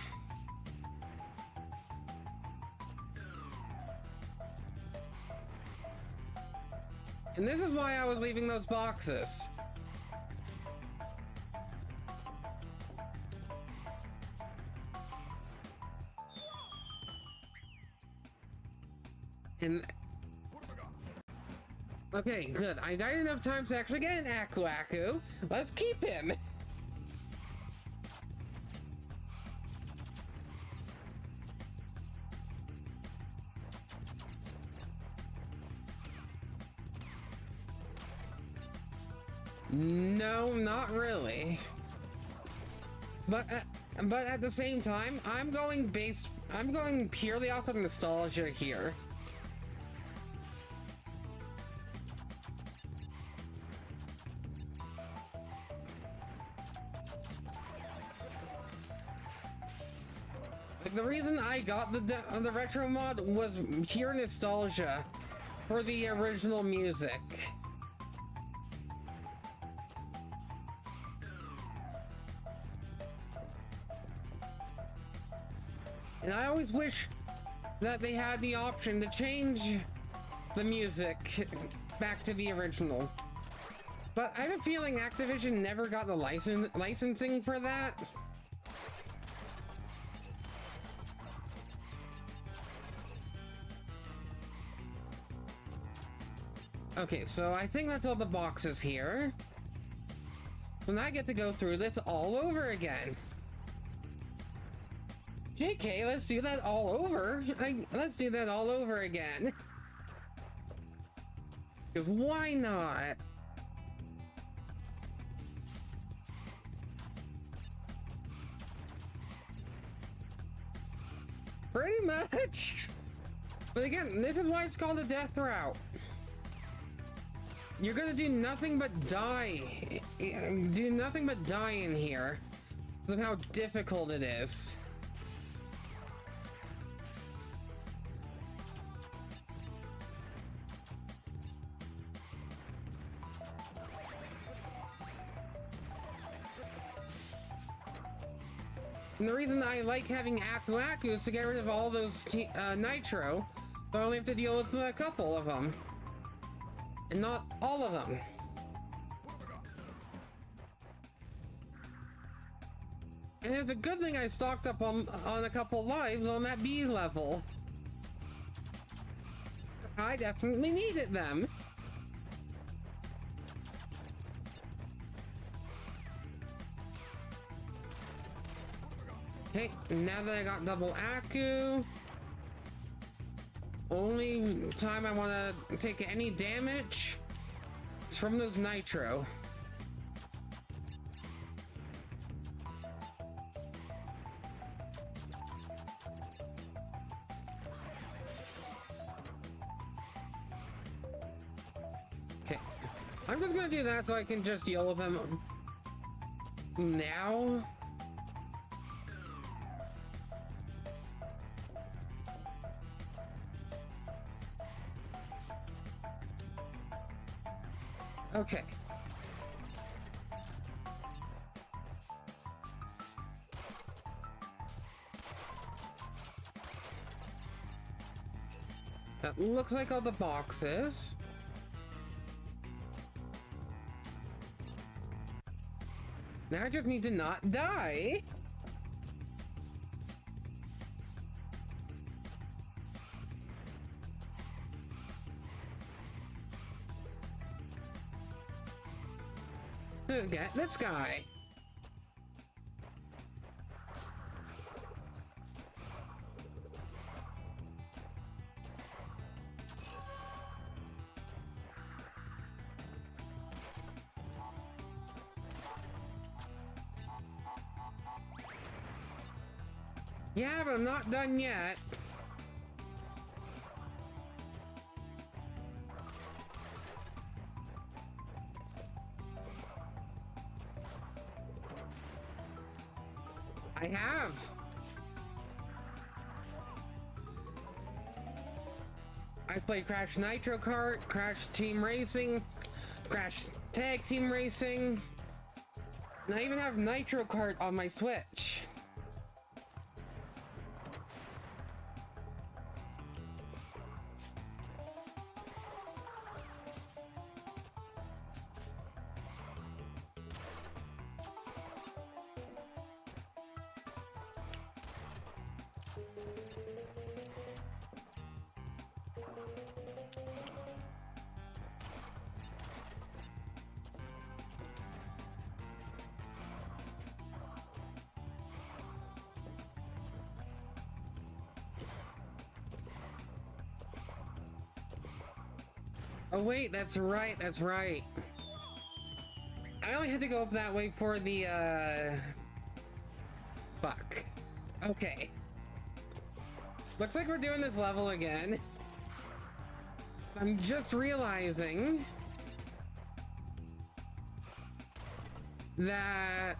And this is why I was leaving those boxes. And okay, good. I died enough times to actually get an Aku Aku. Let's keep him. No, not really. But at the same time, I'm going purely off of nostalgia here. Like, the reason I got the retro mod was pure nostalgia for the original music. And I always wish that they had the option to change the music back to the original. But I have a feeling Activision never got the licensing for that. Okay, so I think that's all the boxes here. So now I get to go through this all over again. JK, let's do that all over. Let's do that all over again. Because why not? Pretty much. But again, this is why it's called a death route. You're gonna do nothing but die. Do nothing but die in here. Because of how difficult it is. And the reason I like having Aku Aku is to get rid of all those nitro, so I only have to deal with a couple of them. And not all of them. And it's a good thing I stocked up on a couple lives on that B level. I definitely needed them. Okay, now that I got double Aku, only time I want to take any damage is from those nitro. Okay, I'm just gonna do that so I can just deal with them now. Okay. That looks like all the boxes. Now I just need to not die. Get this guy. Yeah, but I'm not done yet. I have. I played Crash Nitro Kart, Crash Team Racing, Crash Tag Team Racing, and I even have Nitro Kart on my Switch. Oh wait, that's right, that's right. I only had to go up that way for the, fuck. Okay. Looks like we're doing this level again. I'm just realizing that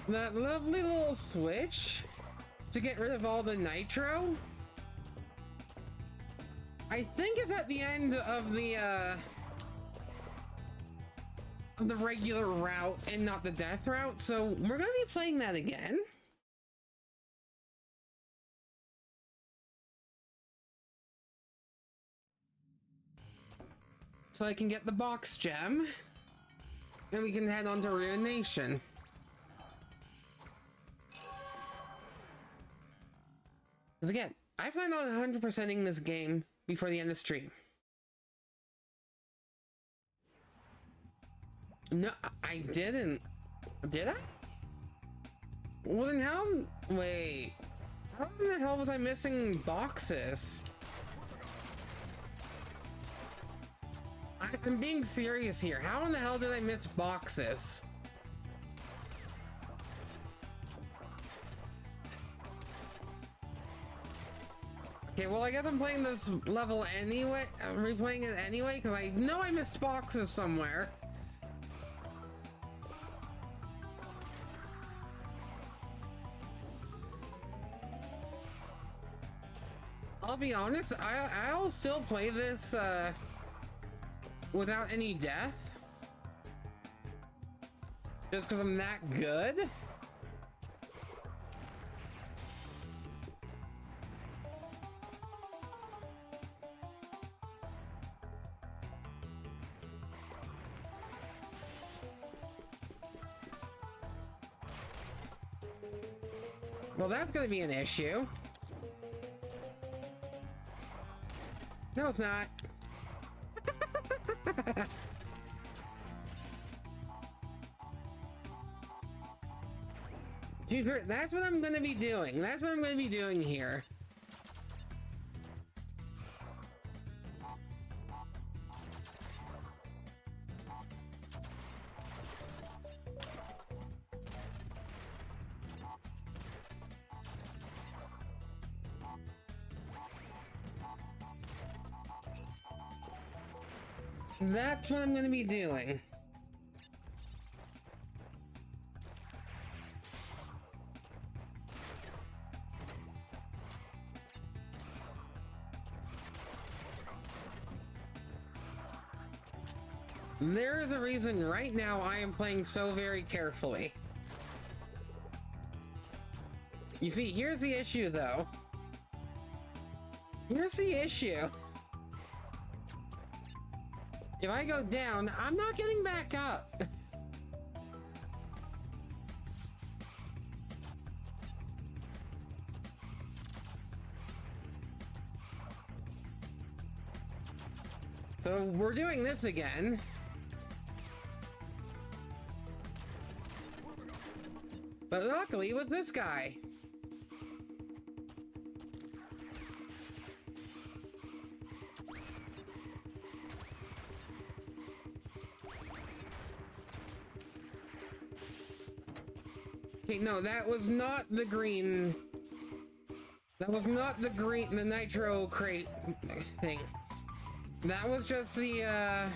that lovely little switch to get rid of all the nitro, I think it's at the end of the regular route and not the death route, so we're gonna be playing that again. So I can get the box gem, and we can head on to Ruin Nation. Because again, I plan on 100%ing this game before the end of the stream. No, I didn't. Did I? Well then how? Wait. How in the hell was I missing boxes? I'm being serious here. How in the hell did I miss boxes? Okay, well, I guess I'm playing this level anyway, replaying it anyway, because I know I missed boxes somewhere. I'll be honest, I'll still play this, without any death. Just because I'm that good. Well, that's gonna be an issue. No, it's not. Dude, that's what I'm gonna be doing. That's what I'm gonna be doing here. That's what I'm gonna be doing. There is a reason right now I am playing so very carefully. You see, here's the issue though. Here's the issue. If I go down, I'm not getting back up. So we're doing this again. But luckily with this guy. Okay, no, that was not the green. That was not the green, the nitro crate thing. That was just the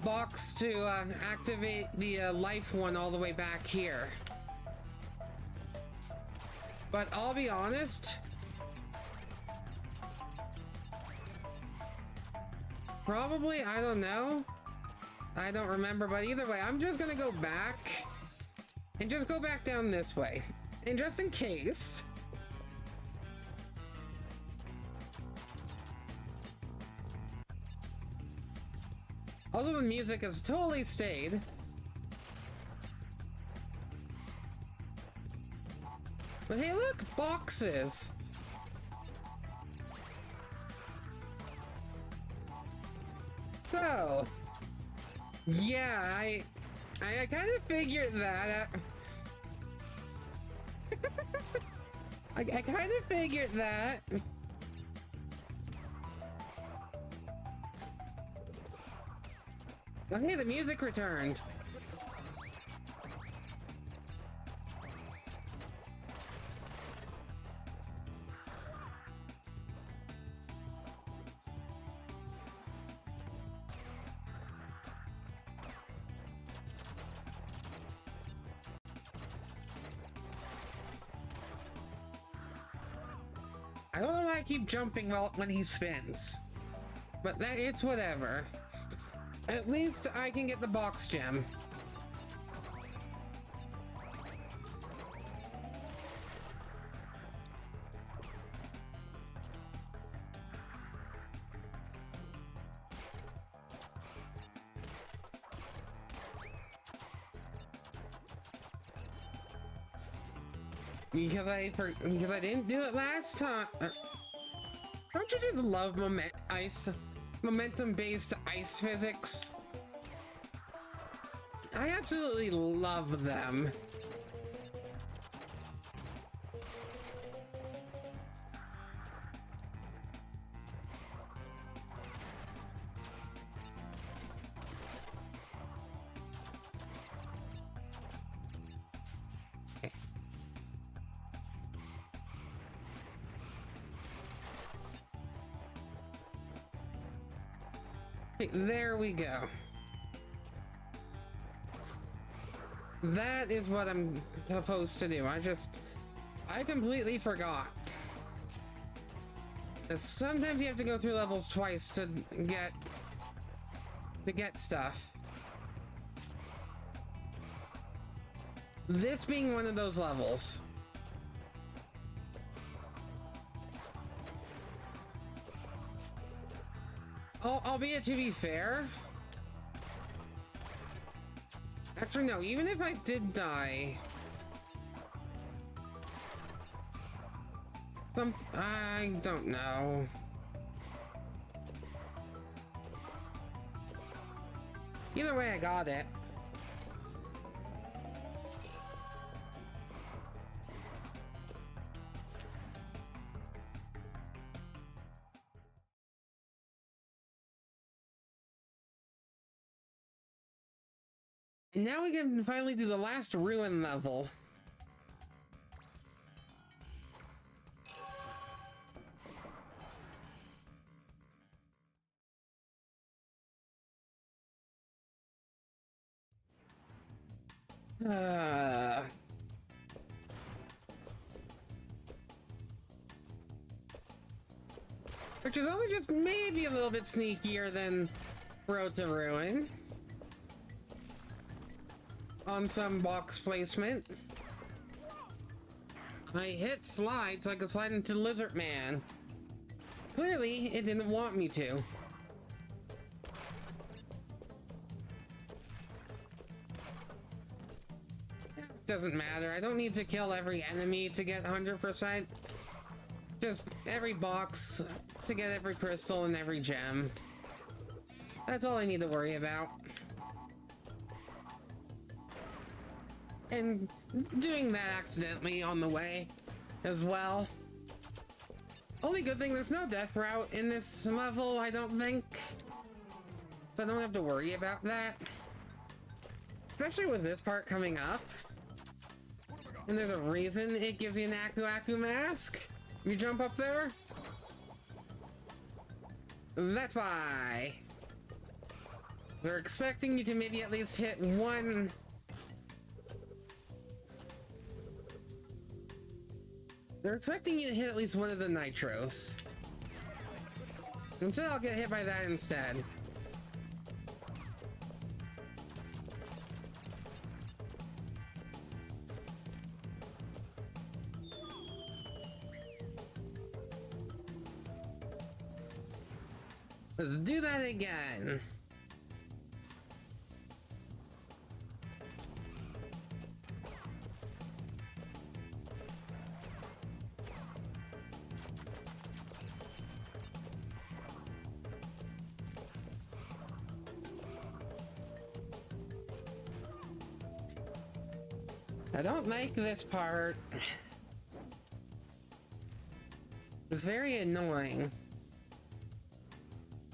box to activate the life one all the way back here. But I'll be honest, probably, I don't know. I don't remember, but either way, I'm just gonna go back and just go back down this way. And just in case. Although the music has totally stayed. But hey, look, boxes. So, yeah, I kind of figured that. I kind of figured that. Oh, hey, the music returned. I don't know why I keep jumping when he spins, but that it's whatever. At least I can get the box gem. Because I didn't do it last time. Don't you just love momentum-based ice physics? I absolutely love them. Okay, there we go. That is what I'm supposed to do. I completely forgot. Sometimes you have to go through levels twice to get stuff. This being one of those levels. Albeit, to be fair, actually no, even if I did die, I don't know. Either way, I got it. And now we can finally do the last ruin level. Which is only just maybe a little bit sneakier than Road to Ruin on some box placement. I hit slide so I could slide into Lizard Man. Clearly, it didn't want me to. Doesn't matter. I don't need to kill every enemy to get 100%. Just every box to get every crystal and every gem. That's all I need to worry about. And doing that accidentally on the way as well. Only good thing, there's no death route in this level, I don't think. So I don't have to worry about that. Especially with this part coming up. And there's a reason it gives you an Aku Aku mask. You jump up there. That's why. They're expecting you to maybe at least hit one. They're expecting you to hit at least one of the nitros. Instead, I'll get hit by that instead. Let's do that again. I don't like this part. It's very annoying.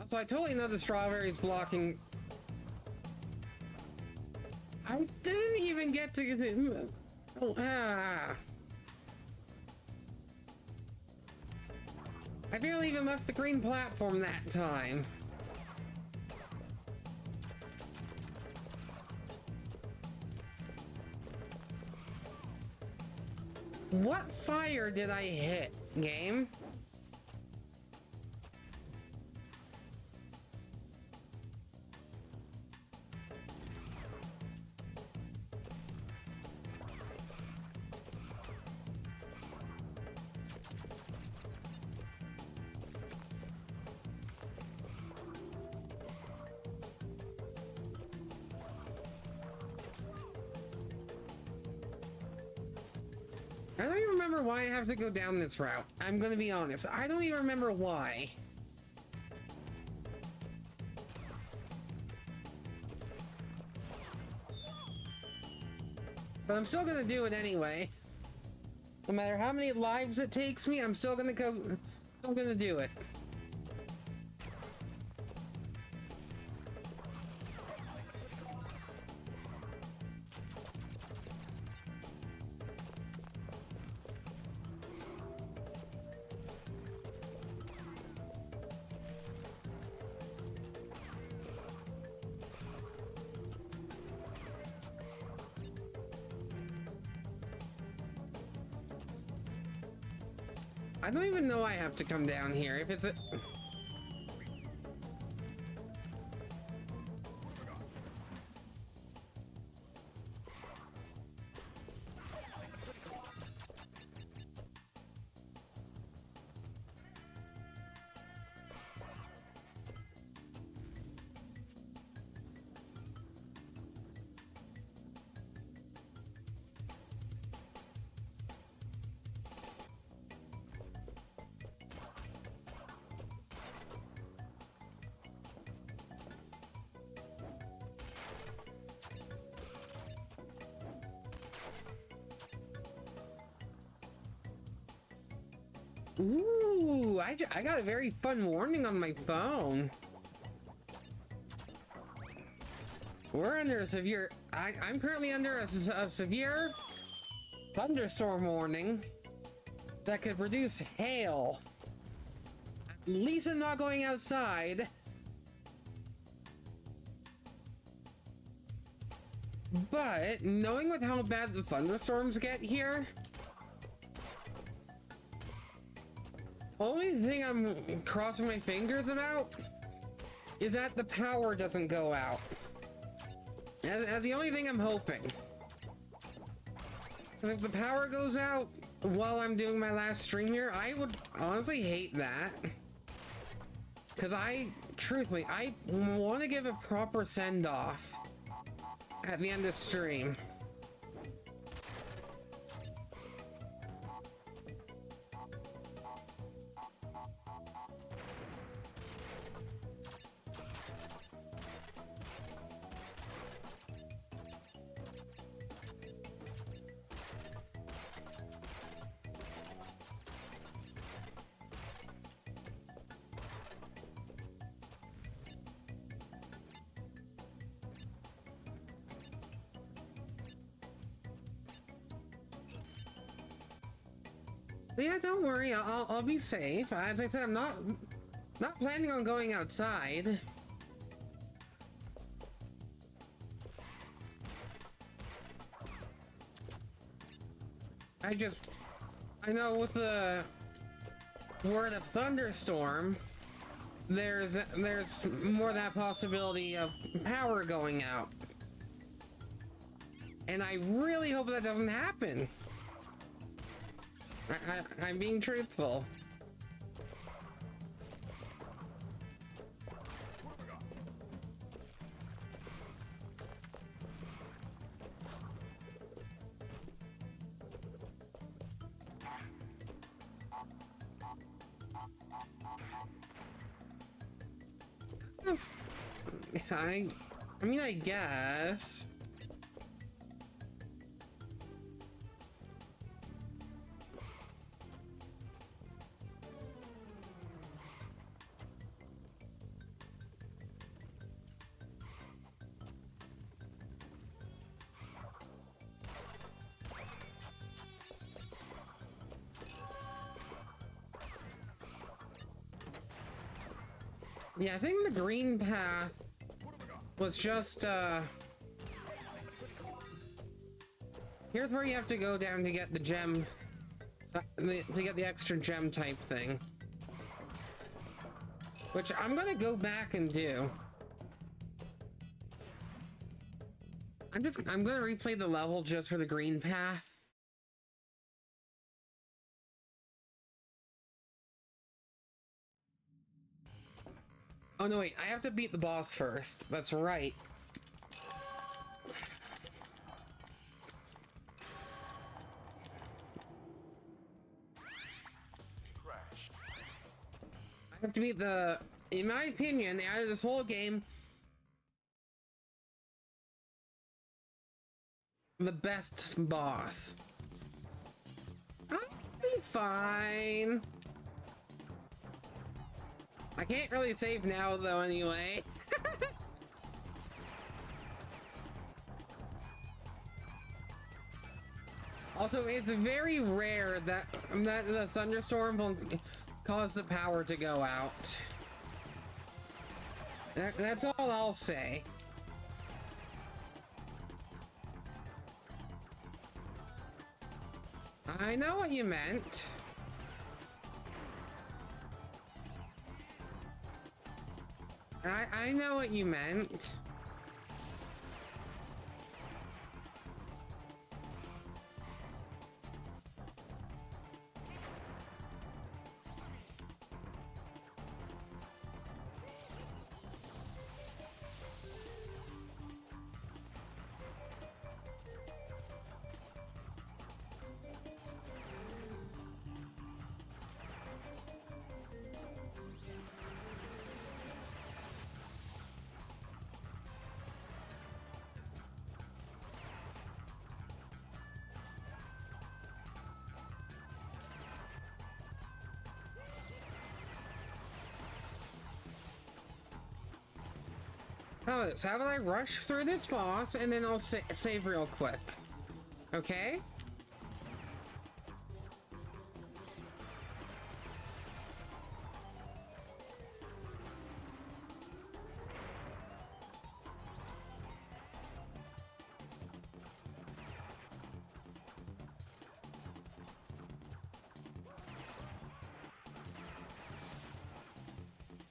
So I totally know the strawberry's blocking. I didn't even get to I barely even left the green platform that time. What fire did I hit, game? I don't even remember why I have to go down this route. I'm gonna be honest. I don't even remember why. But I'm still gonna do it anyway. No matter how many lives it takes me, I'm still gonna do it. I don't even know I have to come down here. If it's a... Ooh, I got a very fun warning on my phone. We're under a severe... I'm currently under a severe thunderstorm warning that could produce hail. At least I'm not going outside. But, knowing with how bad the thunderstorms get here... Only thing I'm crossing my fingers about is that the power doesn't go out. As the only thing I'm hoping. 'Cause if the power goes out while I'm doing my last stream here, I would honestly hate that. Because truthfully, I want to give a proper send-off at the end of stream. But yeah, don't worry, I'll be safe. As I said, I'm not planning on going outside. I know with the word of thunderstorm, there's more that possibility of power going out. And I really hope that doesn't happen. I'm being truthful. I mean, I guess. Yeah, I think the green path was just, here's where you have to go down to get the gem, to get the extra gem type thing. Which I'm gonna go back and do. I'm gonna replay the level just for the green path. Oh no, wait, I have to beat the boss first. That's right. Crashed. I have to beat the, in my opinion, out of this whole game, the best boss. I'll be fine. I can't really save now though anyway. Also, it's very rare that the thunderstorm will cause the power to go out. That's all I'll say. I know what you meant. I know what you meant. So how about I rush through this boss and then I'll save real quick. Okay?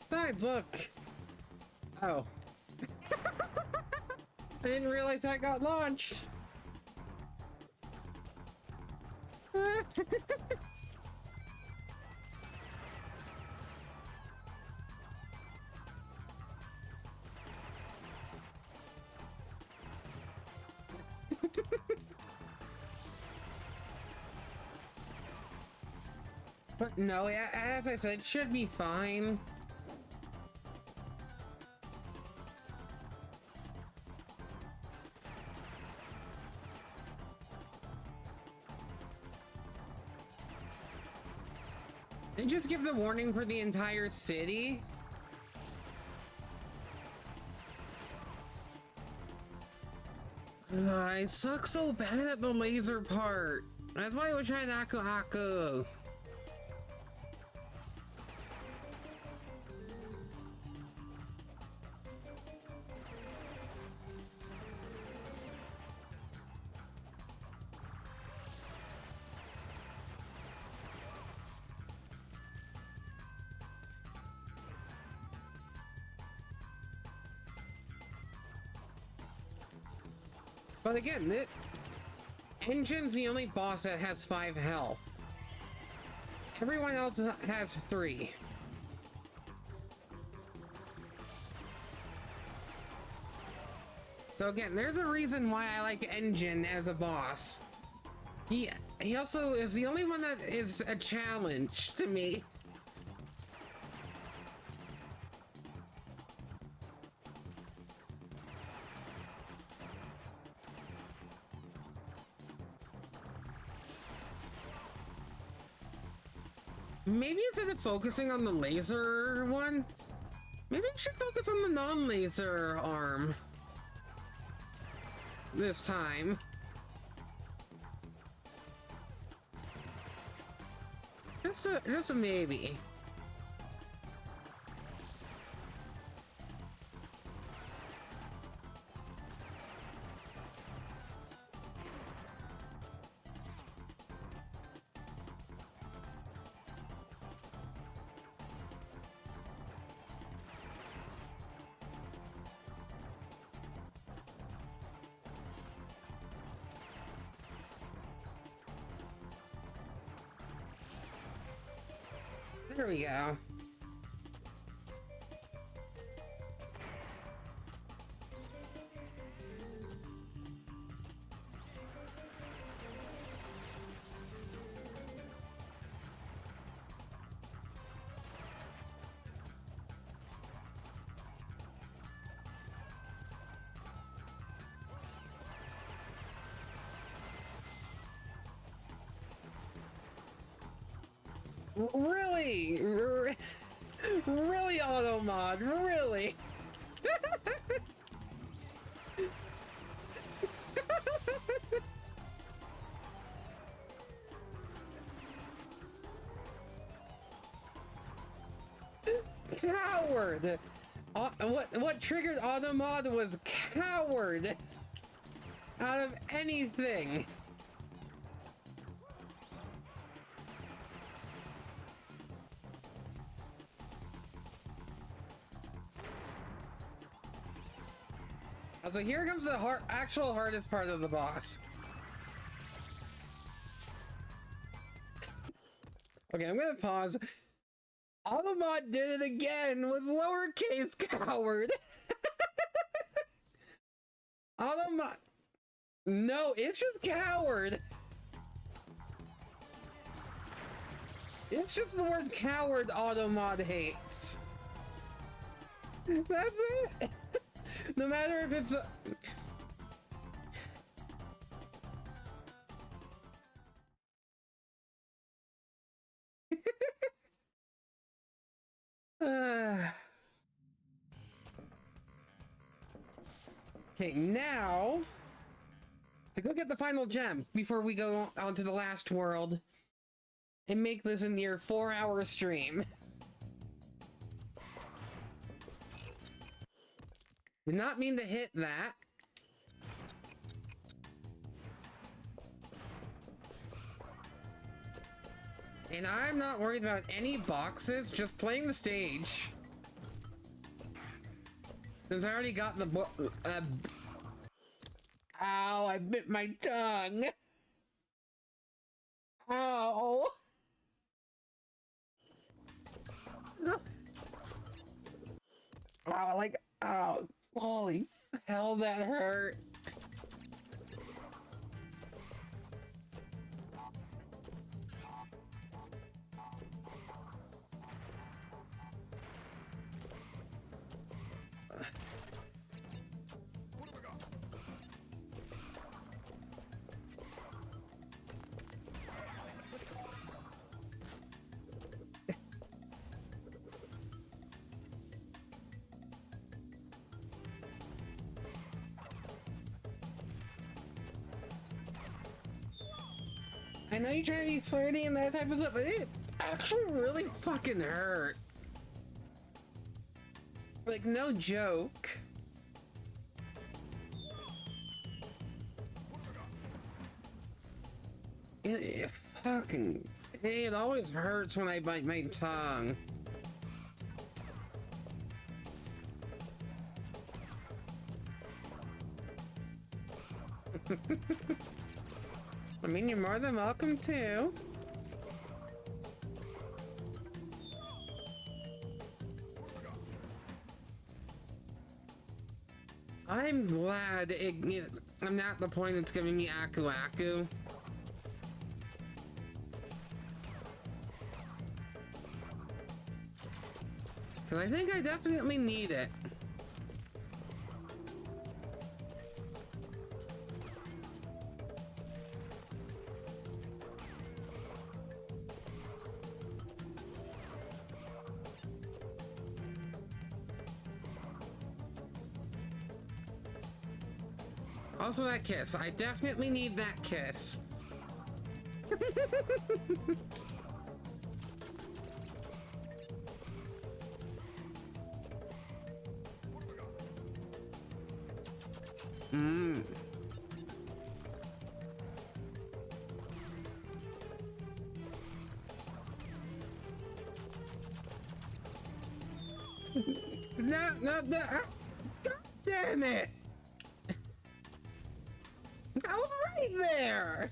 Besides, look. Oh. I didn't realize that got launched. But no, as I said, it should be fine. And just give the warning for the entire city. I suck so bad at the laser part. That's why I was trying Aku Aku. But again, Engine's the only boss that has 5 health. Everyone else has 3. So again, there's a reason why I like Engine as a boss. He also is the only one that is a challenge to me. Maybe instead of focusing on the laser one, maybe we should focus on the non-laser arm this time. Just a maybe. There we go. Really? Really, auto mod? Really? Coward! What triggered auto mod was coward out of anything. So here comes the actual hardest part of the boss. Okay, I'm gonna pause. Automod did it again with lowercase coward. Automod. No, it's just coward. It's just the word coward Automod hates. That's it. No matter if it's okay, now to go get the final gem before we go on to the last world and make this a near 4-hour stream. Did not mean to hit that. And I'm not worried about any boxes, just playing the stage. Since I already got the book. Ow, I bit my tongue. Ow. Ow, like, ow. Holy hell, that hurt. I know you're trying to be flirty and that type of stuff, but it actually really fucking hurt. Like, no joke. It fucking... It always hurts when I bite my tongue. I mean, you're more than welcome to. I'm glad I'm not the point it's giving me Aku Aku. Cause I think I definitely need it. Also that kiss. I definitely need that kiss. Mmm. No, God damn it! I was right there!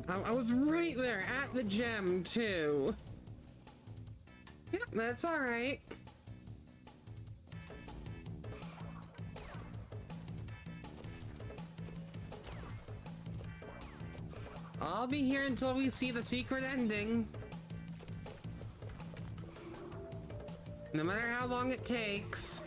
I was right there at the gem too. Yeah, that's all right. I'll be here until we see the secret ending. No matter how long it takes.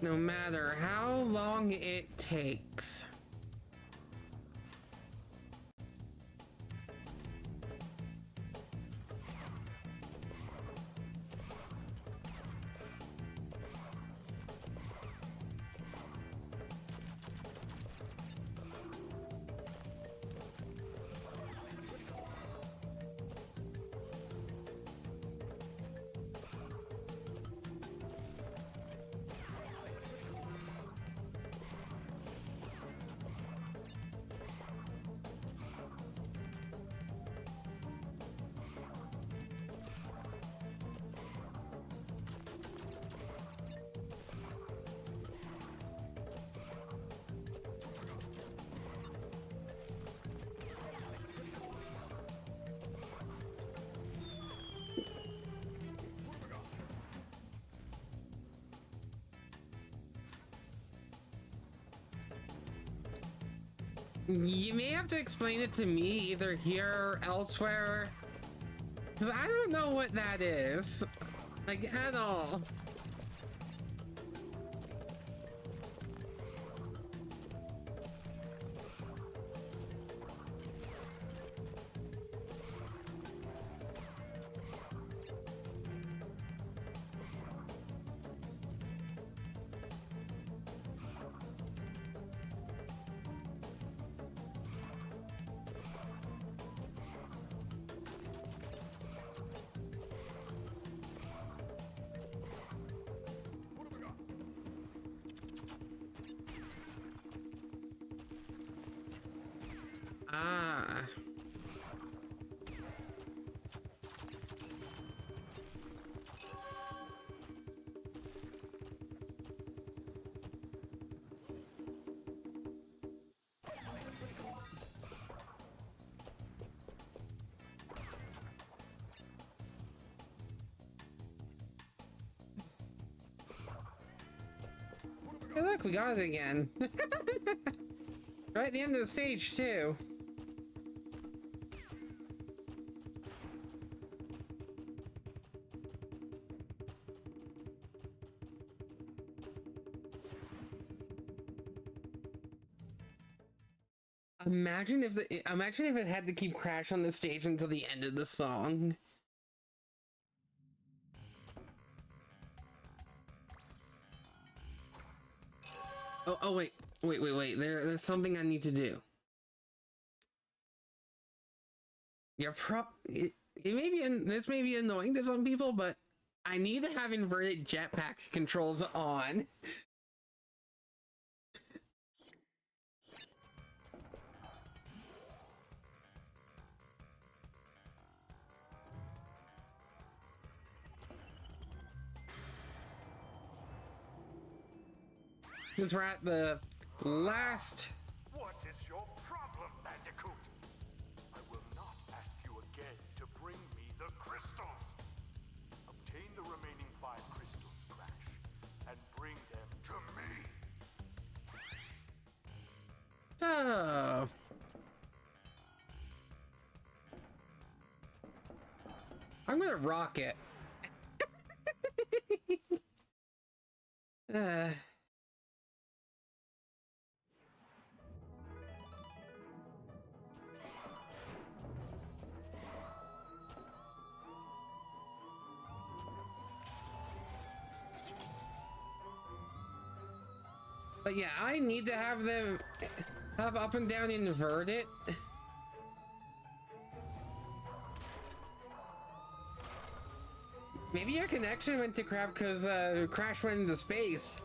No matter how long it takes. You may have to explain it to me either here or elsewhere. Because I don't know what that is. Like, at all. Ah. Hey, look, we got it again. Right at the end of the stage, too. Imagine if it had to keep Crash on the stage until the end of the song. Oh wait. There's something I need to do. This may be annoying to some people, but I need to have inverted jetpack controls on. Since we're at the last. What is your problem, Bandicoot? I will not ask you again to bring me the crystals. Obtain the remaining 5 crystals, Crash, and bring them to me. Oh. I'm gonna rock it. But yeah, I need to have them have up and down inverted. Maybe your connection went to crap because Crash went into space.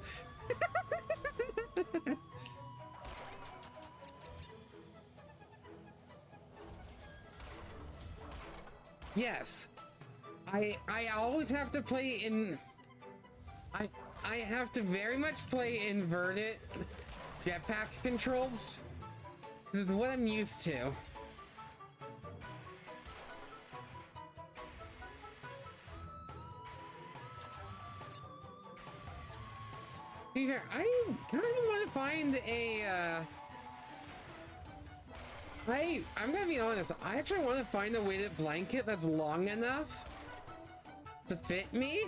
Yes. I always have to play in I have to very much play inverted jetpack controls. This is what I'm used to. Here, I kind of want to find a I'm gonna be honest, I actually want to find a weighted blanket that's long enough to fit me.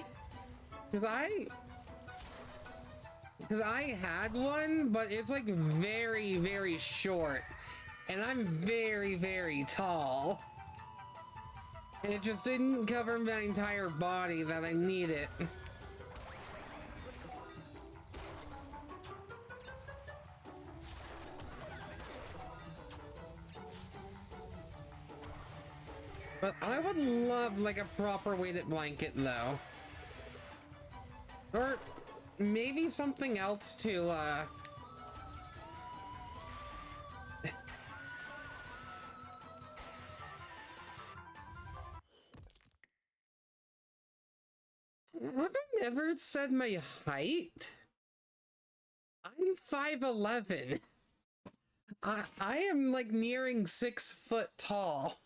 Because I had one, but it's like very, very short. And I'm very, very tall. And it just didn't cover my entire body that I needed. But I would love like a proper weighted blanket though. Or maybe something else to have I never said my height? I'm 5'11". I am like nearing 6 foot tall.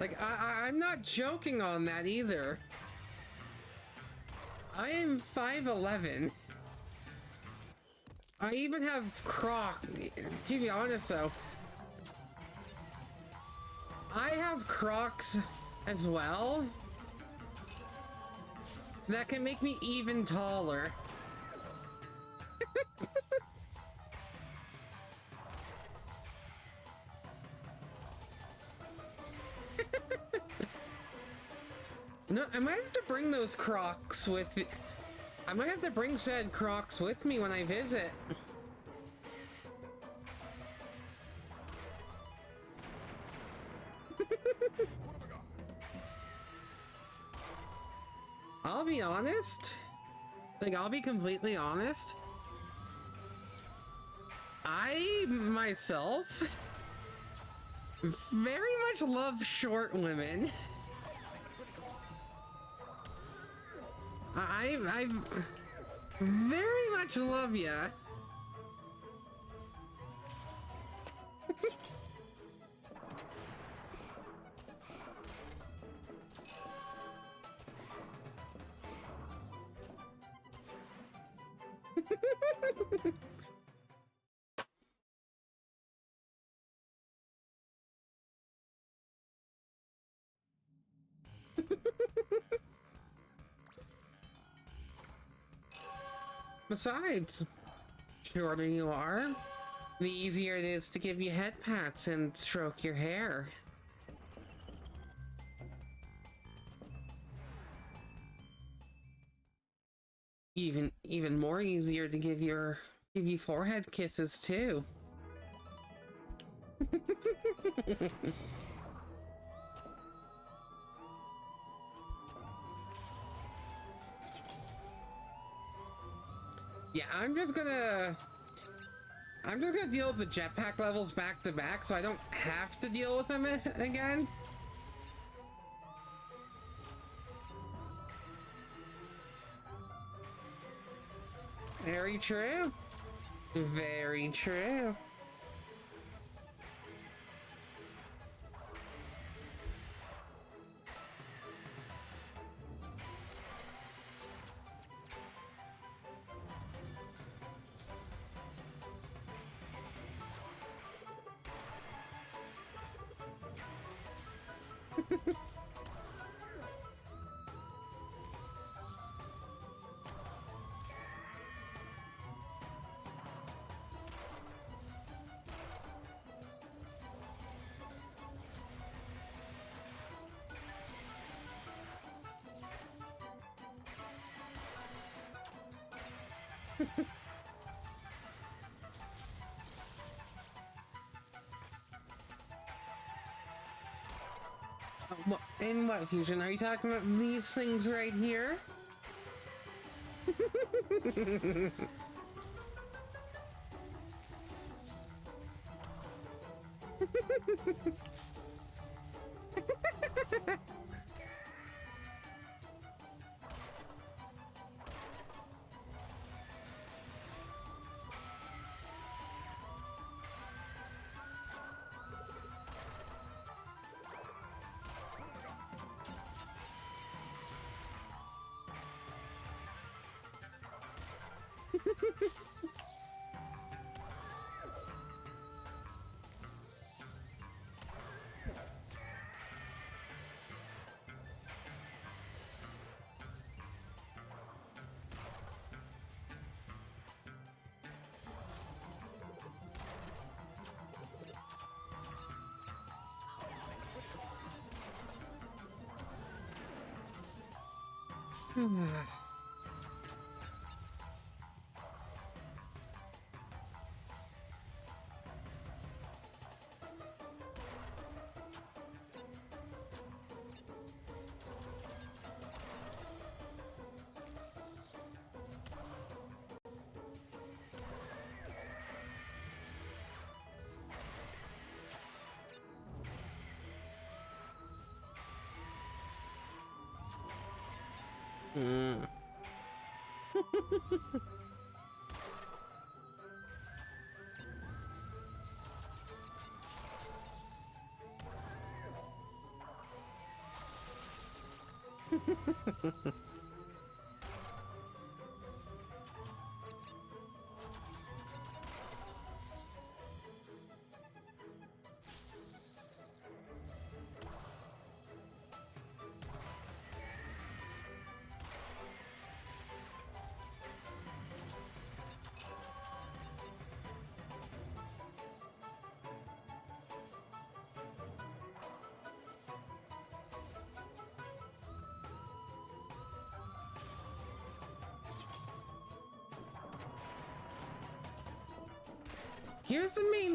Like, I'm not joking on that either. I am 5'11". I even have Crocs. To be honest though, I have Crocs as well that can make me even taller. No, I might have to bring those Crocs with me. I might have to bring said Crocs with me when I visit. I'll be honest. Like, I'll be completely honest. I, myself, very much love short women. I very much love ya. Besides, shorter you are, the easier it is to give you head pats and stroke your hair. Even more easier to give you forehead kisses too. Yeah, I'm just gonna deal with the jetpack levels back to back so I don't have to deal with them again. Very true. Very true. In what fusion? Are you talking about these things right here?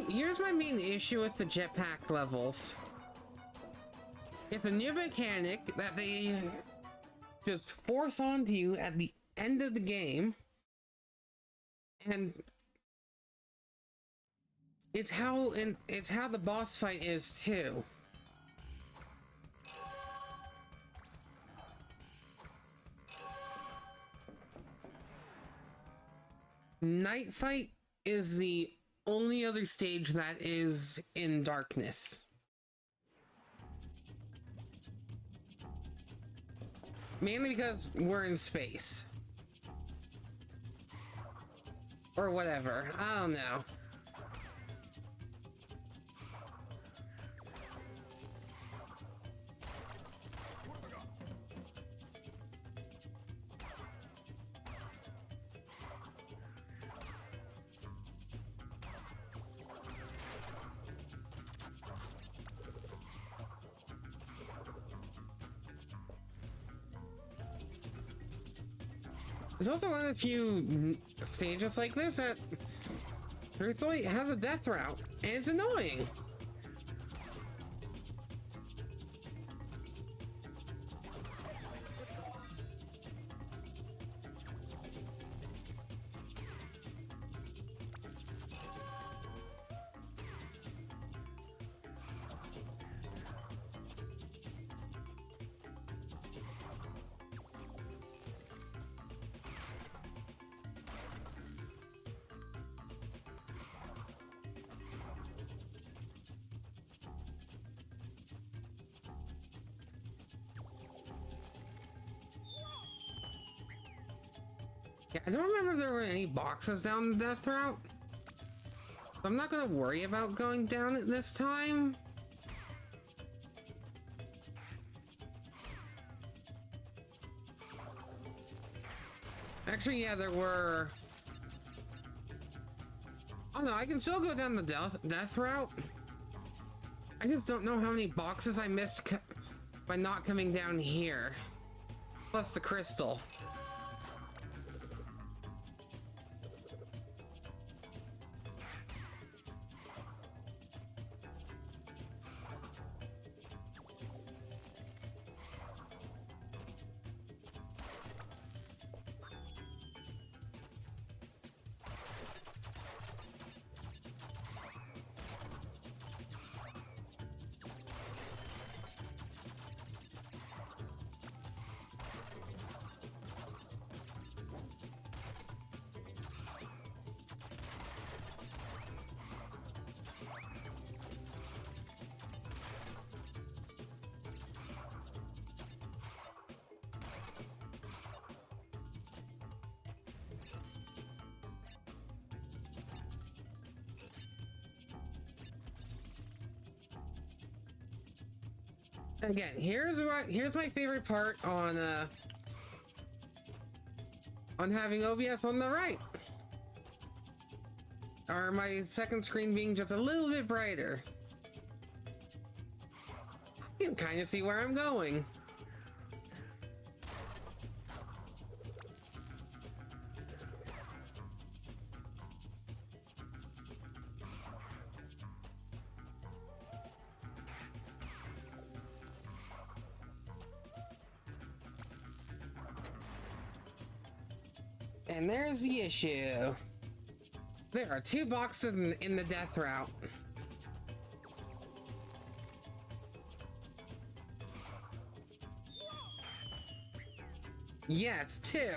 Here's my main issue with the jetpack levels. It's a new mechanic that they just force onto you at the end of the game, and it's how the boss fight is too. Night fight is the only other stage that is in darkness. Mainly because we're in space. Or whatever. I don't know. There's also one of the few stages like this that truthfully has a death route, and it's annoying. Yeah, I don't remember if there were any boxes down the death route. I'm not gonna worry about going down it this time. Actually, yeah, there were. Oh no, I can still go down the death route. I just don't know how many boxes I missed by not coming down here. Plus the crystal. Again, here's my favorite part on having OBS on the right. Or my second screen being just a little bit brighter. You can kind of see where I'm going. And there's the issue. There are 2 boxes in the death route. Yes, 2.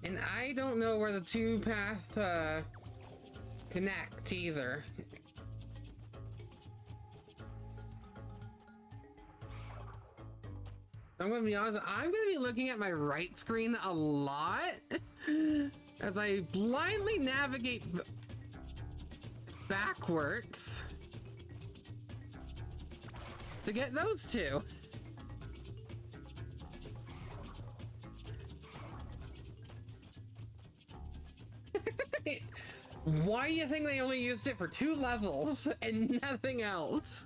And I don't know where the 2-path connect either. I'm gonna be honest, I'm gonna be looking at my right screen a lot as I blindly navigate backwards to get those two. Why do you think they only used it for 2 levels and nothing else?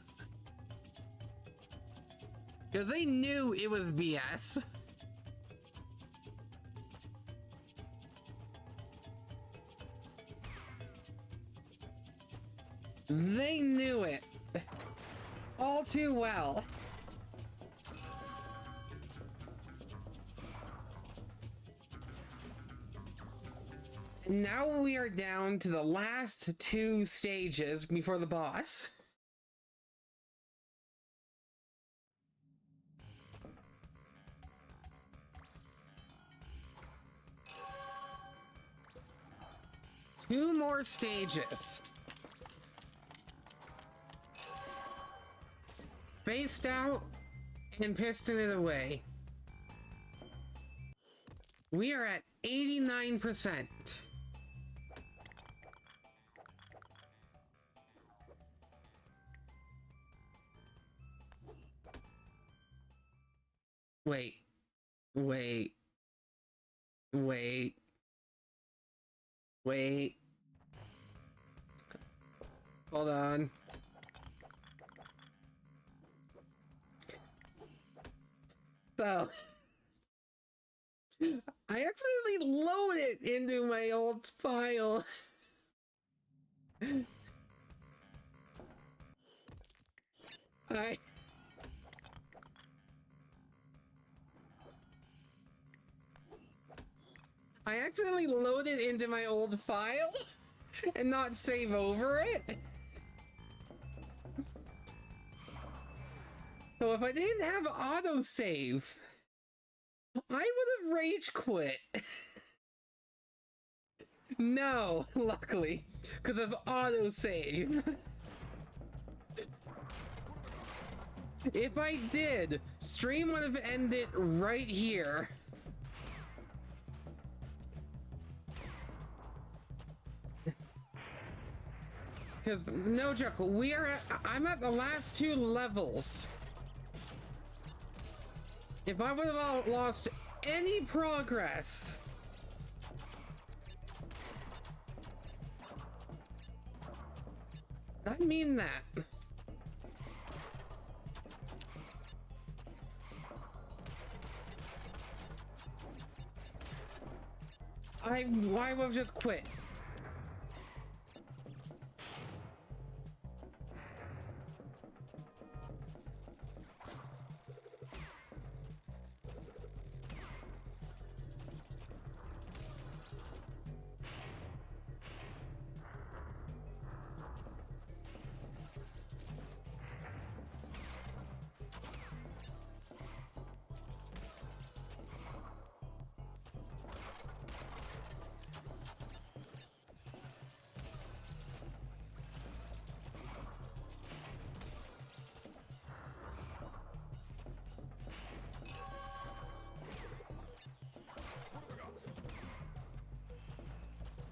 Because they knew it was BS. They knew it all too well. And now we are down to the last 2 stages before the boss. Two more stages. Spaced out and piston it away. We are at 89%. Wait. Hold on. So, I accidentally loaded it into my old file. I accidentally loaded into my old file and not save over it. So if I didn't have autosave, I would have rage quit. No, luckily, because of autosave. If I did, stream would have ended right here. Because, no joke, I'm at the last 2 levels. If I would have lost any progress, I mean that. I would have just quit.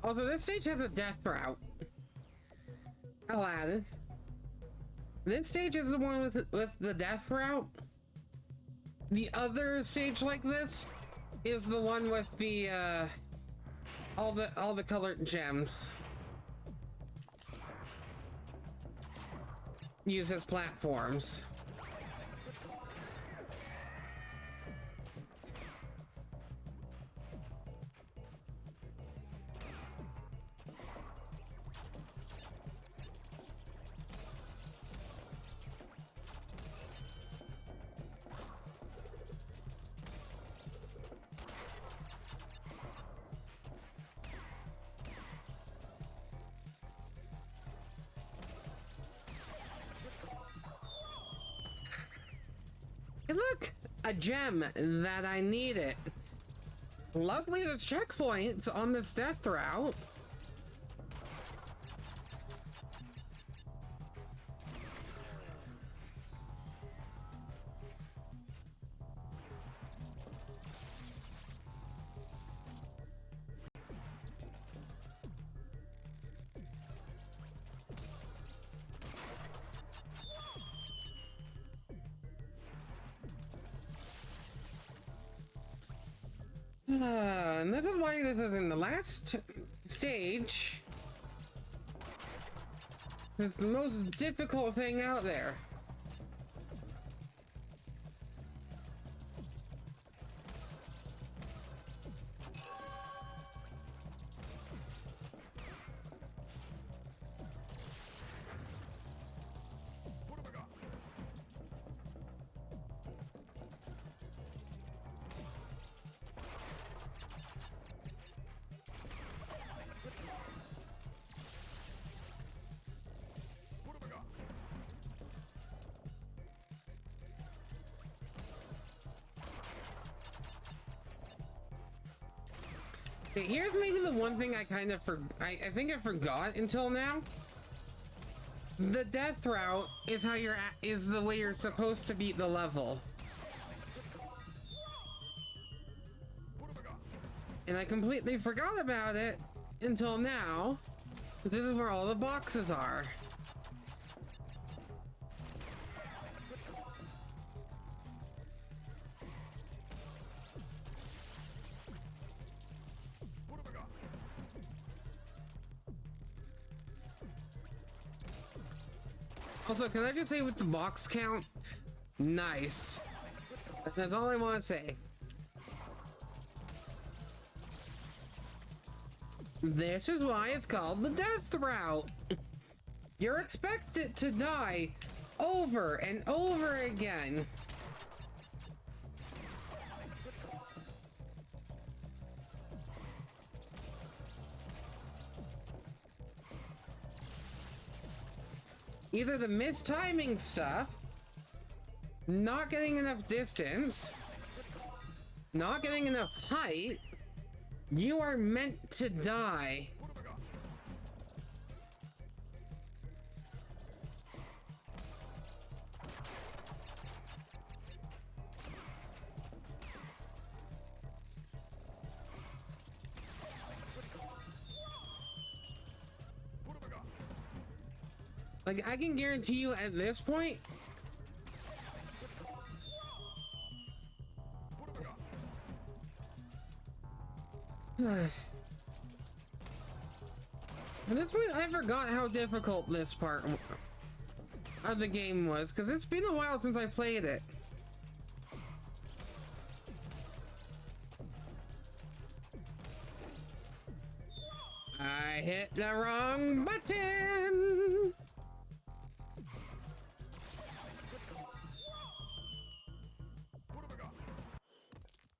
Although this stage has a death route. I'll add it. This stage is the one with the death route. The other stage like this is the one with the all the colored gems. Used as platforms. Look, a gem that I needed. Luckily, there's checkpoints on this death route. And this is why this is in the last stage. It's the most difficult thing out there. Okay, here's maybe the one thing I kind of I think I forgot until now. The death route is how is the way you're supposed to beat the level. And I completely forgot about it until now. This is where all the boxes are. Also, can I just say with the box count? Nice. That's all I want to say. This is why it's called the death route. You're expected to die over and over again. Either the mistiming stuff, not getting enough distance, not getting enough height, you are meant to die. Like, I can guarantee you at this point, at this point, I forgot how difficult this part of the game was, because it's been a while since I played it. I hit the wrong button!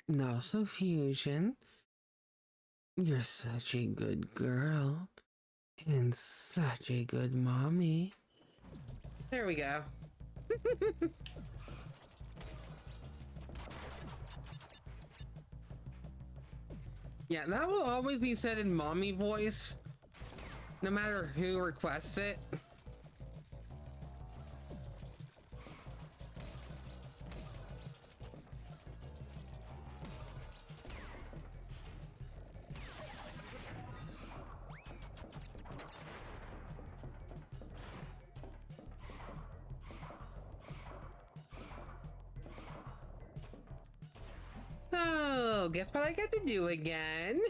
No, so Fusion, you're such a good girl and such a good mommy. There we go. Yeah, that will always be said in mommy voice, no matter who requests it. So, guess what I get to do again?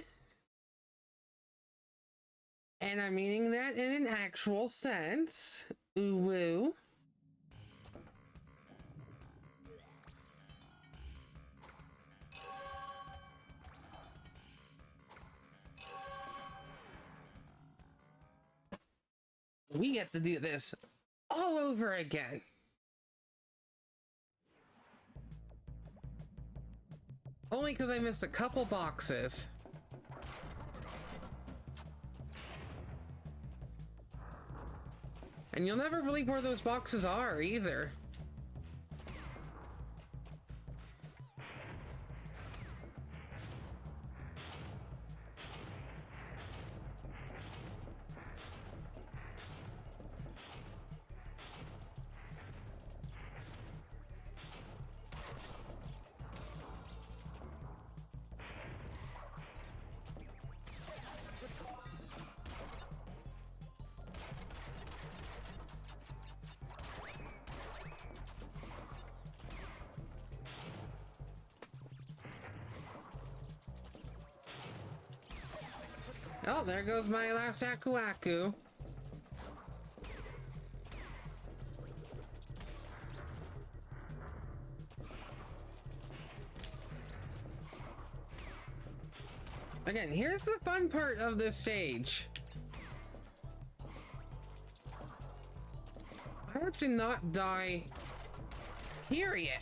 And I'm meaning that in an actual sense. Ooh woo. We get to do this all over again. Only because I missed a couple boxes. And you'll never believe where those boxes are either. Oh, there goes my last Aku Aku. Again, here's the fun part of this stage. I have to not die, period.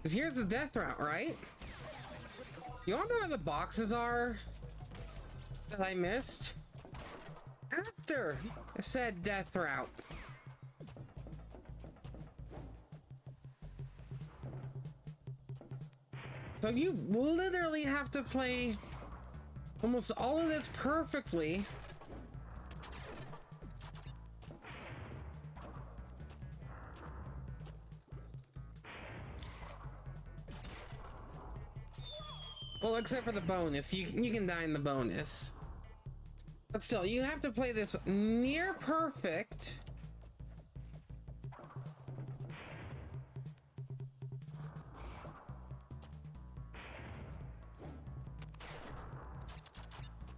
Because here's the death route, right? You all know where the boxes are that I missed? After said death route. So you literally have to play almost all of this perfectly. Well, except for the bonus. You can die in the bonus. But still, you have to play this near perfect.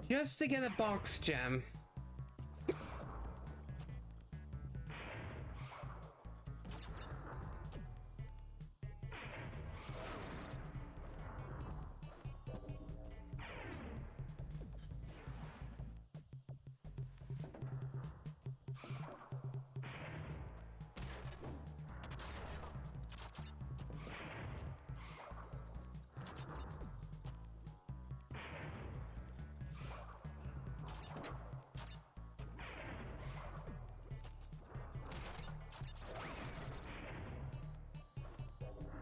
Just to get a box gem.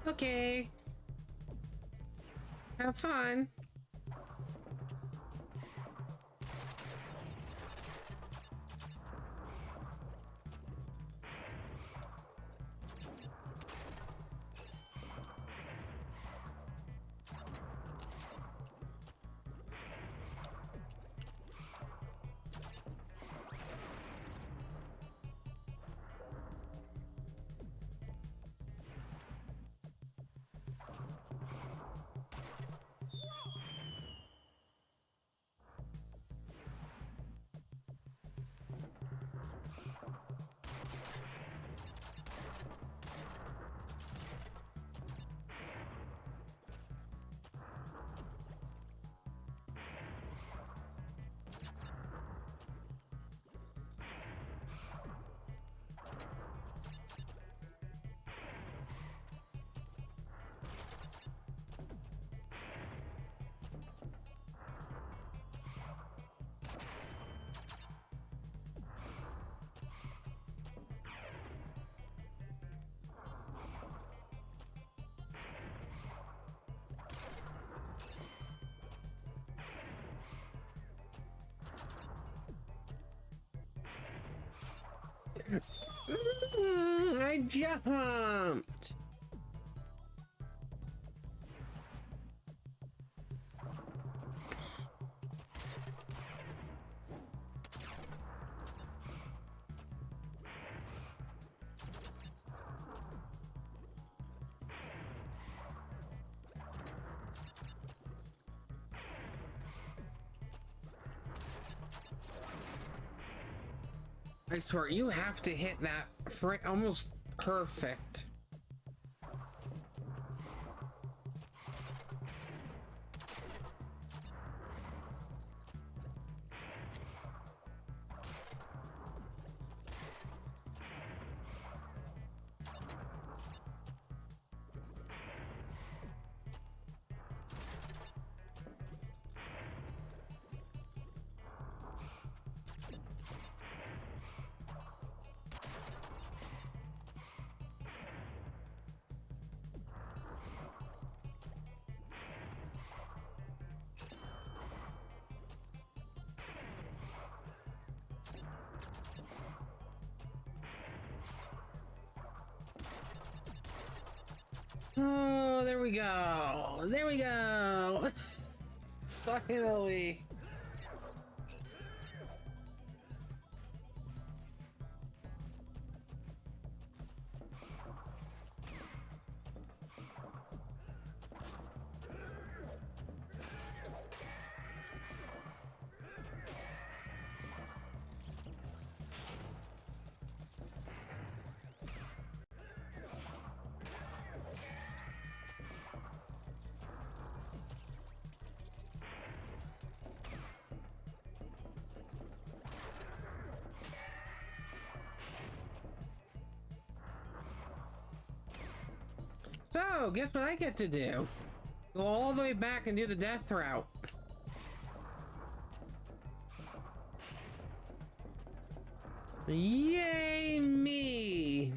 Okay. Have fun. I jumped. I swear, you have to hit that almost perfect. Oh, there we go. There we go. Finally. So, guess what I get to do? Go all the way back and do the death route. Yay me!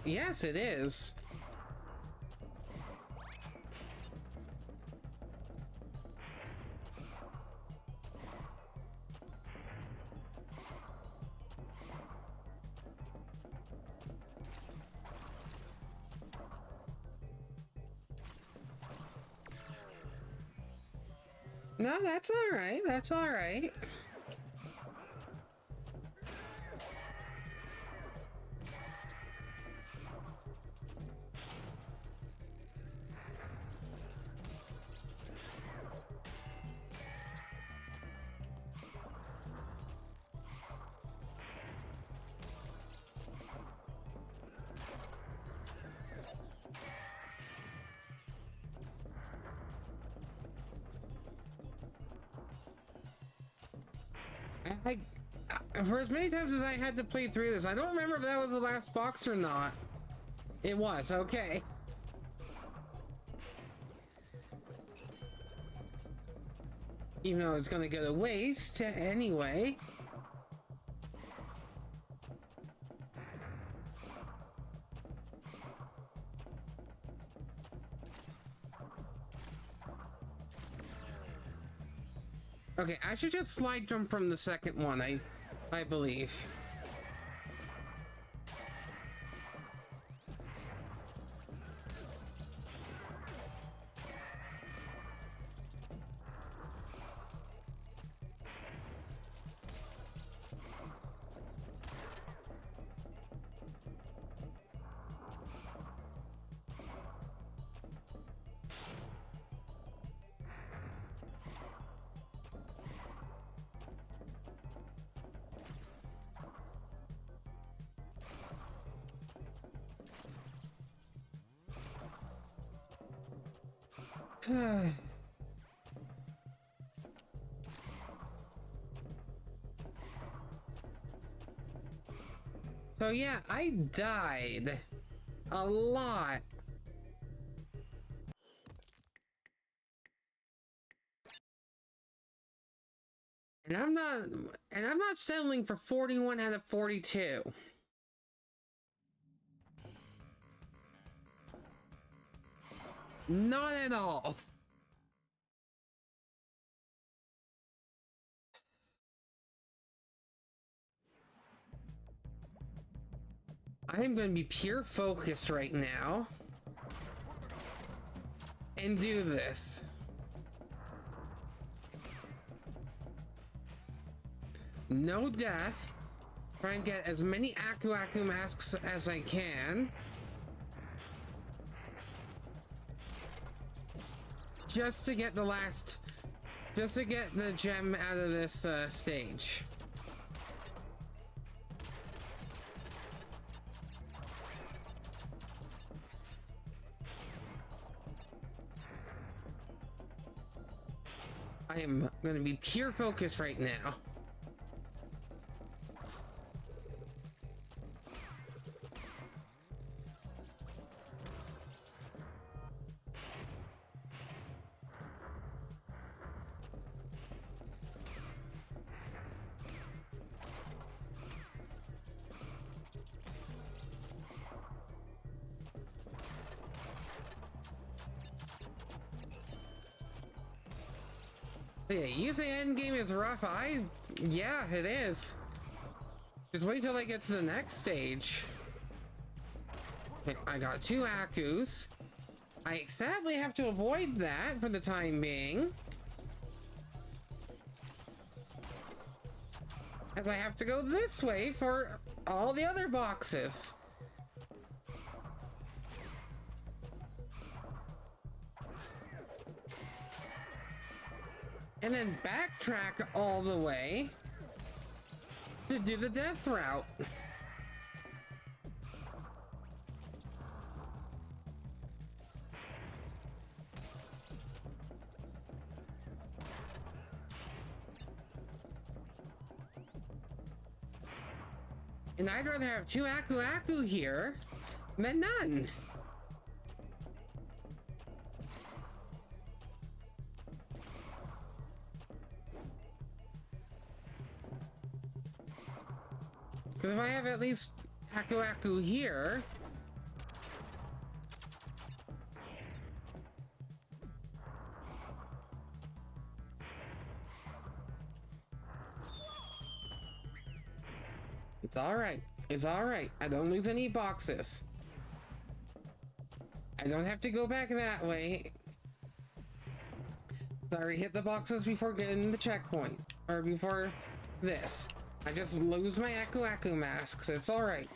Yes, it is. No, that's all right. That's all right. For as many times as I had to play through this, I don't remember if that was the last box or not. It was, okay. Even though it's gonna go to waste anyway. Okay, I should just slide jump from the second one, I believe. So yeah, I died a lot. And I'm not settling for 41 out of 42. Not at all. I am going to be pure focused right now and do this. No death. Try and get as many Aku Aku masks as I can. Just to get the gem out of this stage. I am going to be pure focus right now. Yeah, you say endgame is rough. Yeah, it is. Just wait till I get to the next stage. Okay, I got 2 Akus. I sadly have to avoid that for the time being, as I have to go this way for all the other boxes. And then backtrack all the way to do the death route. And I'd rather have 2 Aku here than none. Because if I have at least Aku here, it's alright. It's alright. I don't lose any boxes. I don't have to go back that way. I already hit the boxes before getting the checkpoint. Or before this. I just lose my Aku masks. It's alright.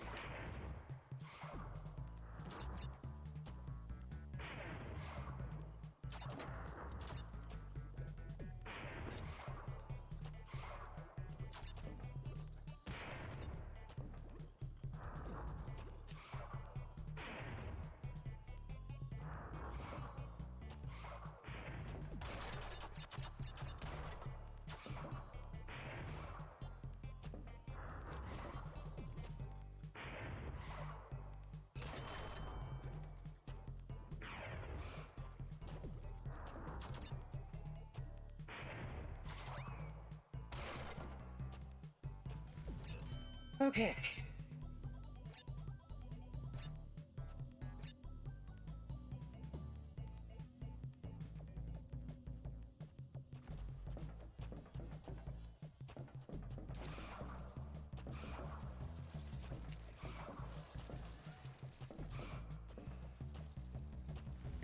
Okay.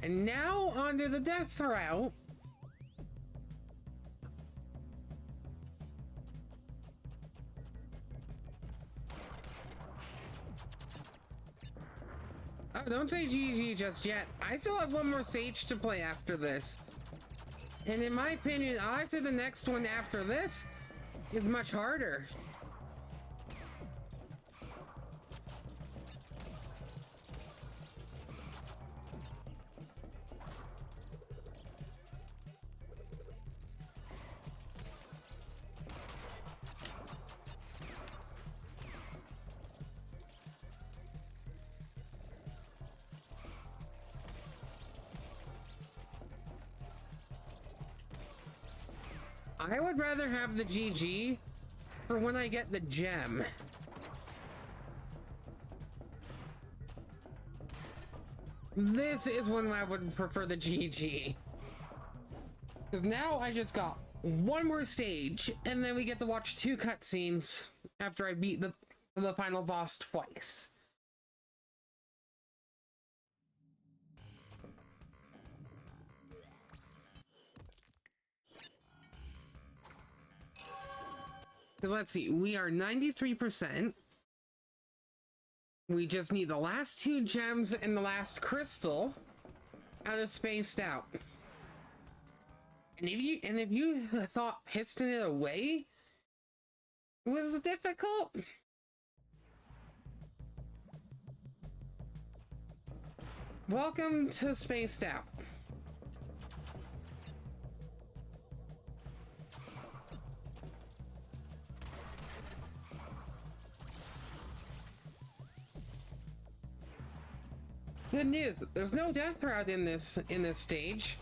And now onto the death route. Oh, don't say GG just yet. I still have one more stage to play after this. And in my opinion, I'd say the next one after this is much harder. I would rather have the GG for when I get the gem. This is when I would prefer the GG. Because now I just got one more stage, and then we get to watch 2 cutscenes after I beat the final boss twice. Because let's see, we are 93%. We just need the last 2 gems and the last crystal out of Spaced Out. And if you thought piston it away was difficult, welcome to Spaced Out. Good news, there's no death route in this stage.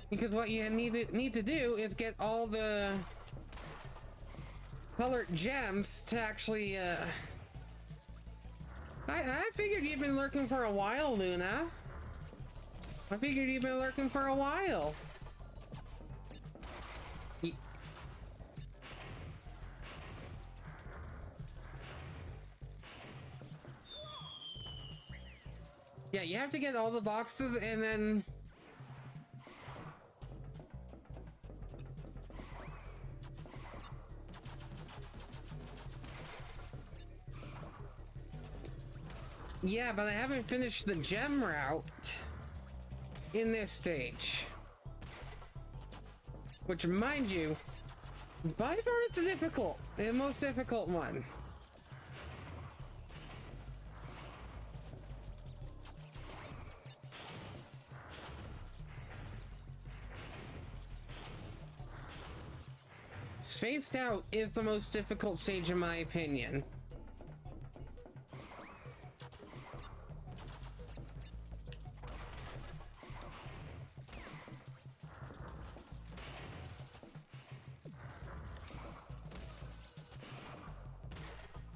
Because what you need to do is get all the colored gems to actually I figured you'd been lurking for a while, Luna. I figured you'd been lurking for a while. Yeah, you have to get all the boxes and then... Yeah, but I haven't finished the gem route in this stage. Which, mind you, by far it's the most difficult one. Spaced Out is the most difficult stage in my opinion.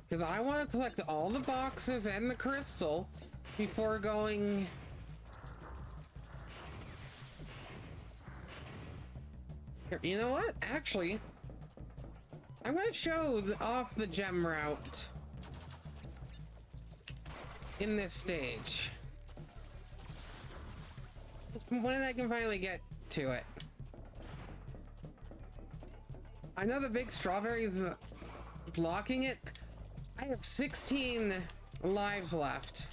Because I want to collect all the boxes and the crystal before going... Here, you know what? Actually, I'm going to show off the gem route in this stage. When I can finally get to it. I know the big strawberry's blocking it. I have 16 lives left.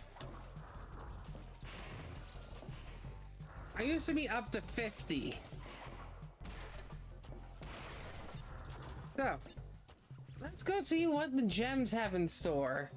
I used to be up to 50. So, let's go see what the gems have in store.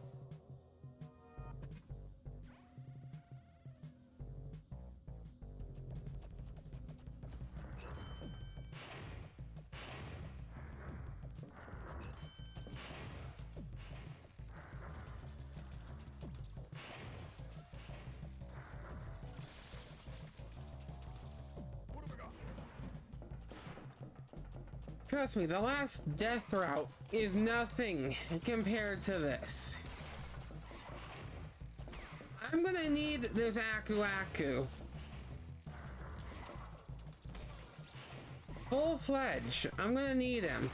Trust me, the last death route is nothing compared to this. I'm gonna need this Aku Aku. Full-fledged. I'm gonna need him.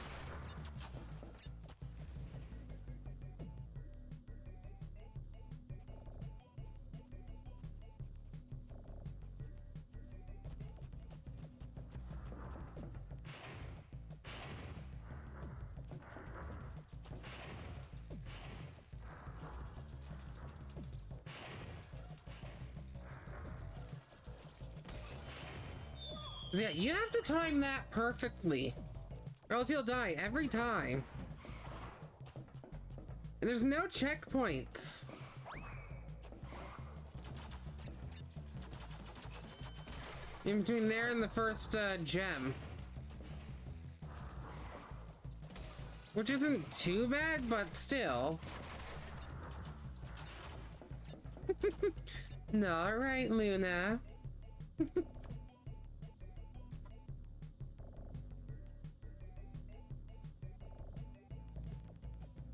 Yeah, you have to time that perfectly, or else you'll die every time. And there's no checkpoints. In between there and the first gem. Which isn't too bad, but still. No, alright, Luna.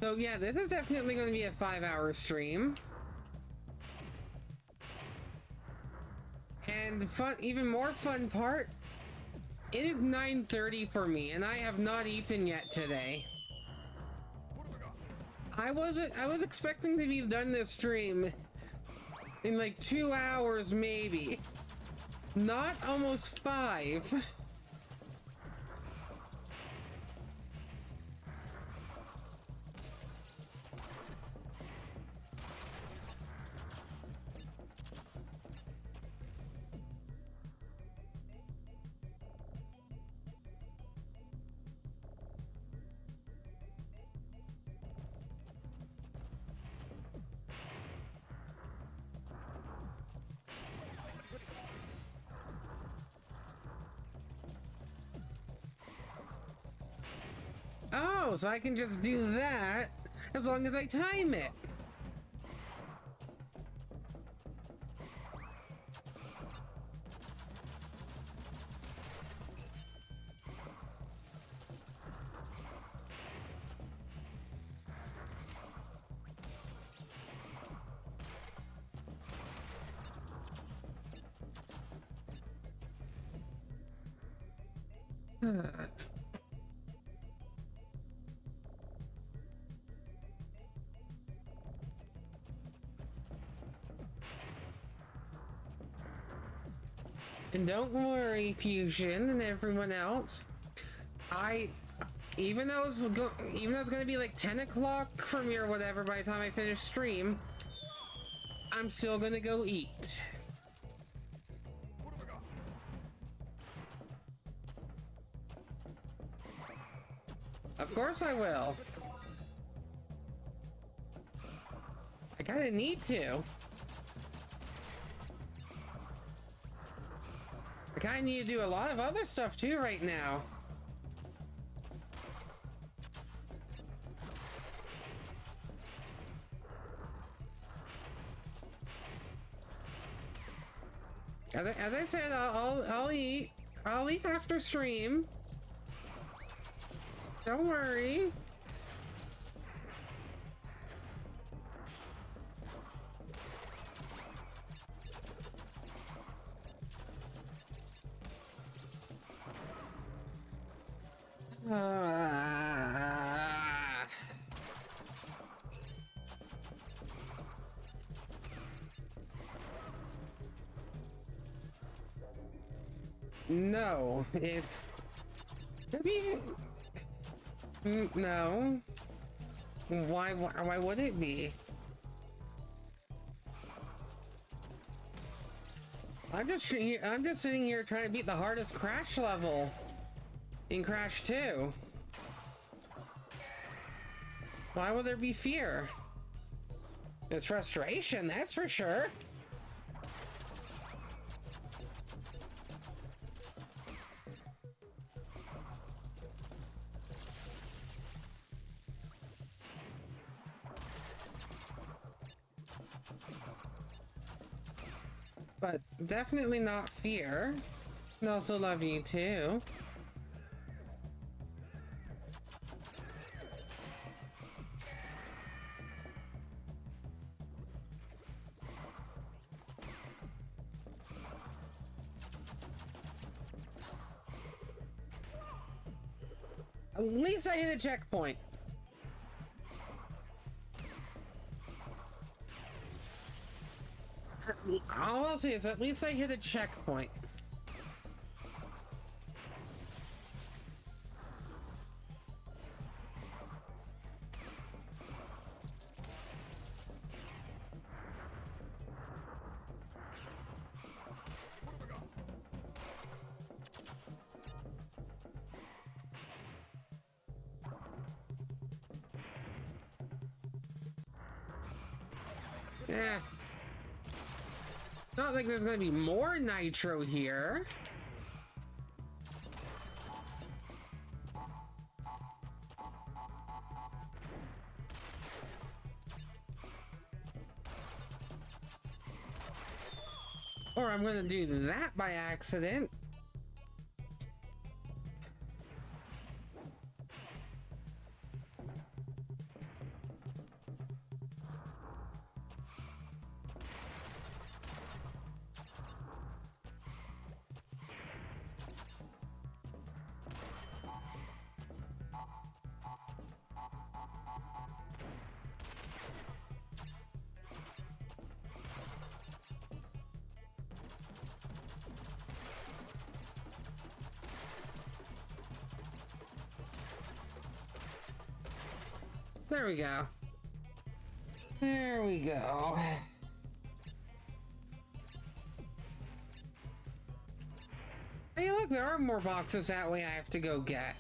So yeah, this is definitely going to be a 5-hour stream. And the fun, even more fun part, it is 9:30 for me, and I have not eaten yet today. I was expecting to be done this stream in like 2 hours, maybe. Not almost 5. Oh, so I can just do that as long as I time it. And don't worry, Fusion and everyone else. Even though it's gonna be like 10 o'clock for me or whatever by the time I finish stream, I'm still gonna go eat. Of course I will. I kinda need to. I kinda need to do a lot of other stuff too right now. As I said, I'll eat. I'll eat after stream. Don't worry. No, it's... No. Why would it be? I'm just sitting here trying to beat the hardest Crash level in Crash 2. Why would there be fear? There's frustration, that's for sure. But definitely not fear. I also love you too. At least I hit a checkpoint. All I'll say is at least I hit a checkpoint. Yeah. Not like there's gonna be more nitro here. Or I'm gonna do that by accident. There we go. There we go. Hey, look, there are more boxes that way I have to go get.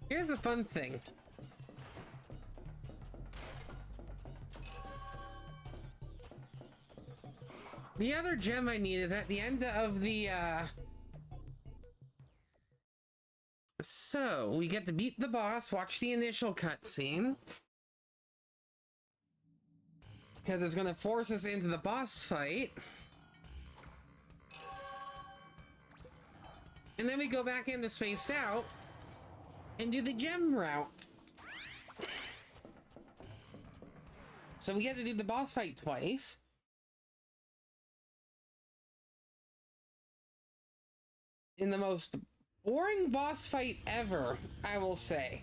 Here's the fun thing. The other gem I need is at the end of the, So, we get to beat the boss, watch the initial cutscene. Because it's gonna force us into the boss fight. And then we go back into Spaced Out and do the gem route. So we get to do the boss fight twice. In the most boring boss fight ever, I will say.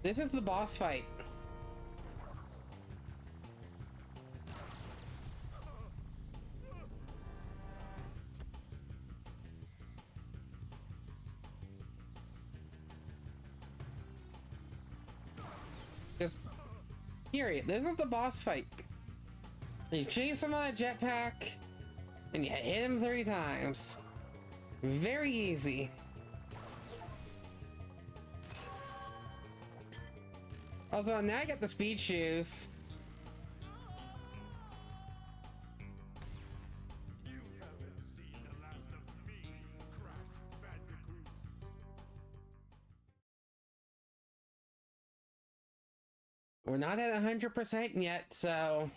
This is the boss fight. Just period. This is the boss fight. You chase him on a jetpack and you hit him 3 times. Very easy. Although now I got the speed shoes. You haven't seen the last of me, Crash Bandicoot. We're not at 100% yet, so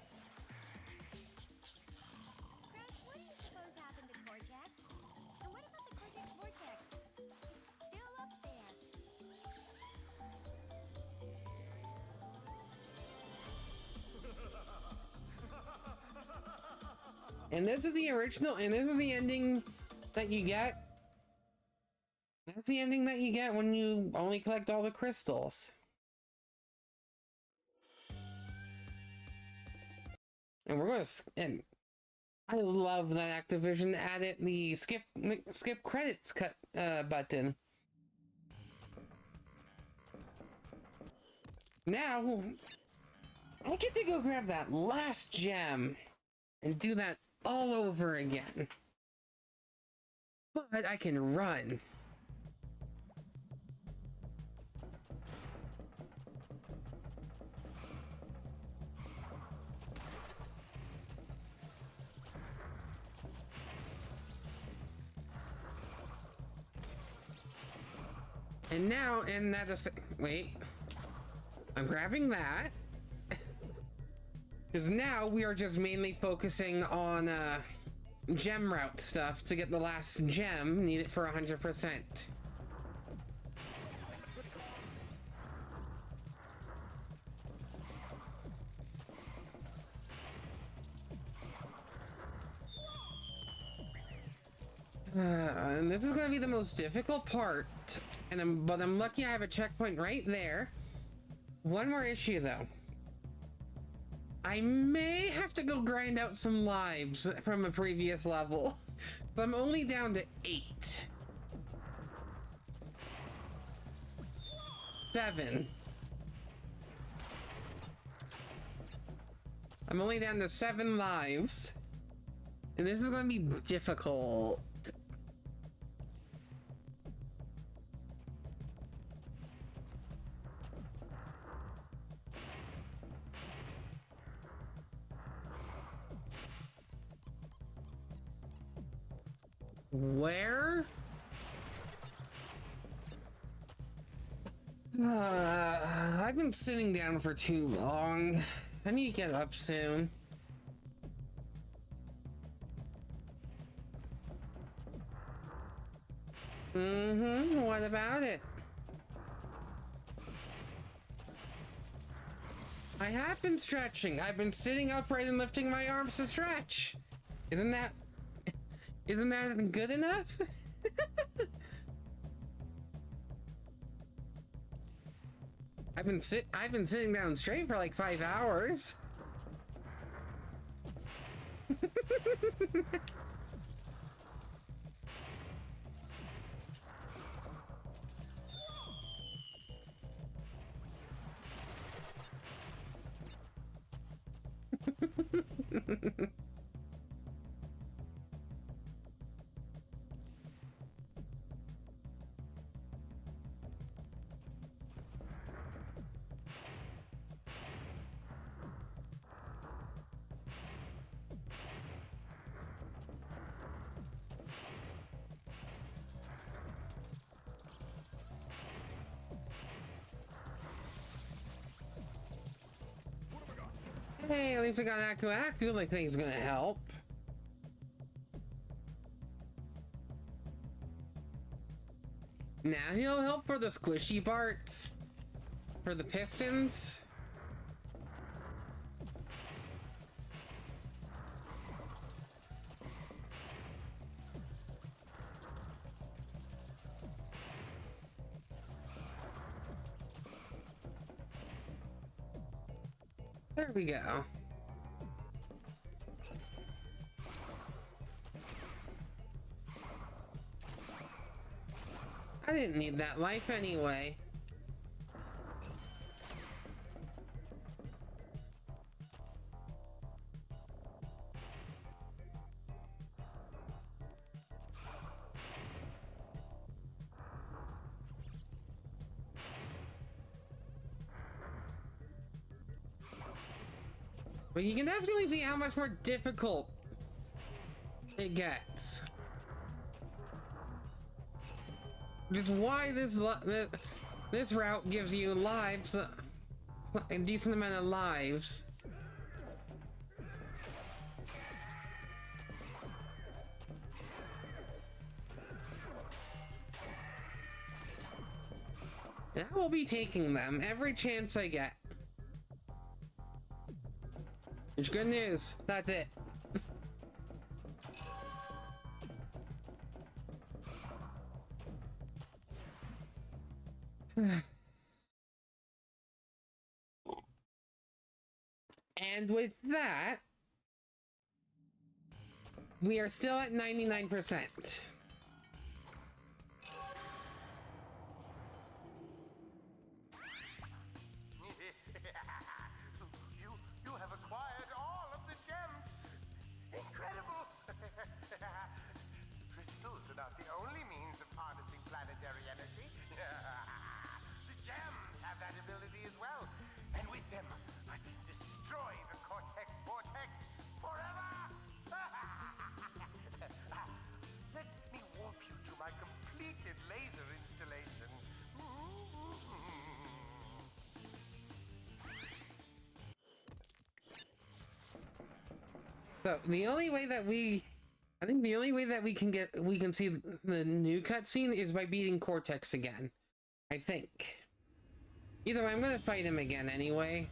Crash, what do you suppose happened to Cortex? And what about the Cortex Vortex? It's still up there. and this is the original, and this is the ending that you get. That's the ending that you get when you only collect all the crystals. And we're gonna, and I love that Activision added the skip credits cut button. Now I get to go grab that last gem and do that all over again. But I can run. And now, and that is, wait, I'm grabbing that. Because now we are just mainly focusing on gem route stuff to get the last gem needed for 100%. And this is going to be the most difficult part, but I'm lucky I have a checkpoint right there. One more issue though. I may have to go grind out some lives from a previous level. But I'm only down to 8. 7. I'm only down to 7 lives. And this is going to be difficult. Where? I've been sitting down for too long. I need to get up soon. What about it? I have been stretching. I've been sitting upright and lifting my arms to stretch. Isn't that good enough? I've been sitting down straight for like 5 hours. Hey, at least I got Aku Aku, like things gonna help. Now he'll help for the squishy parts. For the pistons. There we go. I didn't need that life anyway. But you can definitely see how much more difficult it gets. Just why this route gives you lives, a decent amount of lives. And I will be taking them every chance I get. It's good news. That's it. And with that, we are still at 99%. You have acquired all of the gems. Incredible. Crystals are not the only means of harnessing planetary energy. The gems have that ability as well. And with them, I can destroy the Cortex Vortex forever. Let me warp you to my completed laser installation. So the only way that I think the only way that we can see the new cutscene is by beating Cortex again. I think. Either way, I'm gonna fight him again anyway.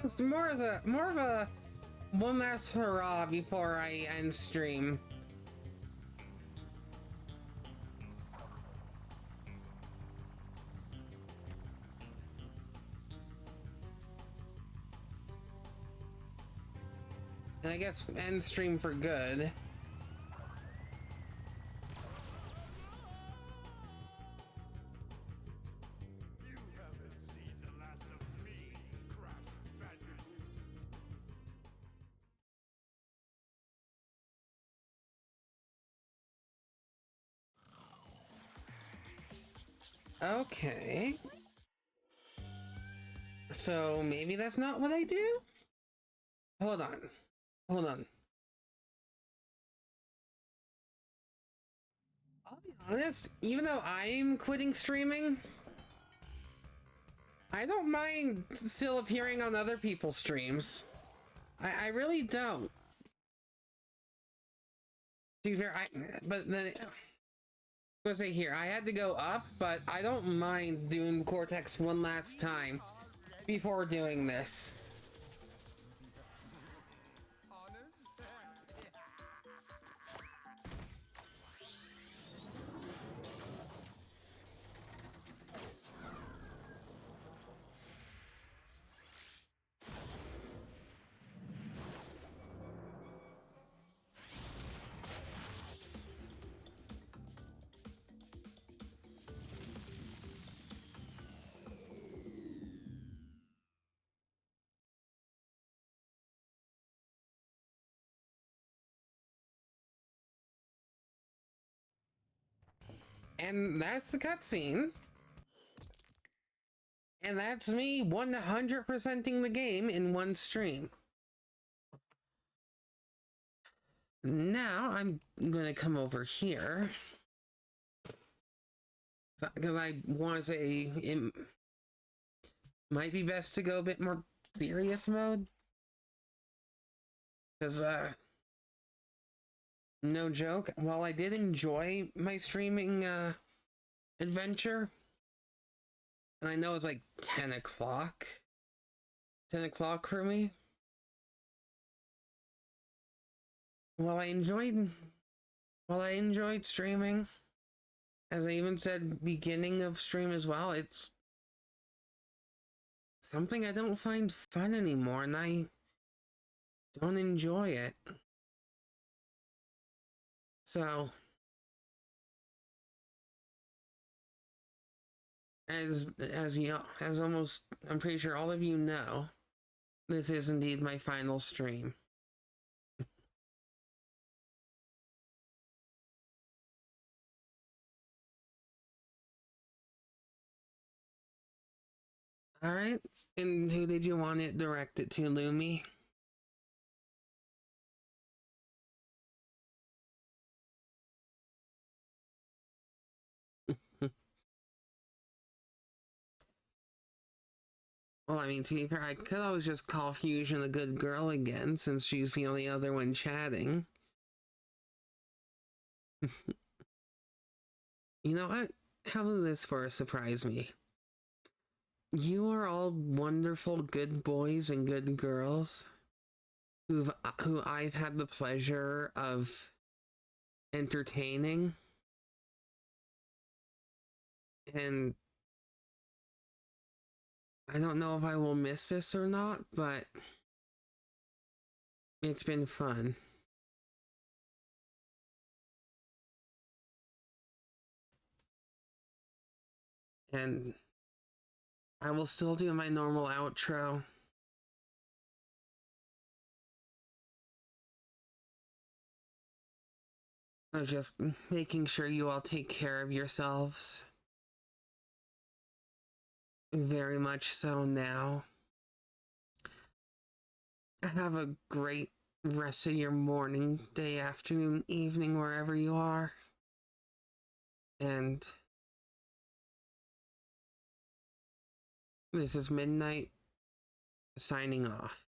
It's more of a one last hurrah before I end stream. And I guess end stream for good. Okay. So maybe that's not what I do? Hold on. Hold on. I'll be honest, even though I'm quitting streaming, I don't mind still appearing on other people's streams. I really don't. To be fair, but then let's say here, I had to go up, but I don't mind doing Cortex one last time before doing this. And that's the cutscene. And that's me 100%ing the game in one stream. Now I'm gonna come over here. Because I want to say it might be best to go a bit more serious mode. Because, no joke, while I did enjoy my streaming, adventure, and I know it's like 10 o'clock. 10 o'clock for me. While I enjoyed streaming, as I even said beginning of stream as well, it's something I don't find fun anymore, and I don't enjoy it. So, as you know, as almost, I'm pretty sure all of you know, this is indeed my final stream. Alright, and who did you want it directed to, Lumi? Well, I mean, to be fair, I could always just call Fusion a good girl again, since she's the only other one chatting. You know what? How about this for a surprise me? You are all wonderful good boys and good girls who I've had the pleasure of entertaining. And I don't know if I will miss this or not, but it's been fun. And I will still do my normal outro. Of just making sure you all take care of yourselves. Very much so now. Have a great rest of your morning, day, afternoon, evening, wherever you are. And this is Midnight signing off.